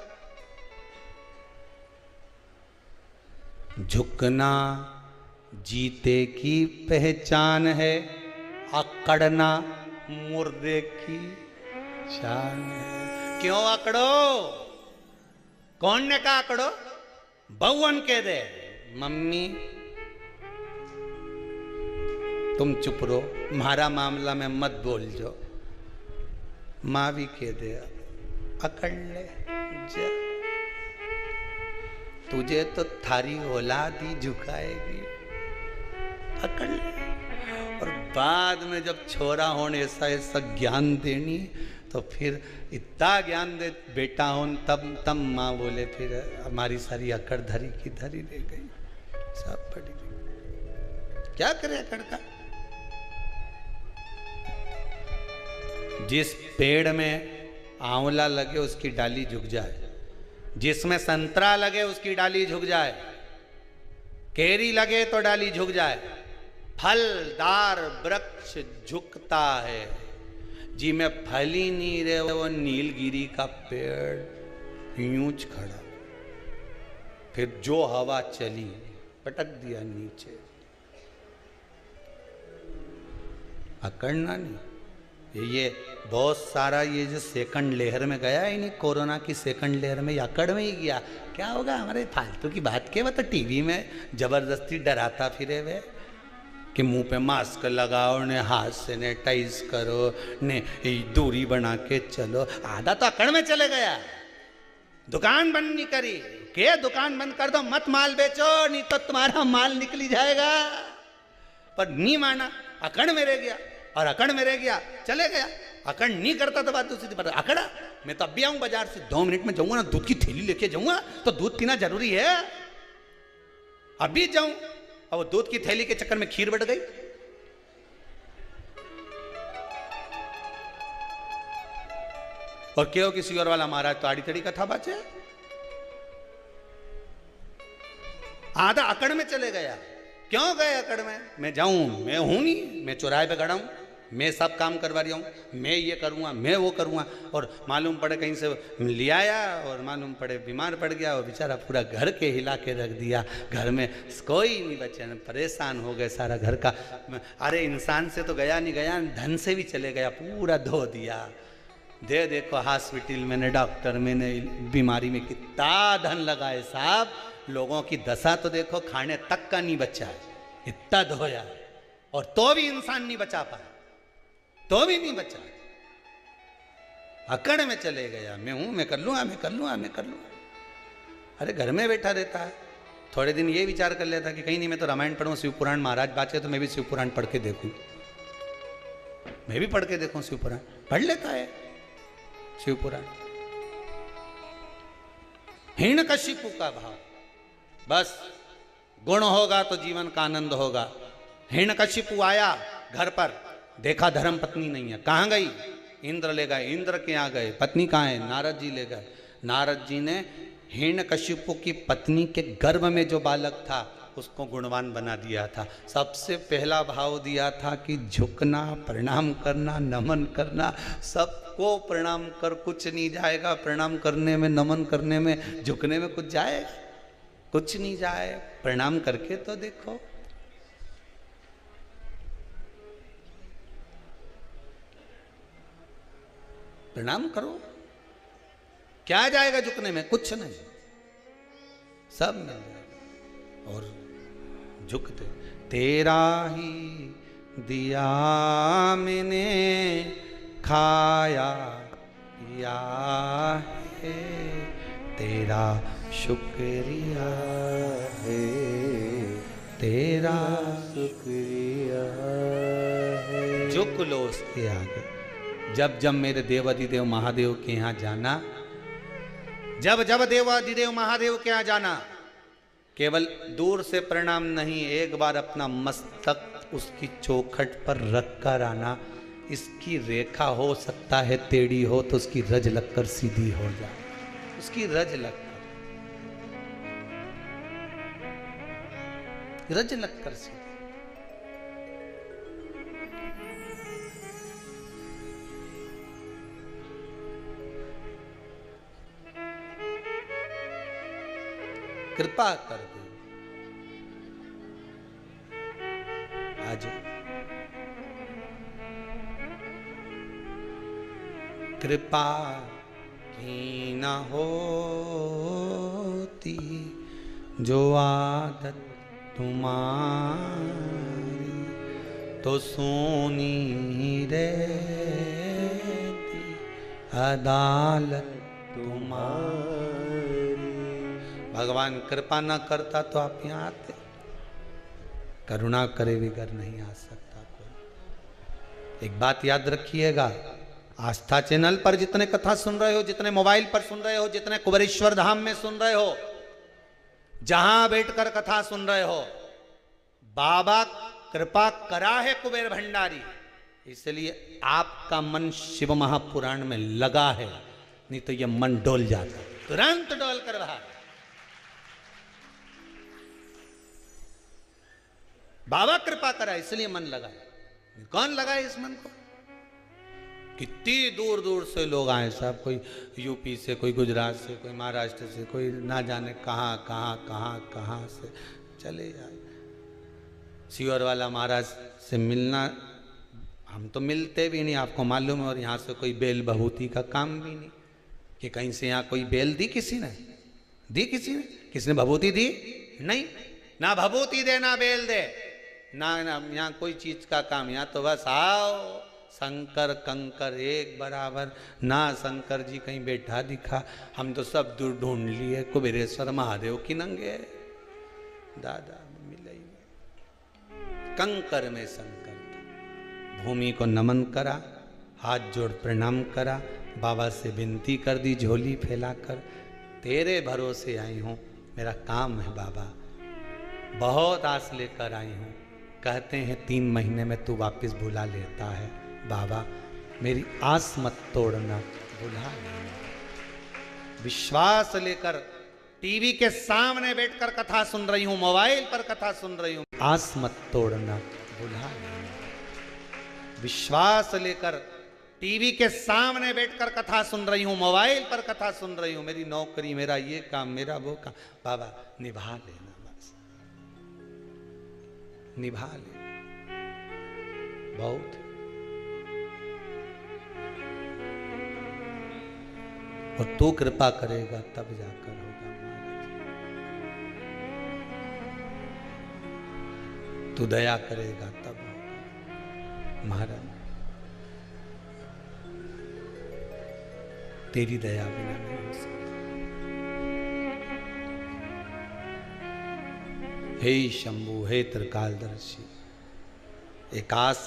झुकना जीते की पहचान है, अकड़ना मुर्दे की शान है। क्यों अकड़ो? कौन ने कहा अकड़ो? बहुवन कह दे मम्मी तुम चुप रहो, मारा मामला में मत बोल जो। माँ भी कह दे अकड़ ले जा, तुझे तो थारी औलाद ही झुकाएगी, अकड़ ले। और बाद में जब छोरा होने ऐसा ऐसा ज्ञान देनी तो फिर इतना ज्ञान दे बेटा हो, तब माँ बोले फिर हमारी सारी अकड़ धरी की धरी रह गई, सब पड़ी गई। क्या करे अकड़ का? जिस पेड़ में आंवला लगे उसकी डाली झुक जाए, जिसमें संतरा लगे उसकी डाली झुक जाए, केरी लगे तो डाली झुक जाए। फलदार वृक्ष झुकता है, जी में फल ही नहीं रहे वो नीलगिरी का पेड़ यूंच खड़ा, फिर जो हवा चली पटक दिया नीचे। अकड़ना नहीं। ये बहुत सारा ये जो सेकंड लेयर में गया ही नहीं, कोरोना की सेकंड लेयर में अकड़ में ही गया। क्या होगा? हमारे फालतू की बात के, वो तो टीवी में जबरदस्ती डराता फिरे वे कि मुंह पे मास्क लगाओ ने, हाथ सैनिटाइज करो ने, दूरी बना के चलो। आधा तो अकड़ में चले गया। दुकान बंद नहीं करी के, दुकान बंद कर दो, मत माल बेचो नहीं तो तुम्हारा माल निकली जाएगा, पर नहीं माना, अकड़ में रह गया। और अकड़ में रह गया, चले गया। अकड़ नहीं करता तो बात दूसरी, पर अकड़ा मैं तो अब भी आऊं बाजार से, 2 मिनट में जाऊंगा ना, दूध की थैली लेके जाऊंगा, तो दूध पीना जरूरी है, अभी जाऊं। और वो दूध की थैली के चक्कर में खीर बढ़ गई। और क्यों किसी और वाला महाराज तो आड़ी तड़ी कथा बाचे, आधा अकड़ में चले गया। क्यों गए अकड़ में? मैं जाऊं, मैं हूं नहीं, मैं चौराहे पे खड़ा हूं, मैं सब काम करवा रहा हूं, मैं ये करूंगा, मैं वो करूंगा। और मालूम पड़े कहीं से ले आया और मालूम पड़े बीमार पड़ गया और बेचारा पूरा घर के हिला के रख दिया। घर में कोई नहीं बचे, परेशान हो गए सारा घर का। अरे इंसान से तो गया नहीं, गया धन से भी चले गया, पूरा धो दिया। दे देखो हॉस्पिटल मैंने, डॉक्टर मैंने, बीमारी में कितना धन लगाए साहब। लोगों की दशा तो देखो, खाने तक का नहीं बचा है, इतना धोया और तो भी इंसान नहीं बचा पाया, तो भी नहीं बचा। अकड़ में चले गया, मैं हूं, मैं कर लूंगा, मैं कर लूंगा, मैं कर लूंगा। अरे घर में बैठा रहता है, थोड़े दिन ये विचार कर लेता कि कहीं नहीं मैं तो रामायण पढ़ूं, शिव पुराण महाराज बाचे तो मैं भी शिव पुराण पढ़ के देखूं, मैं भी पढ़ के देखूं शिव पुराण। पढ़ लेता है शिव पुराण। हिरण्यकशिपु का भाव, बस गुण होगा तो जीवन का आनंद होगा। हिरण्यकशिपु आया घर पर, देखा धर्म पत्नी नहीं है, कहाँ गई? इंद्र ले गए। इंद्र के यहाँ गए, पत्नी कहाँ है? नारद जी ले गए। नारद जी ने हिरण्यकशिपु की पत्नी के गर्भ में जो बालक था उसको गुणवान बना दिया था। सबसे पहला भाव दिया था कि झुकना, प्रणाम करना, नमन करना। सबको प्रणाम कर कुछ नहीं जाएगा, प्रणाम करने में, नमन करने में, झुकने में कुछ जाएगा? कुछ नहीं जाए। प्रणाम करके तो देखो। प्रणाम करो, क्या जाएगा झुकने में? कुछ नहीं, सब मिल जाएगा। और झुकते, तेरा ही दिया मैंने खाया या है, तेरा शुक्रिया है, तेरा शुक्रिया है। झुक लो उसके आगे। जब जब मेरे देवाधिदेव महादेव के यहाँ जाना, जब जब देवाधिदेव महादेव के यहाँ जाना, केवल दूर से प्रणाम नहीं, एक बार अपना मस्तक उसकी चौखट पर रख कर आना। इसकी रेखा हो सकता है टेढ़ी हो तो उसकी रज लगकर सीधी हो जाए, उसकी रज लगकर, रज लगकर सीधी। कृपा कर दे आज। कृपा की न होती जो आदत तुम्हारी, तो सोनी रहती अदालत तुम्हारी। भगवान कृपा न करता तो आप यहाँ आते? करुणा करे बिगर नहीं आ सकता कोई। एक बात याद रखिएगा, आस्था चैनल पर जितने कथा सुन रहे हो, जितने मोबाइल पर सुन रहे हो, जितने कुबेरेश्वर धाम में सुन रहे हो, जहां बैठकर कथा सुन रहे हो, बाबा कृपा करा है कुबेर भंडारी, इसलिए आपका मन शिव महापुराण में लगा है, नहीं तो यह मन डोल जाता, तुरंत डोल कर रहा। बाबा कृपा करा इसलिए मन लगा। कौन लगाए इस मन को? कितनी दूर दूर से लोग आए साहब, कोई यूपी से, कोई गुजरात से, कोई महाराष्ट्र से, कोई ना जाने कहाँ कहाँ कहाँ कहाँ से चले आए। सीवर वाला महाराज से मिलना, हम तो मिलते भी नहीं, आपको मालूम है, और यहाँ से कोई बेल बहूती का काम भी नहीं कि कहीं से यहाँ कोई बेल दी किसी ने, दी किसी ने, किसने भभूति दी? नहीं, ना भभूति दे ना बेल दे, ना यहाँ कोई चीज का काम। यहाँ तो बस आओ, शंकर कंकर एक बराबर, ना शंकर जी कहीं बैठा दिखा, हम तो सब दूर ढूंढ लिए, कुबेरेश्वर महादेव की नंगे दादा मिले ही नहीं। कंकर में शंकर था, भूमि को नमन करा, हाथ जोड़ प्रणाम करा, बाबा से विनती कर दी झोली फैलाकर, तेरे भरोसे आई हूँ, मेरा काम है बाबा, बहुत आस लेकर आई हूँ। कहते हैं 3 महीने में तू वापस बुला लेता है, बाबा मेरी आस मत तोड़ना, बुला लेना। विश्वास लेकर टीवी के सामने बैठकर कथा सुन रही हूं, मोबाइल पर कथा सुन रही हूं, आस मत तोड़ना, बुला लेना। विश्वास लेकर टीवी के सामने बैठकर कथा सुन रही हूं, मोबाइल पर कथा सुन रही हूं, मेरी नौकरी, मेरा ये काम, मेरा वो काम, बाबा निभा लेना, बस निभा लेना, बहुत। और तू कृपा करेगा तब जाकर होगा महाराज, तू दया करेगा तब होगा महाराज, तेरी दया बिना नहीं हो सकता। हे शंभु, हे त्रिकालदर्शी, एक आस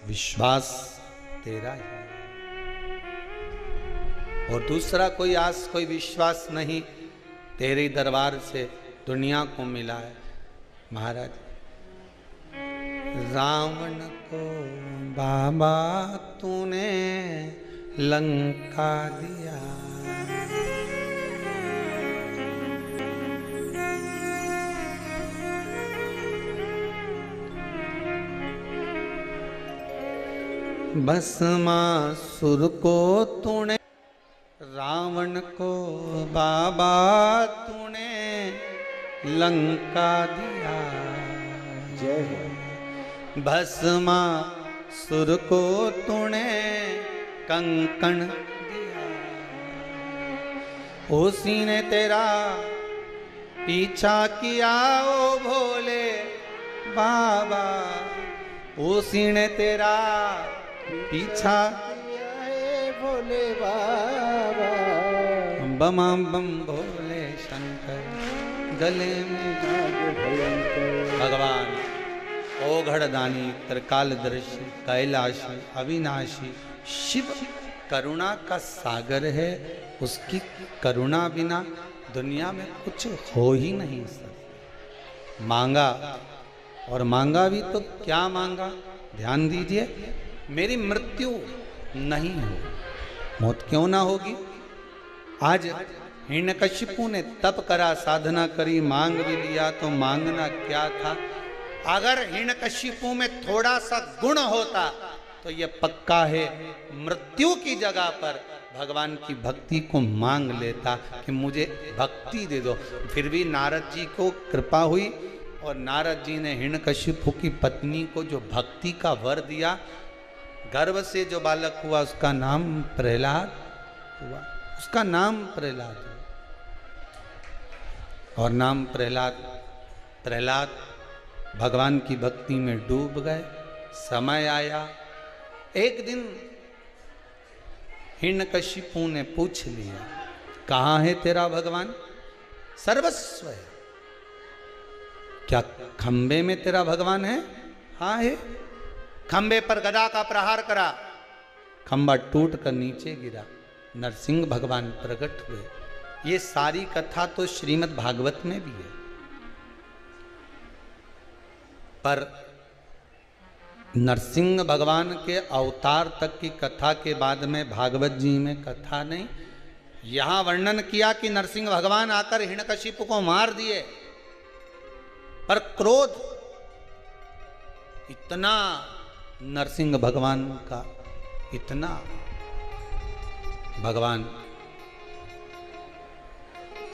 विश्वास तेरा है और दूसरा कोई आस कोई विश्वास नहीं, तेरे दरबार से दुनिया को मिला है महाराज। रावण को बाबा तूने लंका दिया, भस्मासुर को तूने, रावण को बाबा तूने लंका दिया, जय। भस्मासुर को तूने कंकण दिया, उसी ने तेरा पीछा किया ओ भोले बाबा, उसी ने तेरा पीछा भोले बाबा, बमा बम भोले शंकर, गले में भयंकर। भगवान ओघड़दानी, त्रिकालदर्शी, कैलाशी, अविनाशी शिव करुणा का सागर है, उसकी करुणा बिना दुनिया में कुछ हो ही नहीं सकता। मांगा और मांगा भी तो क्या मांगा, ध्यान दीजिए, मेरी मृत्यु नहीं हो, मौत क्यों ना होगी। आज हिरण्यकशिपु ने तप करा, साधना करी, मांग भी लिया, तो मांगना क्या था। अगर हिरण्यकशिपु में थोड़ा सा गुण होता तो ये पक्का है मृत्यु की जगह पर भगवान की भक्ति को मांग लेता कि मुझे भक्ति दे दो। फिर भी नारद जी को कृपा हुई और नारद जी ने हिरण्यकशिपु की पत्नी को जो भक्ति का वर दिया, गर्भ से जो बालक हुआ उसका नाम प्रहलाद हुआ, उसका नाम प्रहलाद हुआ। और नाम प्रहलाद, प्रहलाद भगवान की भक्ति में डूब गए। समय आया, एक दिन हिरण्यकशिपु ने पूछ लिया, कहाँ है तेरा भगवान, सर्वस्व है, क्या खंबे में तेरा भगवान है। हाँ है। खंबे पर गदा का प्रहार करा, खंबा टूट कर नीचे गिरा, नरसिंह भगवान प्रकट हुए। ये सारी कथा तो श्रीमद् भागवत में भी है, पर नरसिंह भगवान के अवतार तक की कथा के बाद में भागवत जी में कथा नहीं। यहां वर्णन किया कि नरसिंह भगवान आकर हिरण्यकशिपु को मार दिए, पर क्रोध इतना नरसिंह भगवान का, इतना भगवान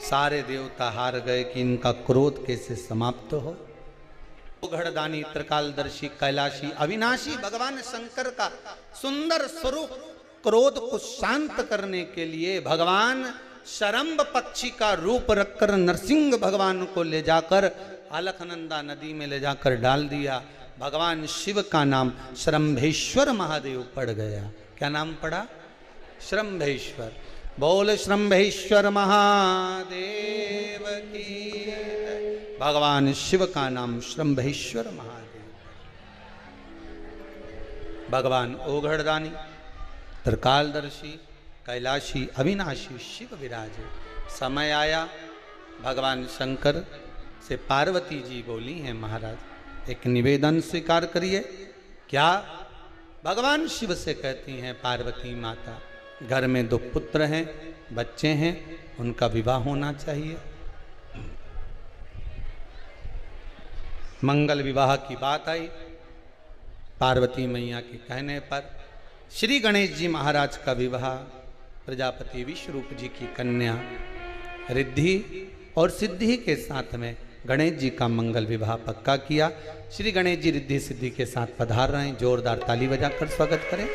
सारे देवता हार गए कि इनका क्रोध कैसे समाप्त हो। घड़दानी, त्रिकालदर्शी, कैलाशी, अविनाशी भगवान शंकर का सुंदर स्वरूप क्रोध को शांत करने के लिए भगवान शरंभ पक्षी का रूप रखकर नरसिंह भगवान को ले जाकर अलकनंदा नदी में ले जाकर डाल दिया। भगवान शिव का नाम शरंभेश्वर महादेव पड़ गया। क्या नाम पड़ा? शरंभेश्वर। बोल शरंभेश्वर महादेव की। भगवान शिव का नाम शरंभेश्वर महादेव। भगवान ओघड़दानी त्रिकालदर्शी कैलाशी अविनाशी शिव विराजे। समय आया भगवान शंकर से पार्वती जी बोली हैं महाराज एक निवेदन स्वीकार करिए। क्या? भगवान शिव से कहती हैं पार्वती माता घर में 2 पुत्र हैं, बच्चे हैं, उनका विवाह होना चाहिए। मंगल विवाह की बात आई। पार्वती मैया के कहने पर श्री गणेश जी महाराज का विवाह प्रजापति विश्वरूप जी की कन्या रिद्धि और सिद्धि के साथ में गणेश जी का मंगल विवाह पक्का किया। श्री गणेश जी रिद्धि सिद्धि के साथ पधार रहे हैं। जोरदार ताली बजाकर स्वागत करें।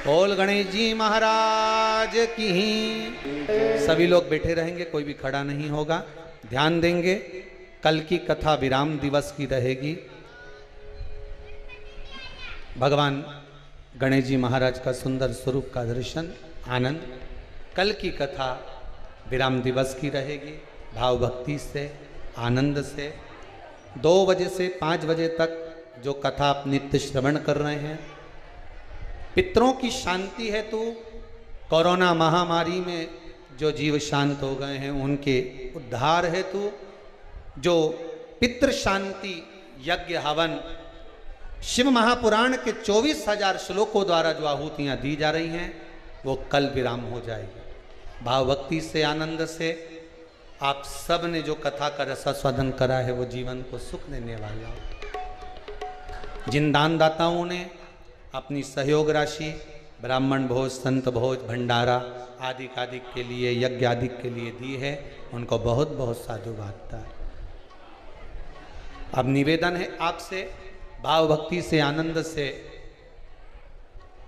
बोल गणेश जी महाराज की। सभी लोग बैठे रहेंगे, कोई भी खड़ा नहीं होगा। ध्यान देंगे। कल की कथा विराम दिवस की रहेगी। भगवान गणेश जी महाराज का सुंदर स्वरूप का दर्शन आनंद कल की कथा विराम दिवस की रहेगी। भाव भक्ति से आनंद से 2 बजे से 5 बजे तक जो कथा आप नित्य श्रवण कर रहे हैं, पितरों की शांति हेतु कोरोना महामारी में जो जीव शांत हो गए हैं उनके उद्धार हेतु जो पितृ शांति यज्ञ हवन शिव महापुराण के 24,000 श्लोकों द्वारा जो आहुतियां दी जा रही हैं वो कल विराम हो जाएगी। भाव भक्ति से आनंद से आप सब ने जो कथा का रसास्वादन करा है वो जीवन को सुख देने वाला है। जिन दान दाताओं ने अपनी सहयोग राशि ब्राह्मण भोज, संत भोज, भंडारा आदि के लिए, यज्ञ आदि के लिए दी है, उनको बहुत बहुत साधुवाद है। अब निवेदन है आपसे, भाव भक्ति से आनंद से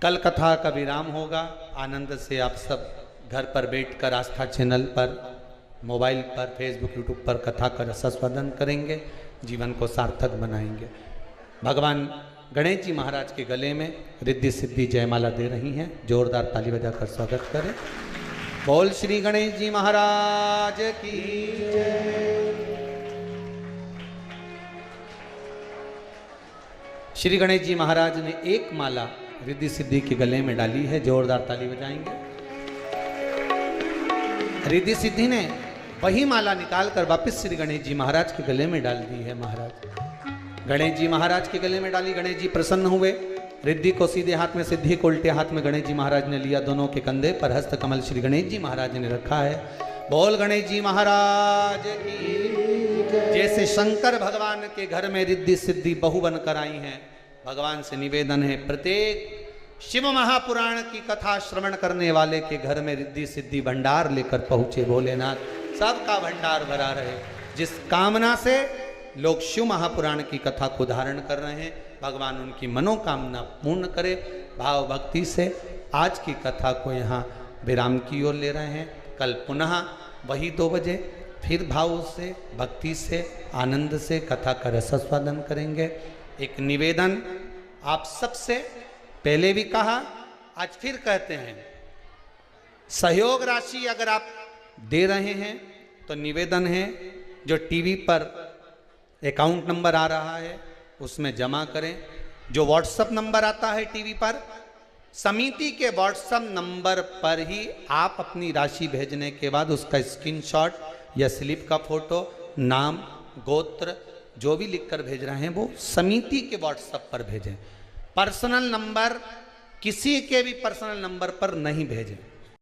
कल कथा का विराम होगा। आनंद से आप सब घर पर बैठकर आस्था चैनल पर, मोबाइल पर, फेसबुक, यूट्यूब पर कथा का रसास्वादन करेंगे, जीवन को सार्थक बनाएंगे। भगवान गणेश जी महाराज के गले में रिद्धि सिद्धि जयमाला दे रही हैं। जोरदार ताली बजाकर स्वागत करें। बोल श्री गणेश जी महाराज की जय। श्री गणेश जी महाराज ने एक माला रिद्धि सिद्धि के गले में डाली है। जोरदार ताली बजाएंगे। रिद्धि सिद्धि ने वही माला निकालकर वापस श्री गणेश जी महाराज के गले में डाल दी है। महाराज गणेश जी महाराज के गले में डाली। गणेश जी प्रसन्न हुए। रिद्धि को सीधे हाथ में, सिद्धि को उल्टे हाथ में गणेश जी महाराज ने लिया। दोनों के कंधे पर हस्त कमल श्री गणेश जी महाराज ने रखा है। बोल गणेश जी महाराज की। जैसे शंकर भगवान के घर में रिद्धि सिद्धि बहु बनकर आई हैं, भगवान से निवेदन है प्रत्येक शिव महापुराण की कथा श्रवण करने वाले के घर में रिद्धि सिद्धि भंडार लेकर पहुंचे भोलेनाथ, सबका भंडार भरा रहे। जिस कामना से लोग शिव महापुराण की कथा को धारण कर रहे हैं, भगवान उनकी मनोकामना पूर्ण करे। भाव भक्ति से आज की कथा को यहाँ विराम की ओर ले रहे हैं। कल पुनः वही 2 बजे फिर भाव से, भक्ति से, आनंद से कथा का रसास्वादन करेंगे। एक निवेदन आप सबसे पहले भी कहा, आज फिर कहते हैं, सहयोग राशि अगर आप दे रहे हैं तो निवेदन है जो टीवी पर अकाउंट नंबर आ रहा है उसमें जमा करें। जो व्हाट्सएप नंबर आता है टीवी पर, समिति के व्हाट्सएप नंबर पर ही आप अपनी राशि भेजने के बाद उसका स्क्रीनशॉट या स्लिप का फोटो, नाम, गोत्र जो भी लिखकर भेज रहे हैं वो समिति के व्हाट्सएप पर भेजें। पर्सनल नंबर किसी के भी पर्सनल नंबर पर नहीं भेजें।